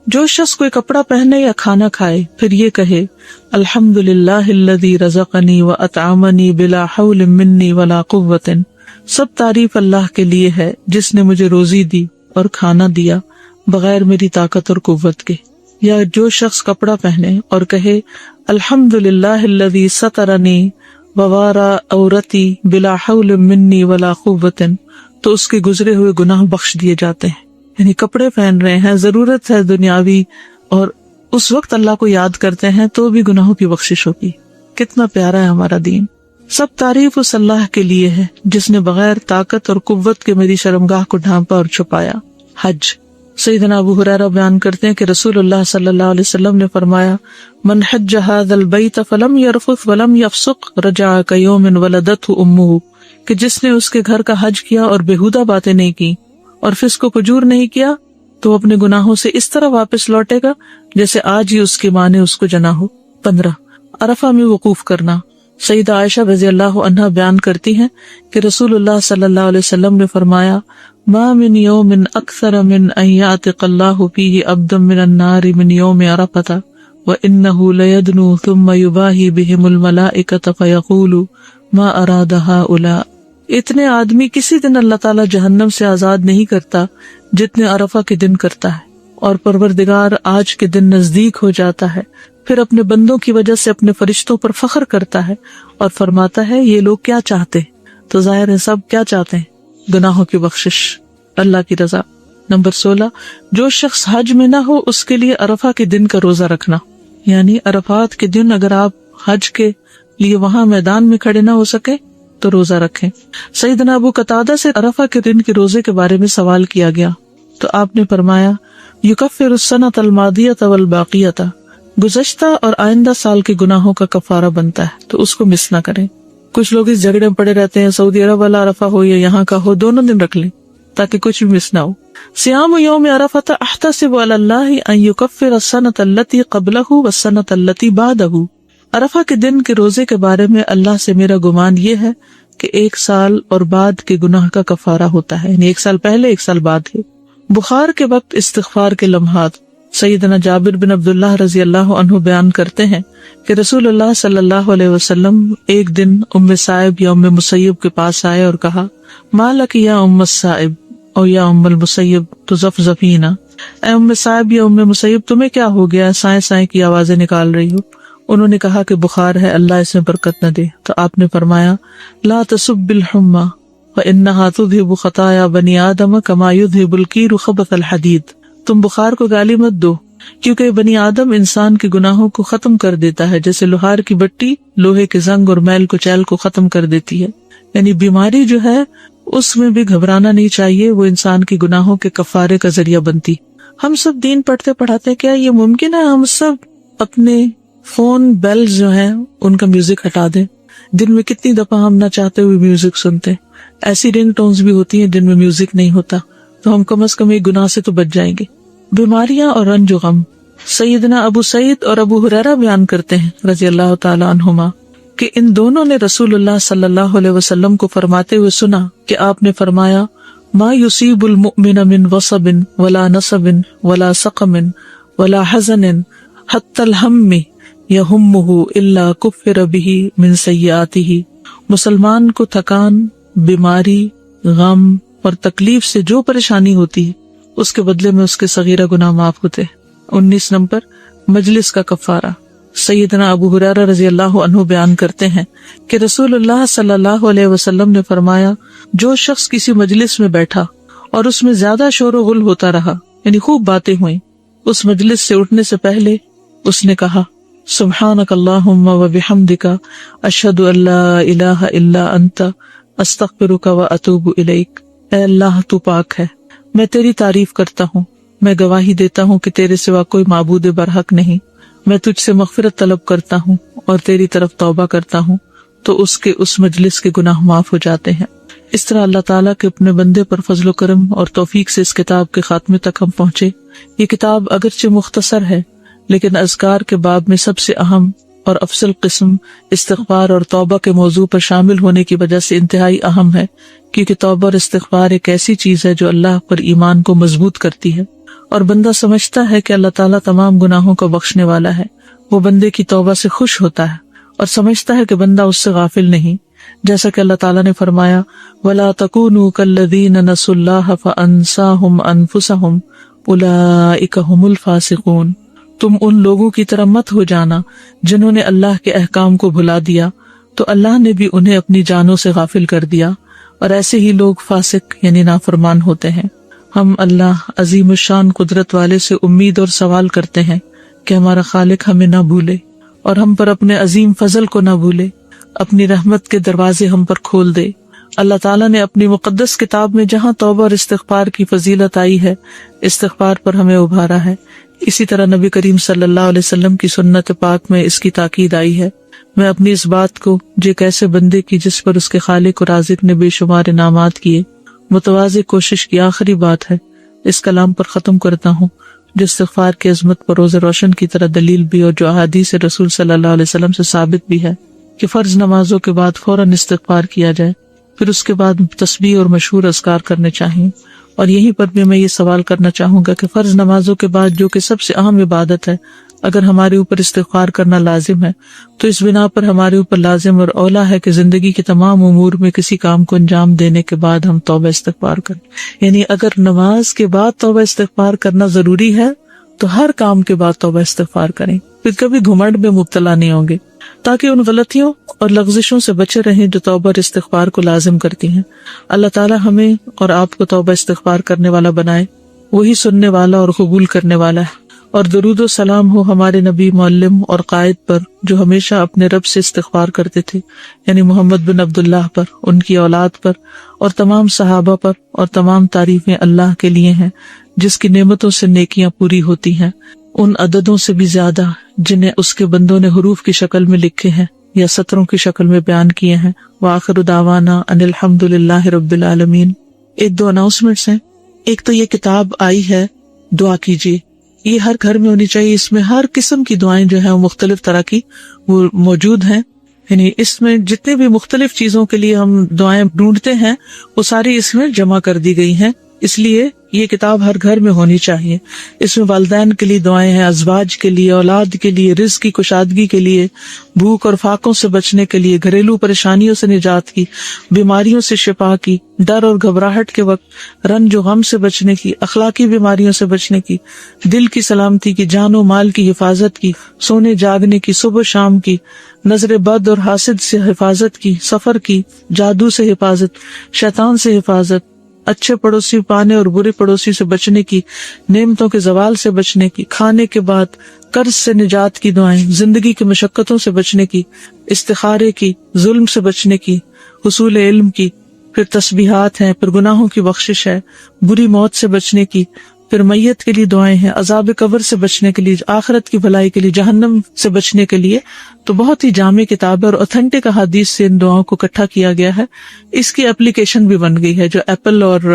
جو شخص کوئی کپڑا پہنے یا کھانا کھائے پھر یہ کہے، الحمدللہ الذی رزقنی واطعمنی بلا حول منی ولا قوت، سب تعریف اللہ کے لیے ہے جس نے مجھے روزی دی اور کھانا دیا بغیر میری طاقت اور قوت کے۔ یا جو شخص کپڑا پہنے اور کہے، الحمدللہ الذی سترنی ووارا عورتی بلا حول منی ولا قوت، تو اس کے گزرے ہوئے گناہ بخش دیے جاتے ہیں۔ یعنی کپڑے پہن رہے ہیں، ضرورت ہے دنیاوی، اور اس وقت اللہ کو یاد کرتے ہیں تو بھی گناہوں کی بخشش ہوگی۔ کتنا پیارا ہے ہمارا دین۔ سب تعریف اس اللہ کے لیے ہے جس نے بغیر طاقت اور قوت کے میری شرمگاہ کو ڈھانپا اور چھپایا۔ حج۔ سیدنا ابو ہریرہ بیان کرتے ہیں کہ رسول اللہ صلی اللہ علیہ وسلم نے فرمایا، من حج هذا البیت فلم یرفث ولم یفسق رجع کیوم ولدته امہ، کہ جس نے اس کے گھر کا حج کیا اور بےہودہ باتیں نہیں کی اور فسق و فجور نہیں کیا تو اپنے گناہوں سے اس طرح واپس لوٹے گا جیسے آج ہی اس کی ماں نے اس کو جنا ہو۔ 15، عرفہ میں وقوف کرنا۔ سیدہ عائشہ رضی اللہ عنہا بیان کرتی ہیں کہ رسول اللہ صلی اللہ علیہ وسلم نے فرمایا، ما من یوم اکثر من ان یعتق اللہ فیہ عبدا من النار من یوم عرفۃ وانہ لیدنو ثم یباہی بہم الملائکۃ فیقول ما اراد ہؤلاء، اتنے آدمی کسی دن اللہ تعالیٰ جہنم سے آزاد نہیں کرتا جتنے عرفہ کے دن کرتا ہے، اور پروردگار آج کے دن نزدیک ہو جاتا ہے، پھر اپنے بندوں کی وجہ سے اپنے فرشتوں پر فخر کرتا ہے اور فرماتا ہے یہ لوگ کیا چاہتے، تو ظاہر ہے سب کیا چاہتے ہیں، گناہوں کی بخشش، اللہ کی رضا۔ نمبر 16، جو شخص حج میں نہ ہو اس کے لیے عرفہ کے دن کا روزہ رکھنا، یعنی عرفات کے دن اگر آپ حج کے لیے وہاں میدان میں کھڑے نہ ہو سکے تو روزہ رکھیں۔ سیدنا ابو قتادہ سے عرفہ کے دن کے روزے کے بارے میں سوال کیا گیا تو آپ نے فرمایا، یکفر السنۃ الماضیۃ والباقیۃ، گزشتہ اور آئندہ سال کے گناہوں کا کفارہ بنتا ہے تو اس کو مس نہ کریں۔ کچھ لوگ اس جھگڑے میں پڑے رہتے ہیں، سعودی عرب والا عرفہ ہو یا یہاں کا ہو، دونوں دن رکھ لیں تاکہ کچھ بھی مس نہ ہو۔ صیام یوم عرفۃ احتسب علی اللہ ان یکفر السنۃ التی قبلہ والسنۃ التی بعدہ، عرفہ کے دن کے روزے کے بارے میں اللہ سے میرا گمان یہ ہے کہ ایک سال اور بعد کے گناہ کا کفارہ ہوتا ہے، یعنی ایک سال پہلے ایک سال بعد ہے۔ بخار کے وقت استغفار کے لمحات۔ سیدنا جابر بن عبداللہ رضی اللہ عنہ بیان کرتے ہیں کہ رسول اللہ صلی اللہ علیہ وسلم ایک دن ام سائب یا ام مسیب کے پاس آئے اور کہا، ما لک یا ام السائب او یا ام المسیب تزفزفین، اے ام سائب یا ام مسیب تمہیں کیا ہو گیا، سائیں سائیں کی آوازیں نکال رہی ہو؟ انہوں نے کہا کہ بخار ہے، اللہ اس میں برکت نہ دے۔ تو آپ نے فرمایا، لا تسب الحمى فانها تذهب خطايا بني آدم كما يذهب الكير خبث الحديد، تم بخار کو گالی مت دو، کیونکہ بنی آدم انسان کے گناہوں کو ختم کر دیتا ہے، جیسے لوہار کی بٹی لوہے کے زنگ اور میل کو چیل کو ختم کر دیتی ہے۔ یعنی بیماری جو ہے اس میں بھی گھبرانا نہیں چاہیے، وہ انسان کے گناہوں کے کفارے کا ذریعہ بنتی۔ ہم سب دین پڑھتے پڑھاتے کیا یہ ممکن ہے ہم سب اپنے فون بیل جو ہیں ان کا میوزک ہٹا دیں؟ دن میں کتنی دفعہ ہم نہ چاہتے ہوئے میوزک سنتے، ایسی رنگ ٹونز بھی ہوتی ہیں جن میں میوزک نہیں ہوتا، تو ہم کم از کم ایک گناہ سے تو بچ جائیں گے۔ بیماریاں اور رنج و غم، سیدنا ابو سعید اور ابو ہریرہ بیان کرتے ہیں رضی اللہ تعالی عنہما کہ ان دونوں نے رسول اللہ صلی اللہ علیہ وسلم کو فرماتے ہوئے سنا کہ آپ نے فرمایا ما یصیب المؤمن من وصب ولا نصب ولا سقم ولا حزن حتی الہم یہمہ الا کفر بہ من سیئاتہ۔ مسلمان کو تھکان، بیماری، غم اور تکلیف سے جو پریشانی ہوتی ہے اس کے بدلے میں اس کے صغیرہ گناہ معاف ہوتے ہیں۔ 19 نمبر مجلس کا کفارہ۔ سیدنا ابو ہریرہ رضی اللہ عنہ بیان کرتے ہیں کہ رسول اللہ صلی اللہ علیہ وسلم نے فرمایا جو شخص کسی مجلس میں بیٹھا اور اس میں زیادہ شور و غل ہوتا رہا، یعنی خوب باتیں ہوئیں، اس مجلس سے اٹھنے سے پہلے اس نے کہا سبحانک اللہم و بحمدک اشہد ان لا الہ الا انت استغفرک و اتوب الیک۔ اے اللہ تو پاک ہے، میں تیری تعریف کرتا ہوں، میں گواہی دیتا ہوں کہ تیرے سوا کوئی معبود برحق نہیں، میں تجھ سے مغفرت طلب کرتا ہوں اور تیری طرف توبہ کرتا ہوں، تو اس مجلس کے گناہ معاف ہو جاتے ہیں۔ اس طرح اللہ تعالیٰ کے اپنے بندے پر فضل و کرم اور توفیق سے اس کتاب کے خاتمے تک ہم پہنچے۔ یہ کتاب اگرچہ مختصر ہے لیکن اذکار کے باب میں سب سے اہم اور افضل قسم استغفار اور توبہ کے موضوع پر شامل ہونے کی وجہ سے انتہائی اہم ہے، کیونکہ توبہ اور استغفار ایک ایسی چیز ہے جو اللہ پر ایمان کو مضبوط کرتی ہے، اور بندہ سمجھتا ہے کہ اللہ تعالیٰ تمام گناہوں کو بخشنے والا ہے، وہ بندے کی توبہ سے خوش ہوتا ہے اور سمجھتا ہے کہ بندہ اس سے غافل نہیں، جیسا کہ اللہ تعالیٰ نے فرمایا وَلَا تَكُونُوا كَالَّذِينَ نَسُوا اللَّهَ فَأَنسَاهُمْ أَنفُسَهُمْ أُولَئِكَ هُمُ الْفَاسِقُونَ۔ تم ان لوگوں کی طرح مت ہو جانا جنہوں نے اللہ کے احکام کو بھلا دیا تو اللہ نے بھی انہیں اپنی جانوں سے غافل کر دیا، اور ایسے ہی لوگ فاسق یعنی نافرمان ہوتے ہیں۔ ہم اللہ عظیم الشان قدرت والے سے امید اور سوال کرتے ہیں کہ ہمارا خالق ہمیں نہ بھولے اور ہم پر اپنے عظیم فضل کو نہ بھولے، اپنی رحمت کے دروازے ہم پر کھول دے۔ اللہ تعالیٰ نے اپنی مقدس کتاب میں جہاں توبہ اور استغفار کی فضیلت آئی ہے، استغفار پر ہمیں ابھارا ہے، اسی طرح نبی کریم صلی اللہ علیہ وسلم کی سنت پاک میں اس کی تاکید آئی ہے۔ میں اپنی اس بات کو جو ایک ایسے بندے کی جس پر اس کے خالق اور رازق نے بے شمار انعامات کیے متواضع کوشش کی آخری بات ہے، اس کلام پر ختم کرتا ہوں جو استغفار کی عظمت پر روز روشن کی طرح دلیل بھی اور جو احادیث رسول صلی اللہ علیہ وسلم سے ثابت بھی ہے کہ فرض نمازوں کے بعد فوراً استغفار کیا جائے، پھر اس کے بعد تسبیح اور مشہور اذکار کرنے چاہیے۔ اور یہیں پر بھی میں یہ سوال کرنا چاہوں گا کہ فرض نمازوں کے بعد جو کہ سب سے اہم عبادت ہے، اگر ہمارے اوپر استغفار کرنا لازم ہے تو اس بنا پر ہمارے اوپر لازم اور اولا ہے کہ زندگی کے تمام امور میں کسی کام کو انجام دینے کے بعد ہم توبہ استغفار کریں۔ یعنی اگر نماز کے بعد توبہ استغفار کرنا ضروری ہے تو ہر کام کے بعد توبہ استغفار کریں، پھر کبھی گھمنڈ میں مبتلا نہیں ہوں گے، تاکہ ان غلطیوں اور لغزشوں سے بچے رہیں جو توبہ اور استغفار کو لازم کرتی ہیں۔ اللہ تعالیٰ ہمیں اور آپ کو توبہ استغفار کرنے والا بنائے، وہی سننے والا اور قبول کرنے والا ہے۔ اور درود و سلام ہو ہمارے نبی، معلم اور قائد پر جو ہمیشہ اپنے رب سے استغفار کرتے تھے، یعنی محمد بن عبداللہ پر، ان کی اولاد پر اور تمام صحابہ پر، اور تمام تعریفیں اللہ کے لیے ہیں جس کی نعمتوں سے نیکیاں پوری ہوتی ہیں، ان عددوں سے بھی زیادہ جنہیں اس کے بندوں نے حروف کی شکل میں لکھے ہیں یا سطروں کی شکل میں بیان کیے ہیں۔ وآخر دعوانا ان الحمد للہ رب العالمین۔ ایک دو اناؤنسمنٹس ہیں۔ ایک تو یہ کتاب آئی ہے دعا کیجیے، یہ ہر گھر میں ہونی چاہیے، اس میں ہر قسم کی دعائیں جو ہیں وہ مختلف طرح کی وہ موجود ہیں، یعنی اس میں جتنے بھی مختلف چیزوں کے لیے ہم دعائیں ڈھونڈتے ہیں وہ ساری اس میں جمع کر دی گئی ہیں، اس لیے یہ کتاب ہر گھر میں ہونی چاہیے۔ اس میں والدین کے لیے دعائیں ہیں، ازواج کے لیے، اولاد کے لیے، رزق کی کشادگی کے لیے، بھوک اور فاقوں سے بچنے کے لیے، گھریلو پریشانیوں سے نجات کی، بیماریوں سے شفا کی، ڈر اور گھبراہٹ کے وقت رنج و غم سے بچنے کی، اخلاقی بیماریوں سے بچنے کی، دل کی سلامتی کی، جان و مال کی حفاظت کی، سونے جاگنے کی، صبح و شام کی، نظر بد اور حاسد سے حفاظت کی، سفر کی، جادو سے حفاظت، شیطان سے حفاظت، اچھے پڑوسی پانے اور برے پڑوسی سے بچنے کی، نعمتوں کے زوال سے بچنے کی، کھانے کے بعد قرض سے نجات کی دعائیں، زندگی کی مشقتوں سے بچنے کی، استخارے کی، ظلم سے بچنے کی، حصول علم کی، پھر تسبیحات ہیں، پھر گناہوں کی بخشش ہے، بری موت سے بچنے کی، پھر میت کے لیے دعائیں ہیں، عذاب قبر سے بچنے کے لیے، آخرت کی بھلائی کے لیے، جہنم سے بچنے کے لیے. تو بہت ہی جامع کتاب ہے اور اوتھینٹک احادیث سے ان دعاؤں کو اکٹھا کیا گیا ہے. اس کی اپلیکیشن بھی بن گئی ہے جو ایپل اور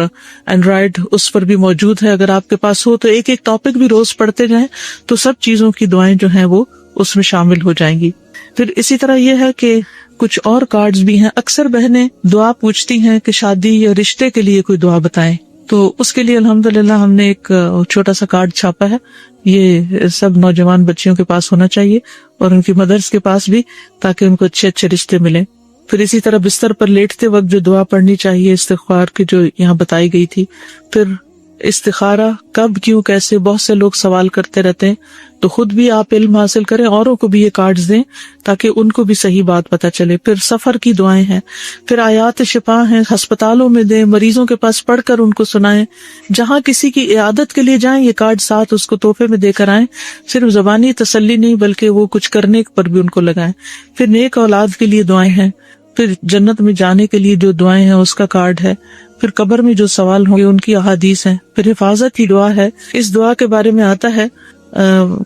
اینڈرائڈ اس پر بھی موجود ہے. اگر آپ کے پاس ہو تو ایک ایک ٹاپک بھی روز پڑھتے جائیں تو سب چیزوں کی دعائیں جو ہیں وہ اس میں شامل ہو جائیں گی. پھر اسی طرح یہ ہے کہ کچھ اور کارڈز بھی ہیں. اکثر بہنیں دعا پوچھتی ہیں کہ شادی یا رشتے کے لیے کوئی دعا بتائیں، تو اس کے لیے الحمدللہ ہم نے ایک چھوٹا سا کارڈ چھاپا ہے. یہ سب نوجوان بچیوں کے پاس ہونا چاہیے اور ان کی مدرس کے پاس بھی، تاکہ ان کو اچھے اچھے رشتے ملیں. پھر اسی طرح بستر پر لیٹتے وقت جو دعا پڑھنی چاہیے استغفار کی جو یہاں بتائی گئی تھی. پھر استخارہ کب، کیوں، کیسے، بہت سے لوگ سوال کرتے رہتے ہیں، تو خود بھی آپ علم حاصل کریں، اوروں کو بھی یہ کارڈز دیں تاکہ ان کو بھی صحیح بات پتہ چلے. پھر سفر کی دعائیں ہیں. پھر آیات شفا ہیں، ہسپتالوں میں دیں، مریضوں کے پاس پڑھ کر ان کو سنائیں. جہاں کسی کی عیادت کے لیے جائیں یہ کارڈ ساتھ اس کو تحفے میں دے کر آئیں. صرف زبانی تسلی نہیں بلکہ وہ کچھ کرنے پر بھی ان کو لگائیں. پھر نیک اولاد کے لیے دعائیں ہیں. پھر جنت میں جانے کے لیے جو دعائیں ہیں اس کا کارڈ ہے. پھر قبر میں جو سوال ہوں گے ان کی احادیث ہیں. پھر حفاظت کی دعا ہے. اس دعا کے بارے میں آتا ہے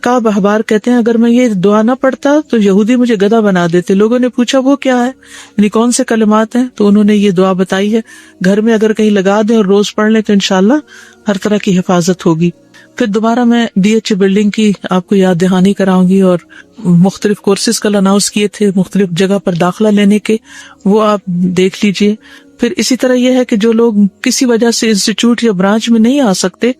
کعب احبار کہتے ہیں اگر میں یہ دعا نہ پڑھتا تو یہودی مجھے گدھا بنا دیتے. لوگوں نے پوچھا وہ کیا ہے، یعنی کون سے کلمات ہیں، تو انہوں نے یہ دعا بتائی ہے. گھر میں اگر کہیں لگا دیں اور روز پڑھ لیں تو انشاءاللہ ہر طرح کی حفاظت ہوگی. پھر دوبارہ میں ڈی ایچ بلڈنگ کی آپ کو یاد دہانی کراؤں گی، اور مختلف کورسز کل اناؤنس کیے تھے مختلف جگہ پر داخلہ لینے کے، وہ آپ دیکھ لیجئے. پھر اسی طرح یہ ہے کہ جو لوگ کسی وجہ سے انسٹیٹیوٹ یا برانچ میں نہیں آ سکتے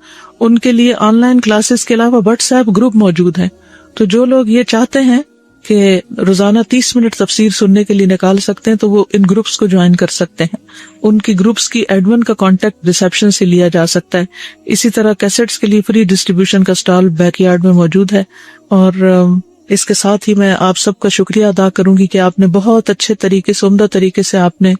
ان کے لیے آن لائن کلاسز کے علاوہ واٹس ایپ گروپ موجود ہیں. تو جو لوگ یہ چاہتے ہیں کہ روزانہ 30 منٹ تفسیر سننے کے لیے نکال سکتے ہیں تو وہ ان گروپس کو جوائن کر سکتے ہیں. ان کی گروپس کی ایڈمن کا کانٹیکٹ ریسیپشن سے لیا جا سکتا ہے. اسی طرح کیسٹس کے لیے فری ڈسٹریبیوشن کا سٹال بیک یارڈ میں موجود ہے. اور اس کے ساتھ ہی میں آپ سب کا شکریہ ادا کروں گی کہ آپ نے بہت اچھے طریقے سے، عمدہ طریقے سے آپ نے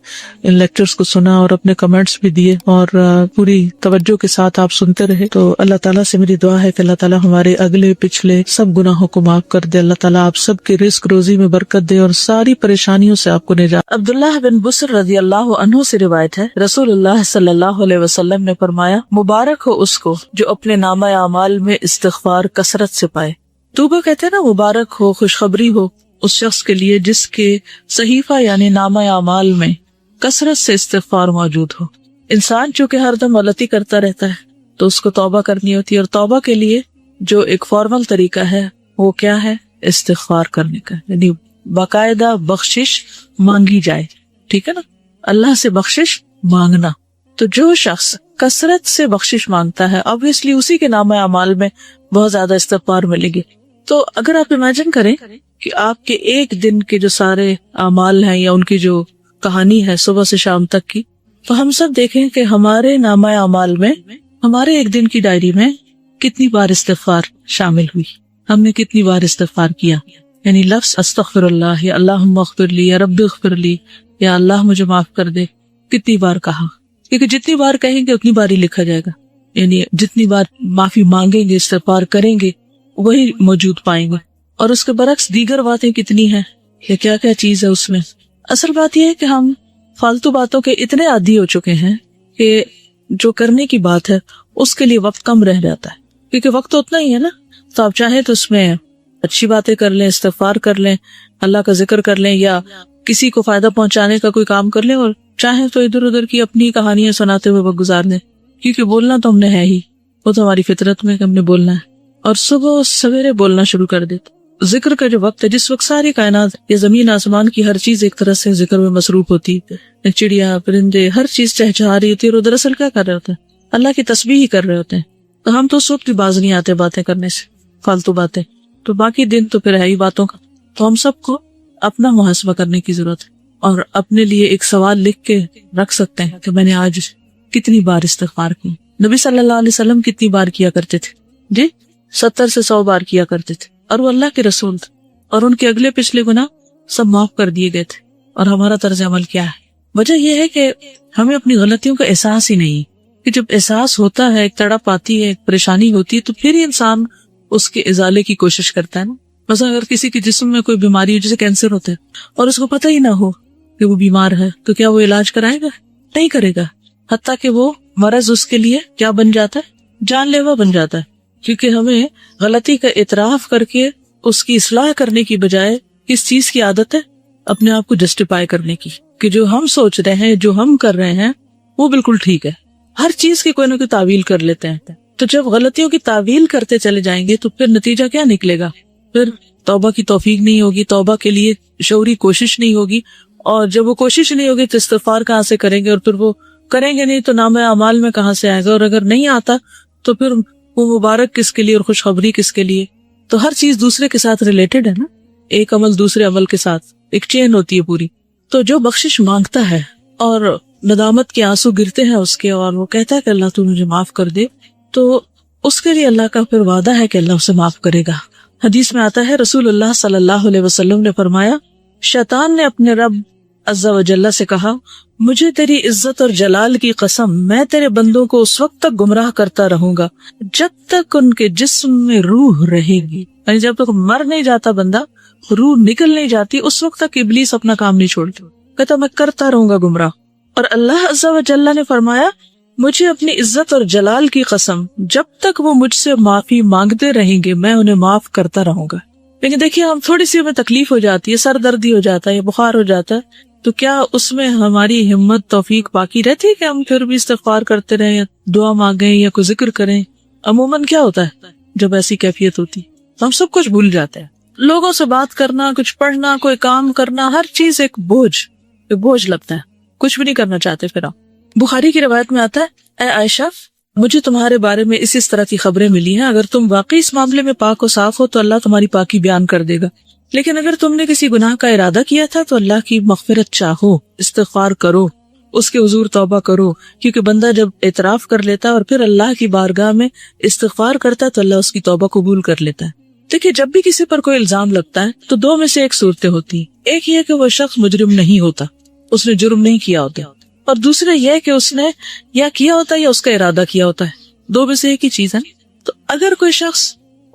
ان لیکچرز کو سنا اور اپنے کمنٹس بھی دیے اور پوری توجہ کے ساتھ آپ سنتے رہے. تو اللہ تعالیٰ سے میری دعا ہے کہ اللہ تعالیٰ ہمارے اگلے پچھلے سب گناہوں کو معاف کر دے. اللہ تعالیٰ آپ سب کے رزق روزی میں برکت دے اور ساری پریشانیوں سے آپ کو نجات. عبداللہ بن بسر رضی اللہ عنہ سے روایت ہے، رسول اللہ صلی اللہ علیہ وسلم نے فرمایا مبارک ہو اس کو جو اپنے نامہ اعمال میں استغفار کثرت سے پائے. تو وہ کہتے ہیں نا مبارک ہو، خوشخبری ہو اس شخص کے لیے جس کے صحیفہ یعنی نامہ اعمال میں کثرت سے استغفار موجود ہو. انسان چونکہ ہر دم غلطی کرتا رہتا ہے تو اس کو توبہ کرنی ہوتی ہے، اور توبہ کے لیے جو ایک فارمل طریقہ ہے وہ کیا ہے؟ استغفار کرنے کا، یعنی باقاعدہ بخشش مانگی جائے. ٹھیک ہے نا، اللہ سے بخشش مانگنا. تو جو شخص کثرت سے بخشش مانگتا ہے obviously اسی کے نامہ اعمال میں بہت زیادہ استغفار ملے گی. تو اگر آپ امیجن کریں کہ آپ کے ایک دن کے جو سارے اعمال ہیں یا ان کی جو کہانی ہے صبح سے شام تک کی، تو ہم سب دیکھیں کہ ہمارے نامہ اعمال میں، ہمارے ایک دن کی ڈائری میں کتنی بار استغفار شامل ہوئی، ہم نے کتنی بار استغفار کیا. یعنی لفظ استغفر اللہ یا اللہم اغفر لی یا رب اغفر لی یا اللہ مجھے معاف کر دے کتنی بار کہا، کیونکہ جتنی بار کہیں گے اتنی بار ہی لکھا جائے گا. یعنی جتنی بار معافی مانگیں گے، استغفار کریں گے، وہی موجود پائیں گے. اور اس کے برعکس دیگر باتیں کتنی ہیں کہ کیا کیا چیز ہے اس میں. اصل بات یہ ہے کہ ہم فالتو باتوں کے اتنے عادی ہو چکے ہیں کہ جو کرنے کی بات ہے اس کے لیے وقت کم رہ جاتا ہے، کیونکہ وقت تو اتنا ہی ہے نا. تو آپ چاہیں تو اس میں اچھی باتیں کر لیں، استغفار کر لیں، اللہ کا ذکر کر لیں، یا کسی کو فائدہ پہنچانے کا کوئی کام کر لیں، اور چاہیں تو ادھر ادھر کی اپنی کہانیاں سناتے ہوئے وقت گزار دیں. کیونکہ بولنا تو ہم نے ہے ہی، وہ تو ہماری فطرت میں کہ ہم نے بولنا ہے، اور صبح سویرے بولنا شروع کر دیتے. ذکر کا جو وقت ہے، جس وقت ساری کائنات یا زمین آسمان کی ہر چیز ایک طرح سے ذکر میں مصروف ہوتی ہے، چڑیا پرندے ہر چیز چہچہا رہی ہوتی ہے، اور دراصل کیا کر رہے ہوتے ہیں؟ اللہ کی تسبیح ہی کر رہے ہوتے ہیں. تو ہم تو اس وقت بھی باز نہیں آتے باتیں کرنے سے، فالتو باتیں. تو باقی دن تو پھر ہے ہی باتوں کا. تو ہم سب کو اپنا محاسبہ کرنے کی ضرورت ہے، اور اپنے لیے ایک سوال لکھ کے رکھ سکتے ہیں کہ میں نے آج کتنی بار استغفار کی. نبی صلی اللہ علیہ وسلم کتنی بار کیا کرتے تھے؟ جی 70 سے 100 بار کیا کرتے تھے، اور وہ اللہ کے رسول تھے، اور ان کے اگلے پچھلے گناہ سب معاف کر دیے گئے تھے. اور ہمارا طرز عمل کیا ہے؟ وجہ یہ ہے کہ ہمیں اپنی غلطیوں کا احساس ہی نہیں. کہ جب احساس ہوتا ہے، ایک تڑپ آتی ہے، ایک پریشانی ہوتی ہے، تو پھر ہی انسان اس کے ازالے کی کوشش کرتا ہے نا. مثلا اگر کسی کے جسم میں کوئی بیماری ہو، جیسے کینسر ہوتا ہے، اور اس کو پتہ ہی نہ ہو کہ وہ بیمار ہے، تو کیا وہ علاج کرائے گا؟ نہیں کرے گا. حتیٰ کہ وہ مرض اس کے لیے کیا بن جاتا ہے؟ جان لیوا بن جاتا ہے. کیونکہ ہمیں غلطی کا اعتراف کر کے اس کی اصلاح کرنے کی بجائے کس چیز کی عادت ہے؟ اپنے آپ کو جسٹیفائی کرنے کی، کہ جو ہم سوچ رہے ہیں، جو ہم کر رہے ہیں، وہ بالکل ٹھیک ہے. ہر چیز کی کوئی نہ کوئی تعویل کر لیتے ہیں. تو جب غلطیوں کی تعویل کرتے چلے جائیں گے تو پھر نتیجہ کیا نکلے گا؟ پھر توبہ کی توفیق نہیں ہوگی، توبہ کے لیے شعوری کوشش نہیں ہوگی، اور جب وہ کوشش نہیں ہوگی تو استغفار کہاں سے کریں گے، اور پھر وہ کریں گے نہیں تو نامہ اعمال میں کہاں سے آئے گا، اور اگر نہیں آتا تو پھر وہ مبارک کس کے لیے اور خوشخبری کس کے لیے؟ تو ہر چیز دوسرے کے ساتھ ریلیٹڈ ہے نا، ایک عمل دوسرے عمل کے ساتھ ایک چین ہوتی ہے پوری. تو جو بخشش مانگتا ہے اور ندامت کے آنسو گرتے ہیں اس کے، اور وہ کہتا ہے کہ اللہ تو مجھے معاف کر دے، تو اس کے لیے اللہ کا پھر وعدہ ہے کہ اللہ اسے معاف کرے گا. حدیث میں آتا ہے، رسول اللہ صلی اللہ علیہ وسلم نے فرمایا، شیطان نے اپنے رب عز و جل سے کہا، مجھے تیری عزت اور جلال کی قسم، میں تیرے بندوں کو اس وقت تک گمراہ کرتا رہوں گا جب تک ان کے جسم میں روح رہے گی. یعنی جب تک مر نہیں جاتا بندہ، روح نکل نہیں جاتی، اس وقت تک ابلیس اپنا کام نہیں چھوڑتا. کہتا میں کرتا رہوں گا گمراہ. اور اللہ عز و جل نے فرمایا، مجھے اپنی عزت اور جلال کی قسم، جب تک وہ مجھ سے معافی مانگتے رہیں گے میں انہیں معاف کرتا رہوں گا. لیکن دیکھیے، ہم تھوڑی سی ہمیں تکلیف ہو جاتی ہے، سر دردی ہو جاتا ہے یا بخار ہو جاتا ہے، تو کیا اس میں ہماری ہمت توفیق باقی رہتی ہے کہ ہم پھر بھی استغفار کرتے رہیں یا دعا مانگیں یا کوئی ذکر کریں؟ عموماً کیا ہوتا ہے جب ایسی کیفیت ہوتی ہے، ہم سب کچھ بھول جاتے ہیں. لوگوں سے بات کرنا، کچھ پڑھنا، کوئی کام کرنا، ہر چیز ایک بوجھ لگتا ہے، کچھ بھی نہیں کرنا چاہتے. پھر بخاری کی روایت میں آتا ہے، اے عائشہ، مجھے تمہارے بارے میں اس طرح کی خبریں ملی ہیں، اگر تم واقعی اس معاملے میں پاک و صاف ہو تو اللہ تمہاری پاکی بیان کر دے گا، لیکن اگر تم نے کسی گناہ کا ارادہ کیا تھا تو اللہ کی مغفرت چاہو، استغفار کرو، اس کے حضور توبہ کرو. کیونکہ بندہ جب اعتراف کر لیتا ہے اور پھر اللہ کی بارگاہ میں استغفار کرتا ہے تو اللہ اس کی توبہ قبول کر لیتا ہے. دیکھیے، جب بھی کسی پر کوئی الزام لگتا ہے تو دو میں سے ایک صورتیں ہوتی ہیں. ایک یہ کہ وہ شخص مجرم نہیں ہوتا، اس نے جرم نہیں کیا ہوتا، اور دوسرا یہ کہ اس نے یا کیا ہوتا ہے یا اس کا ارادہ کیا ہوتا ہے. دو میں سے ایک ہی چیز ہے. تو اگر کوئی شخص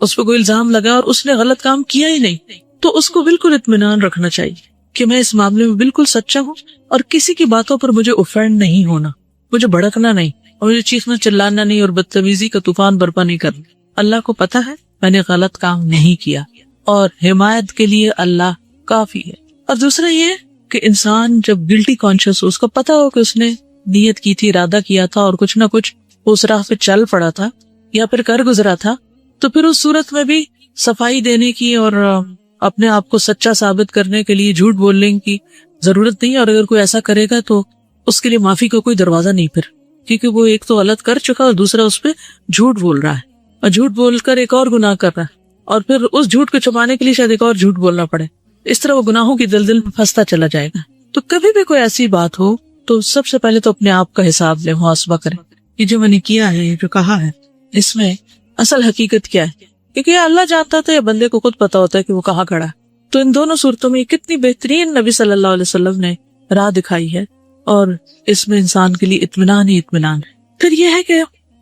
اس پہ کوئی الزام لگا اور اس نے غلط کام کیا ہی نہیں تو اس کو بالکل اطمینان رکھنا چاہیے کہ میں اس معاملے میں بالکل سچا ہوں اور کسی کی باتوں پر مجھے اوفینڈ نہیں ہونا، مجھے بھڑکنا نہیں، اور مجھے چیخنا چلانا نہیں اور بدتمیزی کا طوفان برپا نہیں کرنا. اللہ کو پتا ہے میں نے غلط کام نہیں کیا، اور حمایت کے لیے اللہ کافی ہے. اور دوسرا یہ کہ انسان جب گلٹی کانشیس ہو، اس کو پتا ہو کہ اس نے نیت کی تھی، ارادہ کیا تھا، اور کچھ نہ کچھ اس راہ پہ چل پڑا تھا یا پھر کر گزرا تھا، تو پھر اس صورت میں بھی صفائی دینے کی اور اپنے آپ کو سچا ثابت کرنے کے لیے جھوٹ بولنے کی ضرورت نہیں. اور اگر کوئی ایسا کرے گا تو اس کے لیے معافی کا کوئی دروازہ نہیں پھر، کیونکہ وہ ایک تو غلط کر چکا اور دوسرا اس پہ جھوٹ بول رہا ہے، اور جھوٹ بول کر ایک اور گناہ کر رہا ہے، اور پھر اس جھوٹ کو چھپانے کے لیے شاید ایک اور جھوٹ بولنا پڑے. اس طرح وہ گناہوں کی دلدل میں پھنستا چلا جائے گا. تو کبھی بھی کوئی ایسی بات ہو تو سب سے پہلے تو اپنے آپ کا حساب لیں، محاسبہ کریں. یہ جو میں نے کیا ہے، یہ جو کہا ہے، اس میں اصل حقیقت کیا ہے؟ کیونکہ اللہ جانتا تھا یا بندے کو خود پتا ہوتا ہے کہ وہ کہاں کھڑا ہے. تو ان دونوں صورتوں میں کتنی بہترین نبی صلی اللہ علیہ وسلم نے راہ دکھائی ہے، اور اس میں انسان کے لیے اطمینان ہی اطمینان ہے. پھر یہ ہے کہ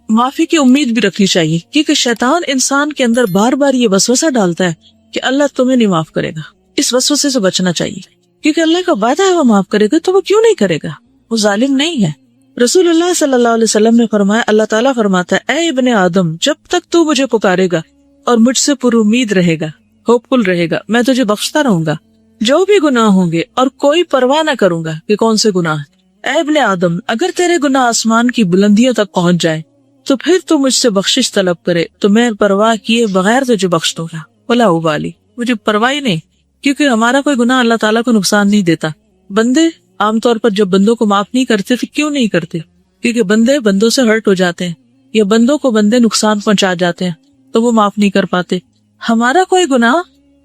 معافی کی امید بھی رکھنی چاہیے، کیونکہ شیطان انسان کے اندر بار بار یہ وسوسہ ڈالتا ہے کہ اللہ تمہیں نہیں معاف کرے گا. اس وسوسے سے بچنا چاہیے، کیونکہ اللہ کا وعدہ ہے وہ معاف کرے گا، تو وہ کیوں نہیں کرے گا؟ وہ ظالم نہیں ہے. رسول اللہ صلی اللہ علیہ وسلم نے فرمایا، اللہ تعالیٰ فرماتا ہے، اے ابن آدم، جب تک تو مجھے پکارے گا اور مجھ سے پر امید رہے گا، ہوپ فل رہے گا، میں تجھے بخشتا رہوں گا جو بھی گناہ ہوں گے، اور کوئی پرواہ نہ کروں گا کہ کون سے گناہ ہیں. اے ابن آدم، اگر تیرے گناہ آسمان کی بلندیوں تک پہنچ جائے تو پھر تو مجھ سے بخشش طلب کرے تو میں پرواہ کیے بغیر تجھے بخش دوں گا. ولا ابالی، مجھے پرواہ نہیں، کیونکہ ہمارا کوئی گناہ اللہ تعالیٰ کو نقصان نہیں دیتا. بندے عام طور پر جب بندوں کو معاف نہیں کرتے تو کیوں نہیں کرتے؟ کیونکہ بندے بندوں سے ہرٹ ہو جاتے ہیں، یا بندوں کو بندے نقصان پہنچا جاتے ہیں تو وہ معاف نہیں کر پاتے. ہمارا کوئی گناہ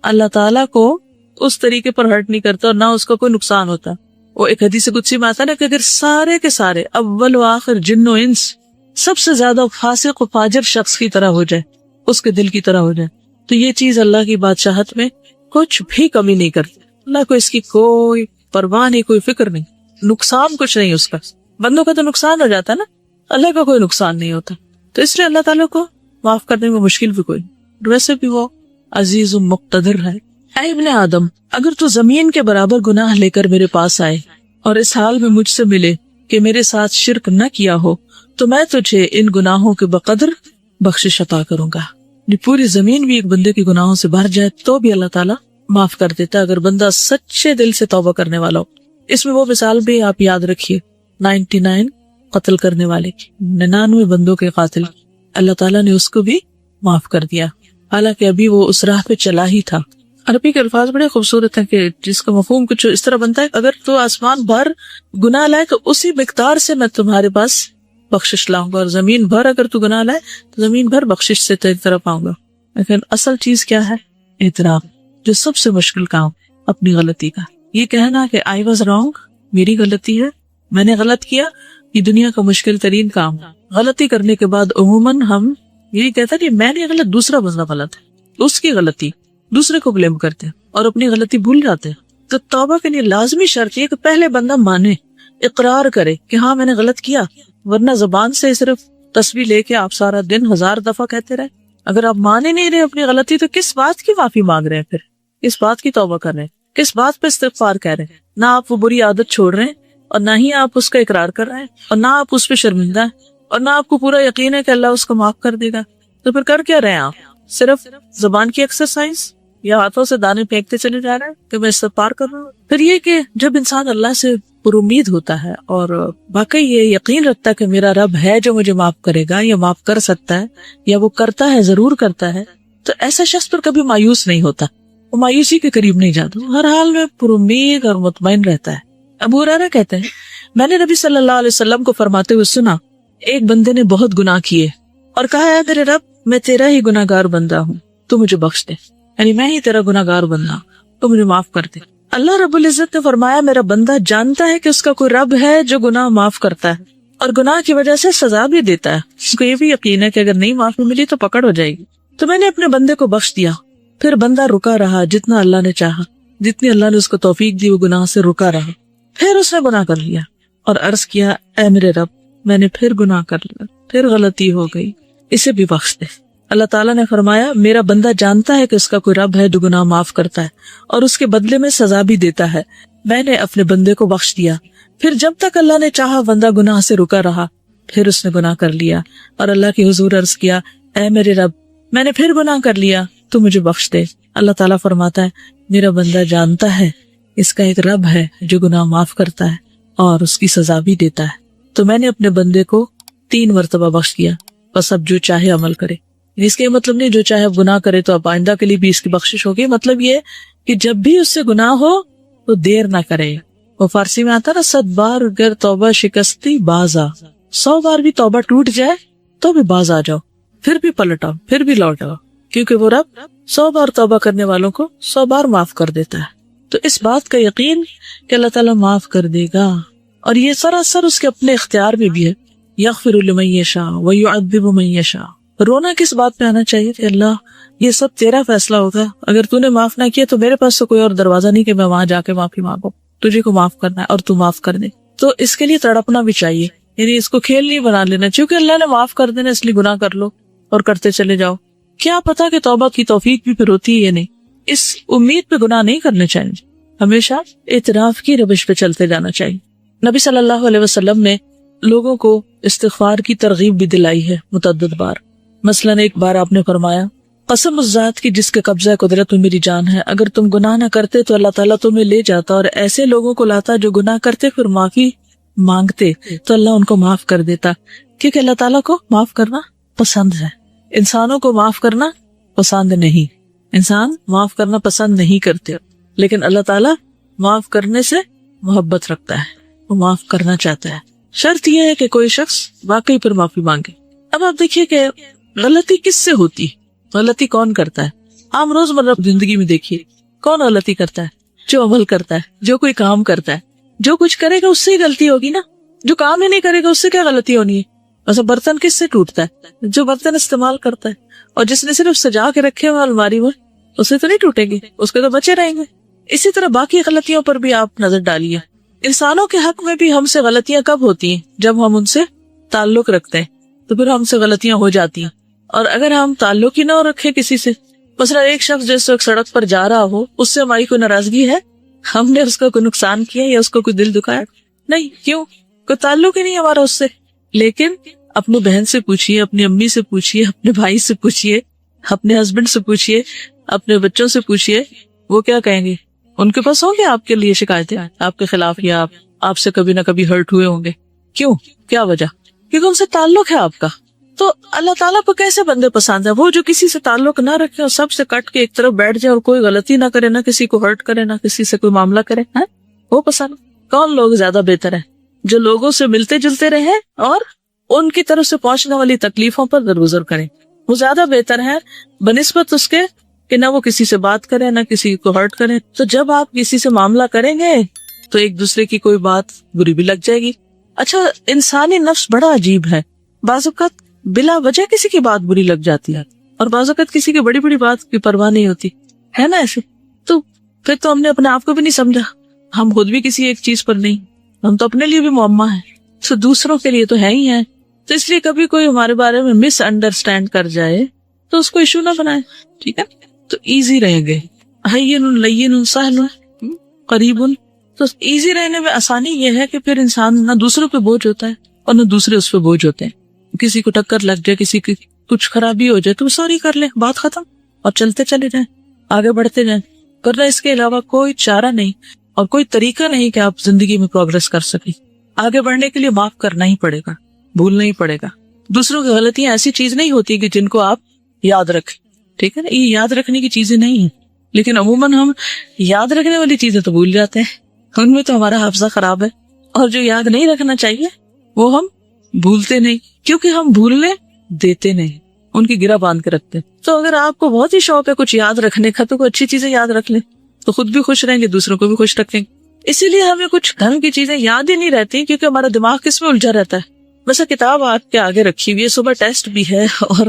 اللہ تعالیٰ کو اس طریقے پر ہرٹ نہیں کرتا اور نہ اس کا کوئی نقصان ہوتا. وہ ایک حدیث قدسی میں آتا ہے نا کہ اگر سارے کے سارے اول و آخر جن و انس سب سے زیادہ فاسق و فاجر شخص کی طرح ہو جائے، اس کے دل کی طرح ہو جائے، تو یہ چیز اللہ کی بادشاہت میں کچھ بھی کمی نہیں کرتی. اللہ کو اس کی کوئی پرواہ نہیں، کوئی فکر نہیں، نقصان کچھ نہیں اس کا. بندوں کا تو نقصان ہو جاتا ہے نا، اللہ کا کوئی نقصان نہیں ہوتا. تو اس لیے اللہ تعالیٰ کو معاف کرنے میں مشکل بھی کوئی, ویسے بھی وہ عزیز و مقتدر ہے. اے ابن آدم, اگر تو زمین کے برابر گناہ لے کر میرے پاس آئے اور اس حال میں مجھ سے ملے کہ میرے ساتھ شرک نہ کیا ہو, تو میں تجھے ان گناہوں کے بقدر بخشش عطا کروں گا. پوری زمین بھی ایک بندے کے گناہوں سے بھر جائے تو بھی اللہ تعالیٰ معاف کر دیتا ہے اگر بندہ سچے دل سے توبہ کرنے والا ہو. اس میں وہ مثال بھی آپ یاد رکھیے, 99 قتل کرنے والے, 99 بندوں کے قاتل, اللہ تعالیٰ نے اس کو بھی معاف کر دیا, حالانکہ ابھی وہ اس راہ پہ چلا ہی تھا. عربی کے الفاظ بڑے خوبصورت ہیں کہ جس کا مفہوم کچھ اس طرح بنتا ہے, اگر تو آسمان بھر گناہ لائے تو اسی مقدار سے میں تمہارے پاس بخشش لاؤں گا, اور زمین بھر اگر تو گناہ لائے تو زمین بھر بخشش سے تیری طرف آؤں گا. لیکن اصل چیز کیا ہے؟ اعتراف, جو سب سے مشکل کام اپنی غلطی کا. یہ کہنا کہ I was wrong, میری غلطی ہے, میں نے غلط کیا, یہ دنیا کا مشکل ترین کام. غلطی کرنے کے بعد عموماً ہم یہی کہتے ہیں کہ میں نے غلط, دوسرا بندہ غلط ہے, اس کی غلطی, دوسرے کو بلیم کرتے ہیں اور اپنی غلطی بھول جاتے ہیں. تو توبہ کے لیے لازمی شرط یہ کہ پہلے بندہ مانے, اقرار کرے کہ ہاں میں نے غلط کیا, ورنہ زبان سے صرف تسبیح لے کے آپ سارا دن 1000 دفعہ کہتے رہے. اگر آپ مان ہی نہیں رہے اپنی غلطی تو کس بات کی معافی مانگ رہے ہیں, پھر کس بات کی توبہ کر رہے ہیں, کس بات پہ استغفار کہہ رہے ہیں؟ نہ آپ وہ بری عادت چھوڑ رہے ہیں اور نہ ہی آپ اس کا اقرار کر رہے ہیں اور نہ آپ اس پہ شرمندہ ہیں اور نہ آپ کو پورا یقین ہے کہ اللہ اس کو معاف کر دے گا. تو پھر کر کیا رہے ہیں آپ؟ صرف زبان کی ایکسرسائز یا ہاتھوں سے دانے پھینکتے چلے جا رہے ہیں کہ میں استغفار کر رہا ہوں. پھر یہ کہ جب انسان اللہ سے پر امید ہوتا ہے اور واقعی یہ یقین رکھتا ہے کہ میرا رب ہے جو مجھے معاف کرے گا یا معاف کر سکتا ہے یا وہ کرتا ہے, ضرور کرتا ہے, تو ایسا شخص پر کبھی مایوس نہیں ہوتا, وہ مایوسی کے قریب نہیں جاتا, ہر حال میں پر امید اور مطمئن رہتا ہے. ابو ہریرہ کہتے ہیں میں نے نبی صلی اللہ علیہ وسلم کو فرماتے ہوئے سنا, ایک بندے نے بہت گناہ کیے اور کہا ہے میرے رب میں تیرا ہی گناہ گار بندہ ہوں, تو مجھے بخش دے, یعنی میں ہی تیرا گناہ گار بندہ, تو مجھے معاف کر دے. اللہ رب العزت نے فرمایا میرا بندہ جانتا ہے کہ اس کا کوئی رب ہے جو گناہ معاف کرتا ہے اور گناہ کی وجہ سے سزا بھی دیتا ہے. اس کو یہ بھی یقین ہے کہ اگر نہیں معافی ملی تو پکڑ ہو جائے گی. تو میں نے اپنے بندے کو بخش دیا. پھر بندہ رکا رہا جتنا اللہ نے چاہا, جتنی اللہ نے اس کو توفیق دی وہ گناہ سے رکا رہا. پھر اس نے گناہ کر لیا اور عرض کیا اے میرے رب میں نے پھر گناہ کر لیا, پھر غلطی ہو گئی, اسے بھی بخش دے. اللہ تعالیٰ نے فرمایا میرا بندہ جانتا ہے کہ اس کا کوئی رب ہے جو گناہ معاف کرتا ہے اور اس کے بدلے میں سزا بھی دیتا ہے. میں نے اپنے بندے کو بخش دیا. پھر جب تک اللہ نے چاہا بندہ گناہ سے رکا رہا, پھر اس نے گناہ کر لیا اور اللہ کے حضور عرض کیا اے میرے رب میں نے پھر گناہ کر لیا, تو مجھے بخش دے. اللہ تعالیٰ فرماتا ہے میرا بندہ جانتا ہے اس کا ایک رب ہے جو گناہ معاف کرتا ہے اور اس کی سزا بھی دیتا ہے. تو میں نے اپنے بندے کو 3 مرتبہ بخش دیا, بس اب جو چاہے عمل کرے. اس کے مطلب نہیں جو چاہے اب گناہ کرے تو اب آئندہ کے لیے بھی اس کی بخشش ہوگی. مطلب یہ کہ جب بھی اس سے گناہ ہو تو دیر نہ کرے. وہ فارسی میں آتا نا 100 بار گر توبہ شکستی باز آ, 100 بار بھی توبہ ٹوٹ جائے تو بھی باز آ جاؤ, پھر بھی پلٹ آؤ, پھر بھی لوٹ آؤ, کیونکہ وہ رب 100 بار توبہ کرنے والوں کو 100 بار معاف کر دیتا ہے. تو اس بات کا یقین کہ اللہ تعالیٰ معاف کر دے گا, اور یہ سراسر اس کے اپنے اختیار میں بھی ہے. یغفر لمن یشاء ویعذب من یشاء. رونا کس بات پہ آنا چاہیے کہ اللہ یہ سب تیرا فیصلہ ہوگا, اگر تو نے معاف نہ کیا تو میرے پاس تو کوئی اور دروازہ نہیں کہ میں وہاں جا کے معافی مانگوں, تجھے کو معاف کرنا ہے اور تو معاف کر دے. تو اس کے لیے تڑپنا بھی چاہیے, یعنی اس کو کھیل نہیں بنا لینا چونکہ اللہ نے معاف کر دینا اس لیے گناہ کر لو اور کرتے چلے جاؤ. کیا پتا کہ توبہ کی توفیق بھی پھر ہوتی ہے یا نہیں. اس امید پہ گناہ نہیں کرنے چاہیے, ہمیشہ اعتراف کی روش پہ چلتے جانا چاہیے. نبی صلی اللہ علیہ وسلم نے لوگوں کو استغفار کی ترغیب بھی دلائی ہے متعدد بار. مثلاً ایک بار آپ نے فرمایا قسم اس ذات کی جس کے قبضہ قدرت میں میری جان ہے, اگر تم گناہ نہ کرتے تو اللہ تعالیٰ تمہیں لے جاتا اور ایسے لوگوں کو لاتا جو گناہ کرتے پھر معافی مانگتے تو اللہ ان کو معاف کر دیتا, کیونکہ اللہ تعالیٰ کو معاف کرنا پسند ہے. انسانوں کو معاف کرنا پسند نہیں, انسان معاف کرنا پسند نہیں کرتے, لیکن اللہ تعالیٰ معاف کرنے سے محبت رکھتا ہے, وہ معاف کرنا چاہتا ہے. شرط یہ ہے کہ کوئی شخص واقعی پر معافی مانگے. اب آپ دیکھیے کہ غلطی کس سے ہوتی, غلطی کون کرتا ہے؟ عام روزمرہ زندگی میں دیکھیے کون غلطی کرتا ہے؟ جو عمل کرتا ہے, جو کوئی کام کرتا ہے, جو کچھ کرے گا اس سے ہی غلطی ہوگی نا. جو کام ہی نہیں کرے گا اس سے کیا غلطی ہونی ہے؟ ویسے برتن کس سے ٹوٹتا ہے؟ جو برتن استعمال کرتا ہے, اور جس نے صرف سجا کے رکھے ہوئے الماری میں اس سے تو نہیں ٹوٹیں گے, اس کے تو بچے رہیں گے. اسی طرح باقی غلطیوں پر بھی آپ نظر ڈالیے. انسانوں کے حق میں بھی ہم سے غلطیاں کب ہوتی ہیں؟ جب ہم ان سے تعلق رکھتے ہیں تو پھر ہم سے غلطیاں ہو جاتی ہیں. اور اگر ہم تعلق ہی نہ رکھے کسی سے، مثلا ایک شخص جیسے ایک سڑک پر جا رہا ہو، اس سے ہماری کوئی ناراضگی ہے، ہم نے اس کو کوئی نقصان کیا یا اس کو کوئی دل دکھایا؟ نہیں. کیوں؟ کوئی تعلق ہی نہیں ہمارا اس سے. لیکن اپنی بہن سے پوچھئے، اپنی امی سے پوچھئے، اپنے بھائی سے پوچھئے، اپنے ہسبینڈ سے پوچھئے، اپنے بچوں سے پوچھئے، وہ کیا کہیں گے؟ ان کے پاس ہوں گے آپ کے لیے شکایتیں آپ کے خلاف، یا آپ سے کبھی نہ کبھی ہرٹ ہوئے ہوں گے. کیوں؟ کیا وجہ؟ کیونکہ ان سے تعلق ہے آپ کا. تو اللہ تعالیٰ کو کیسے بندے پسند ہے؟ وہ جو کسی سے تعلق نہ رکھے اور سب سے کٹ کے ایک طرف بیٹھ جائے اور کوئی غلطی نہ کرے، نہ کسی کو ہرٹ کرے، نہ کسی سے کوئی معاملہ کرے، وہ پسند. کون لوگ زیادہ بہتر ہیں؟ جو لوگوں سے ملتے جلتے رہے اور ان کی طرف سے پہنچنے والی تکلیفوں پر درگزر کریں. وہ زیادہ بہتر ہے بنسبت اس کے کہ نہ وہ کسی سے بات کرے نہ کسی کو ہرٹ کرے. تو جب آپ کسی سے معاملہ کریں گے تو ایک دوسرے کی کوئی بات بری بھی لگ جائے گی. اچھا، انسانی نفس بڑا عجیب ہے. بعض اوقات بلا وجہ کسی کی بات بری لگ جاتی ہے اور بعض اوقات کسی کی بڑی بڑی بات کی پرواہ نہیں ہوتی ہے نا ایسے. تو پھر تو ہم نے اپنے آپ کو بھی نہیں سمجھا. ہم خود بھی کسی ایک چیز پر نہیں، ہم تو اپنے لیے بھی معمہ ہیں، تو دوسروں کے لیے تو ہے ہی ہے. تو اس لیے کبھی کوئی ہمارے بارے میں مس انڈرسٹینڈ کر جائے تو اس کو ایشو نہ بنائے. ٹھیک ہے، تو ایزی رہیں گے. ہین لین سہل قریب. تو ایزی رہنے میں آسانی یہ ہے کہ پھر انسان نہ دوسروں پہ بوجھ ہوتا ہے اور نہ دوسرے اس پہ بوجھ ہوتے ہیں. کسی کو ٹکر لگ جائے، کسی کی کچھ خرابی ہو جائے تو سوری کر لیں، بات ختم، اور چلتے چلے جائیں، آگے بڑھتے جائیں. کرنا اس کے علاوہ کوئی چارہ نہیں اور کوئی طریقہ نہیں کہ آپ زندگی میں پروگرس کر سکیں. آگے بڑھنے کے لیے معاف کرنا ہی پڑے گا، بھولنا ہی پڑے گا. دوسروں کی غلطیاں ایسی چیز نہیں ہوتی کہ جن کو آپ یاد رکھیں. ٹھیک ہے نا، یہ یاد رکھنے کی چیزیں نہیں ہیں، لیکن عموماً ہم یاد رکھنے والی چیزیں تو بھول جاتے ہیں. ان میں تو ہمارا حافظہ خراب ہے. اور جو یاد نہیں رکھنا چاہیے وہ ہم بھولتے نہیں، کیونکہ ہم بھولنے دیتے نہیں، ان کی گرہ باندھ کے رکھتے. تو اگر آپ کو بہت ہی شوق ہے کچھ یاد رکھنے کا تو کوئی اچھی چیزیں یاد رکھ لیں، تو خود بھی خوش رہیں گے، دوسروں کو بھی خوش رکھیں گے. اسی لیے ہمیں کچھ ڈھنگ کی چیزیں یاد ہی نہیں رہتی کیونکہ ہمارا دماغ کس میں الجھا رہتا ہے. ویسے کتاب آپ کے آگے رکھی ہوئی ہے، صبح ٹیسٹ بھی ہے اور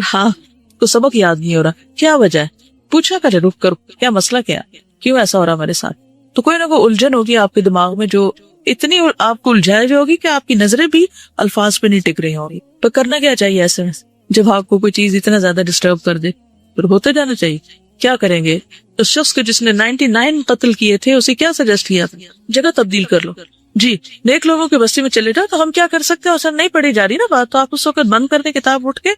کو سبق یاد نہیں ہو رہا. کیا وجہ ہے؟ پوچھا کرے رک کر، کیا مسئلہ کیا، کیوں ایسا ہو رہا ہمارے ساتھ. تو کوئی نہ کوئی الجھن ہوگی آپ کے دماغ میں جو اتنی آپ کو الجھائے ہوئی ہوگی کہ آپ کی نظریں بھی الفاظ پہ نہیں ٹک رہی ہوں گی. تو کرنا کیا چاہیے ایسے میں جب آپ کو کوئی چیز اتنا زیادہ ڈسٹرب کر دے؟ پھر ہوتے جانا چاہیے. کیا کریں گے؟ اس شخص کو جس نے 99 قتل کیے تھے اسے کیا سجیسٹ کیا؟ جگہ تبدیل کر لو. جی، نیک لوگوں کی بستی میں چلے جاؤ. تو ہم کیا کر سکتے ہیں؟ اثر نہیں پڑی جا رہی نا بات، تو آپ اس وقت بند کر دیں کتاب، اٹھ کے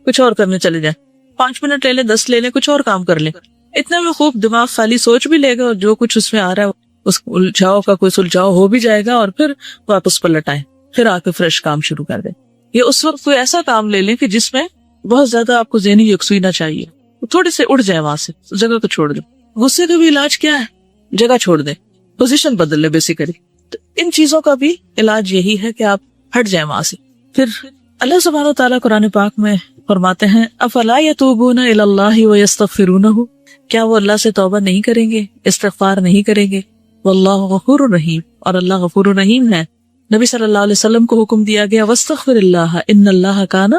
کچھ اور کرنے چلے جائیں. 5 منٹ لے لیں، 10 لے لیں، کچھ اور کام کر لیں. اتنا میں خوب دماغ خالی سوچ بھی لے گا اور جو کچھ اس میں آ رہا ہے اس الجھاؤ کا کوئی سلجھاؤ ہو بھی جائے گا، اور پھر واپس پلٹائیں، پھر آ کے فریش کام شروع کر دیں. یہ اس وقت کوئی ایسا کام لے لیں کہ جس میں بہت زیادہ آپ کو ذہنی یکسوئی نہ چاہیے، تھوڑے سے اڑ جائیں وہاں سے، جگہ کو چھوڑ دیں. غصے کا بھی علاج کیا ہے؟ جگہ چھوڑ دیں، پوزیشن بدل لیں بیسیکلی. تو ان چیزوں کا بھی علاج یہی ہے کہ آپ ہٹ جائیں وہاں سے. پھر اللہ سبحانہ و تعالیٰ قرآن پاک میں فرماتے ہیں افلا یتوبون الی اللہ ویستغفرونہ، کیا وہ اللہ سے توبہ نہیں کریں گے، استغفار نہیں کریں گے؟ واللہ غفور رحیم، اور اللہ غفور رحیم ہے. نبی صلی اللہ علیہ وسلم کو حکم دیا گیا واستغفر اللہ ان اللہ کان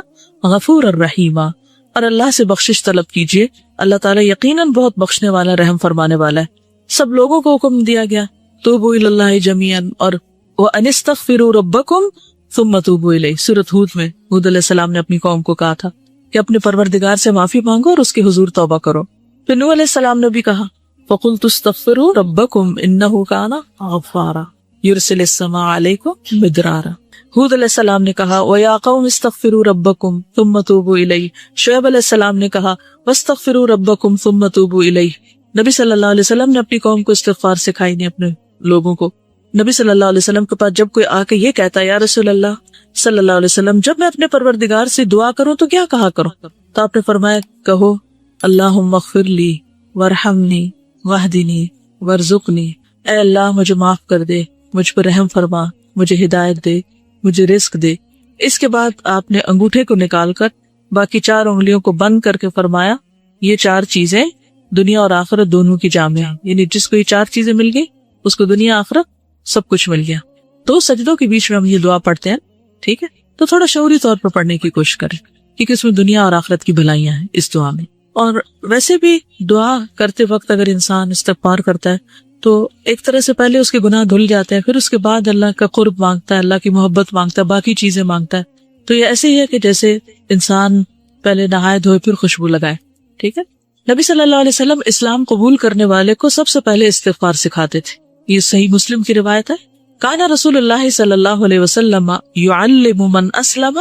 غفور الرحیم، اور اللہ سے بخشش طلب کیجیے، اللہ تعالیٰ یقیناً بہت بخشنے والا، رحم فرمانے والا ہے. سب لوگوں کو حکم دیا گیا توبوا الی اللہ جمیعا، اور وان استغفروا ربکم ثم توبوا الیہ. سورۃ ہود میں ہود علیہ السلام نے اپنی قوم کو کہا تھا کہ اپنے پروردگار سے معافی مانگو اور اس کے حضور توبہ کرو. پھر نوح علیہ السلام نے بھی کہا فَقُلْتُ اسْتَغْفِرُوا رَبَّكُمْ إِنَّهُ كَانَ غَفَّارًا يُرْسِلِ السَّمَاءَ عَلَيْكُمْ مِدْرَارًا. ہود علیہ السلام نے کہا وَيَا قَوْمِ اسْتَغْفِرُوا رَبَّكُمْ ثُمَّ تُوبُوا إِلَيْهِ. شعیب علیہ السلام نے کہا وَاسْتَغْفِرُوا رَبَّكُمْ ثُمَّ تُوبُوا إِلَيْهِ. نبی صلی اللہ علیہ وسلم نے اپنی قوم کو استغفار سکھائی، نے اپنے لوگوں کو. نبی صلی اللہ علیہ وسلم کے پاس جب کوئی آ کے یہ کہتا ہے یا رسول اللہ صلی اللہ علیہ وسلم جب میں اپنے پروردگار سے دعا کروں تو کیا کہا کروں؟ تو آپ نے فرمایا کہو اللہم اغفر لی وارحمنی واہدنی وارزقنی، اے اللہ مجھے معاف کر دے، مجھ پر رحم فرما، مجھے ہدایت دے، مجھے رزق دے. اس کے بعد آپ نے انگوٹھے کو نکال کر باقی 4 انگلیوں کو بند کر کے فرمایا یہ 4 چیزیں دنیا اور آخرت دونوں کی جامع ہیں، یعنی جس کو یہ 4 چیزیں مل گئی اس کو دنیا آخرت سب کچھ مل گیا. 2 سجدوں کے بیچ میں ہم یہ دعا پڑھتے ہیں، ٹھیک ہے؟ تو تھوڑا شعوری طور پر پڑھنے کی کوشش کریں کیونکہ اس میں دنیا اور آخرت کی بھلائیاں ہیں اس دعا میں. اور ویسے بھی دعا کرتے وقت اگر انسان استغفار کرتا ہے تو ایک طرح سے پہلے اس کے گناہ دھل جاتے ہیں، پھر اس کے بعد اللہ کا قرب مانگتا ہے، اللہ کی محبت مانگتا ہے، باقی چیزیں مانگتا ہے. تو یہ ایسے ہی ہے کہ جیسے انسان پہلے نہائے دھوئے پھر خوشبو لگائے. ٹھیک ہے. نبی صلی اللہ علیہ وسلم اسلام قبول کرنے والے کو سب سے پہلے استغفار سکھاتے تھے. یہ صحیح مسلم کی روایت ہے. کان رسول اللہ صلی اللہ علیہ وسلم یعلم من اسلم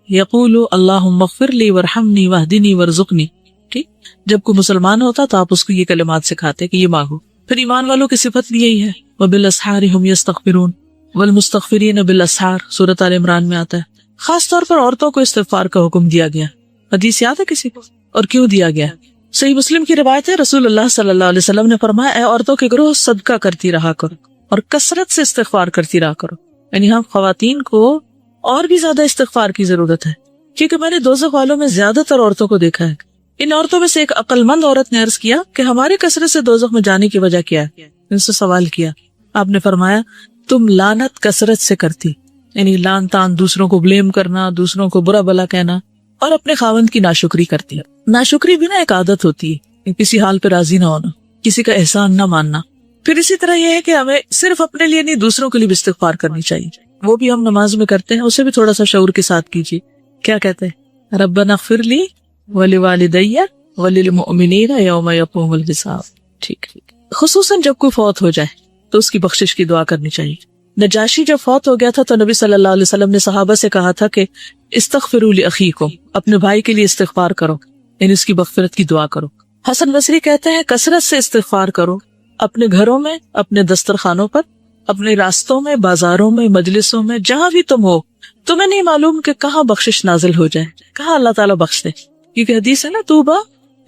یقول اللہم اغفر لی وارحمنی واہدنی وارزقنی. ٹھیک. جب کوئی مسلمان ہوتا تو آپ اس کو یہ کلمات سکھاتے کہ یہ مانگو. پھر ایمان والوں کی صفت یہی ہے وبالاسحار ہم یستغفرون والمستغفرین بالاسحار. سورۃ آل عمران میں آتا ہے. خاص طور پر عورتوں کو استغفار کا حکم دیا گیا. حدیث یاد ہے کسی کو؟ اور کیوں دیا گیا؟ صحیح مسلم کی روایت ہے رسول اللہ صلی اللہ علیہ وسلم نے فرمایا اے عورتوں کے گروہ صدقہ کرتی رہا کرو اور کثرت سے استغفار کرتی رہا کرو. یعنی ہم خواتین کو اور بھی زیادہ استغفار کی ضرورت ہے کیونکہ میں نے دوزخ والوں میں زیادہ تر عورتوں کو دیکھا ہے. ان عورتوں میں سے ایک عقل مند عورت نے عرض کیا کہ ہماری کثرت سے دوزخ میں جانے کی وجہ کیا ہے. ان سے سوال کیا. آپ نے فرمایا تم لعنت کثرت سے کرتی. یعنی لان تان، دوسروں کو بلیم کرنا، دوسروں کو برا بلا کہنا اور اپنے خاوند کی ناشکری کرتی ہے. ناشکری بھی نا ایک عادت ہوتی ہے، کسی حال پہ راضی نہ ہونا، کسی کا احسان نہ ماننا. پھر اسی طرح یہ ہے کہ ہمیں صرف اپنے لیے نہیں دوسروں کے لیے بھی استغفار کرنی چاہیے. وہ بھی ہم نماز میں کرتے ہیں، اسے بھی تھوڑا سا شعور کے ساتھ کیجیے. کیا کہتے ہیں؟ ربنا اغفر لی ولوالدی وللمؤمنین یوم یقوم الحساب. ٹھیک. خصوصاً جب کوئی فوت ہو جائے تو اس کی بخشش کی دعا کرنی چاہیے. نجاشی جب فوت ہو گیا تھا تو نبی صلی اللہ علیہ وسلم نے صحابہ سے کہا تھا کہ استغفروا لاخیکم، اپنے بھائی کے لیے استغفار کرو، یعنی اس کی مغفرت کی دعا کرو. حسن بصری کہتے ہیں کثرت سے استغفار کرو، اپنے گھروں میں، اپنے دسترخوانوں پر، اپنے راستوں میں، بازاروں میں، مجلسوں میں، جہاں بھی تم ہو. تمہیں نہیں معلوم کہ کہاں بخشش نازل ہو جائے، کہاں اللہ تعالیٰ بخش دے. کیونکہ حدیث ہے نا توبہ،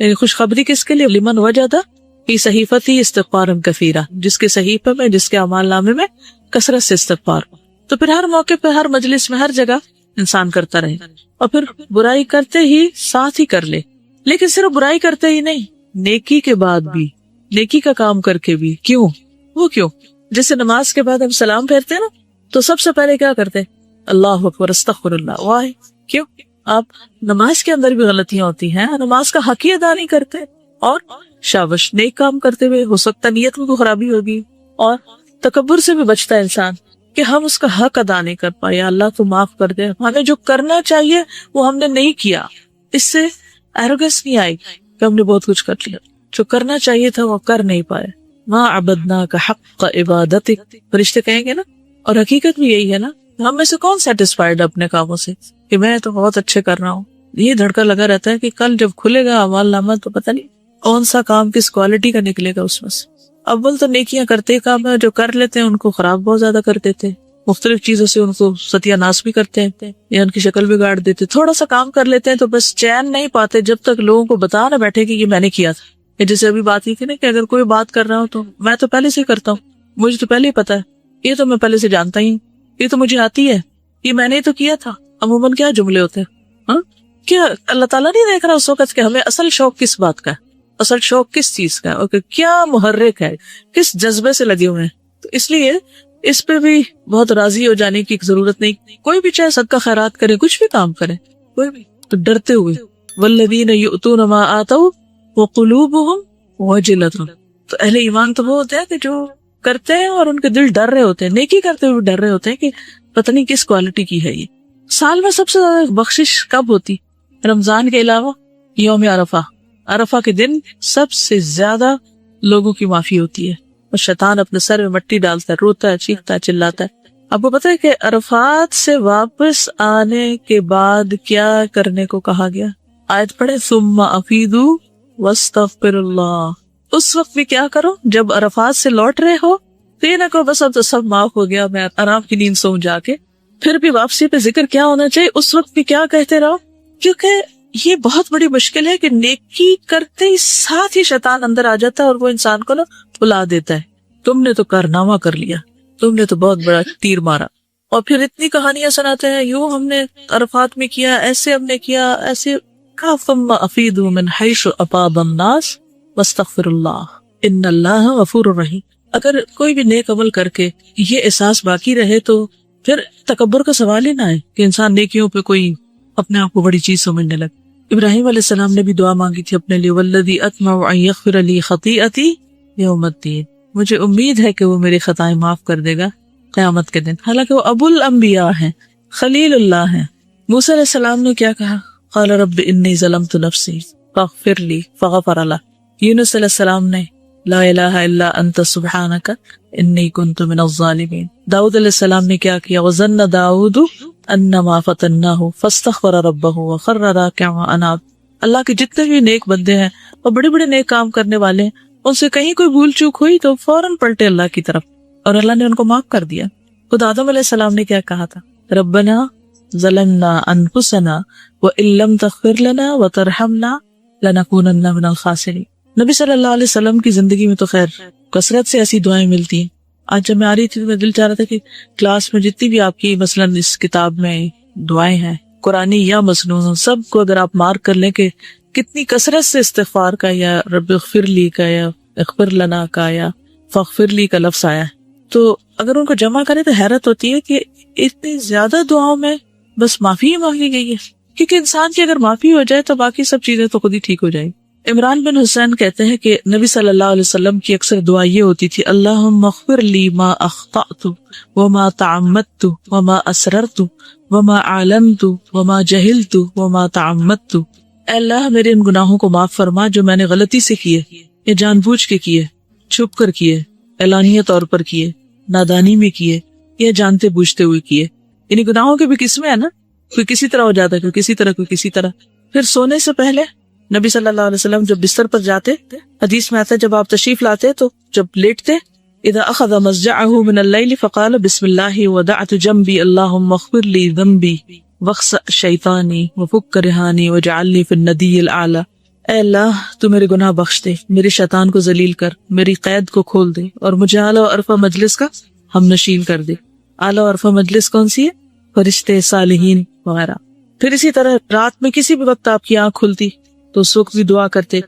یعنی خوشخبری کس کے لیے؟ لمن وجد فی صحیفتی استغفارا کثیرا، جس کے صحیفے میں، جس کے اعمال نامے میں کثرت سے استغفار. تو پھر ہر موقع پہ، ہر مجلس میں، ہر جگہ انسان کرتا رہے اور پھر برائی کرتے ہی ساتھ ہی کر لے. لیکن صرف برائی کرتے ہی نہیں، نیکی کے بعد بھی، نیکی کا کام کر کے بھی. کیوں؟ وہ کیوں؟ جیسے نماز کے بعد ہم سلام پھیرتے ہیں نا تو سب سے پہلے کیا کرتے ہیں؟ اللہ اکبر، استغفر اللہ. واہ، کیوں؟ آپ نماز کے اندر بھی غلطیاں ہوتی ہیں، نماز کا حق ہی ادا نہیں کرتے اور شابش نیک کام کرتے ہوئے ہو سکتا نیت میں کوئی خرابی ہوگی. اور تکبر سے بھی بچتا ہے انسان کہ ہم اس کا حق ادا نہیں کر پائے. اللہ تو معاف کر دے، ہمیں جو کرنا چاہیے وہ ہم نے نہیں کیا. اس سے ایروگنس نہیں آئی کہ ہم نے بہت کچھ کر لیا، جو کرنا چاہیے تھا وہ کر نہیں پائے. ما عبدناک حق عبادتک، فرشتے کہیں گے نا. اور حقیقت بھی یہی ہے نا، ہم میں سے کون سیٹسفائیڈ اپنے کاموں سے کہ میں تو بہت اچھے کر رہا ہوں. یہ دھڑکا لگا رہتا ہے کہ کل جب کھلے گا اعمال نامہ تو پتہ نہیں کون سا کام کس کوالٹی کا نکلے گا اس میں سے. اول تو نیکیاں کرتے کام ہے، جو کر لیتے ہیں ان کو خراب بہت زیادہ کر دیتے، مختلف چیزوں سے ان کو ستیہ ناش بھی کرتے ہیں یا ان کی شکل بگاڑ دیتے. تھوڑا سا کام کر لیتے ہیں تو بس چین نہیں پاتے جب تک لوگوں کو بتا نہ بیٹھے کہ یہ میں نے کیا تھا. جیسے ابھی بات ہی تھی نا کہ اگر کوئی بات کر رہا ہوں تو میں تو پہلے سے کرتا ہوں، مجھے تو پہلے ہی پتا ہے، یہ تو میں پہلے سے جانتا ہی، یہ تو مجھے آتی ہے، یہ میں نے تو کیا تھا. عموماً کیا جملے ہوتے ہیں؟ کیا اللہ تعالیٰ نہیں دیکھ رہا اس وقت کہ ہمیں اصل شوق کس بات کا ہے، اصل شوق کس چیز کا ہے، اور کیا محرک ہے، کس جذبے سے لگے ہوئے ہیں. تو اس لیے اس پہ بھی بہت راضی ہو جانے کی ضرورت نہیں. کوئی بھی چاہے صدقہ خیرات کرے، کچھ بھی کام کرے، کوئی بھی تو ڈرتے ہوئے. والذین یؤتون ما آتوا وقلوبهم وجلۃ. تو اہل ایمان تو وہ ہوتے ہیں کہ جو کرتے ہیں اور ان کے دل ڈر رہے ہوتے ہیں، نیکی کرتے ہوئے ڈر رہے ہوتے ہیں کہ پتہ نہیں کس کوالٹی کی ہے یہ. سال میں سب سے زیادہ بخشش کب ہوتی؟ رمضان کے علاوہ یوم عرفہ. عرفہ کے دن سب سے زیادہ لوگوں کی معافی ہوتی ہے اور شیطان اپنے سر میں مٹی ڈالتا ہے، روتا ہے، چیختا ہے، چلاتا ہے. آپ کو پتہ ہے کہ عرفات سے واپس آنے کے بعد کیا کرنے کو کہا گیا؟ آیت پڑھے ثم افیدوا واستغفر اللہ. اس وقت بھی کیا کرو جب عرفات سے لوٹ رہے ہو تو یہ نہ کہو بس اب تو سب معاف ہو گیا، میں آرام کی نیند سو جا کے. پھر بھی واپسی پہ ذکر کیا ہونا چاہیے؟ اس وقت بھی کیا کہتے رہو، کیونکہ یہ بہت بڑی مشکل ہے کہ نیکی کرتے ہی ساتھ ہی شیطان اندر آ جاتا ہے اور وہ انسان کو نا بلا دیتا ہے. تم نے تو کارنامہ کر لیا، تم نے تو بہت بڑا تیر مارا، اور پھر اتنی کہانیاں سناتے ہیں، یوں ہم نے عرفات میں کیا، ایسے ہم نے کیا، ایسے. ثم افیدوا من حیث افاض الناس واستغفر اللہ ان اللہ غفور رحیم. اگر کوئی بھی نیک عمل کر کے یہ احساس باقی رہے تو پھر تکبر کا سوال ہی نہ ہے کہ انسان نیکیوں پہ کوئی اپنے آپ کو بڑی چیز سمجھنے لگے. ابراہیم علیہ السلام نے بھی دعا مانگی تھی اپنے لیے، والذی اطمع ان یغفر لی خطیئتی یوم الدین. مجھے امید ہے کہ وہ میری خطائیں معاف کر دے گا قیامت کے دن. حالانکہ وہ ابو الانبیاء ہیں، خلیل اللہ ہیں، موسیٰ علیہ السلام نے کیا کہا؟ قال رب انی ظلمت نفسی فاغفر لی فغفر لہ. یونس علیہ السلام نے لا الہ الا انت سبحانک انی کنت من الظالمین. داؤد علیہ السلام نے کیا کیا؟ وظن داؤد انما فتناہ فاستغفر ربہ وخر راکعا واناب. اللہ کے جتنے بھی نیک بندے ہیں اور بڑے بڑے نیک کام کرنے والے ہیں، ان سے کہیں کوئی بھول چوک ہوئی تو فوراً پلٹے اللہ کی طرف، اور اللہ نے ان کو معاف کر دیا. خود آدم علیہ السلام نے کیا کہا تھا؟ ربنا ظلمنا انفسنا وان لم تغفر لنا وترحمنا لنکونن من الخاسرین. نبی صلی اللہ علیہ وسلم کی زندگی میں تو خیر کثرت سے ایسی دعائیں ملتی ہیں. آج جب میں آ رہی تھی تو میں دل چاہ رہا تھا کہ کلاس میں جتنی بھی آپ کی مثلاً اس کتاب میں دعائیں ہیں قرآنی یا مصنوع، سب کو اگر آپ مارک کر لیں کہ کتنی کثرت سے استغفار کا یا رب اغفر لی کا یا اغفر لنا کا یا فاغفر لی کا لفظ آیا ہے، تو اگر ان کو جمع کریں تو حیرت ہوتی ہے کہ اتنی زیادہ دعاؤں میں بس معافی ہی مانگی گئی ہے. کیونکہ انسان کی اگر معافی ہو جائے تو باقی سب چیزیں تو خود ہی ٹھیک ہو جائیں. عمران بن حسین کہتے ہیں کہ نبی صلی اللہ علیہ وسلم کی اکثر دعا یہ ہوتی تھی، اللہم اغفر لی ما اخطأت وما تعمدت وما اسررت وما اعلنت وما جہلت وما تعمدت. اے اللہ میرے ان گناہوں کو معاف فرما جو میں نے غلطی سے کیے یا جان بوجھ کے کیے، چھپ کر کیے، اعلانیہ طور پر کیے، نادانی میں کیے یا جانتے بوجھتے ہوئے کیے. یعنی گناہوں کے بھی قسمیں ہیں نا، کوئی کسی طرح ہو جاتا ہے، کوئی کسی طرح، کوئی کسی طرح. پھر سونے سے پہلے نبی صلی اللہ علیہ وسلم جب بستر پر جاتے، حدیث میں آتا ہے جب آپ تشریف لاتے تو جب لیٹتے، اذا اخذ مضجعه من اللیل فقال بسم اللہ ودعت جنبی اللہم اغفر لی ذنبی واخسأ شیطانی وفک رہانی وجعل لی فی الندی الاعلی. اے اللہ تو میرے گناہ بخش دے، میرے شیطان کو ذلیل کر، میری قید کو کھول دے اور مجھے اعلیٰ و عرفہ مجلس کا ہم نشین کر دے. اعلیٰ و عرفہ مجلس کون سی ہے؟ فرشتے، صالحین وغیرہ. پھر اسی طرح رات میں کسی بھی وقت آپ کی آنکھ کھلتی تو اس وقت بھی دعا کرتے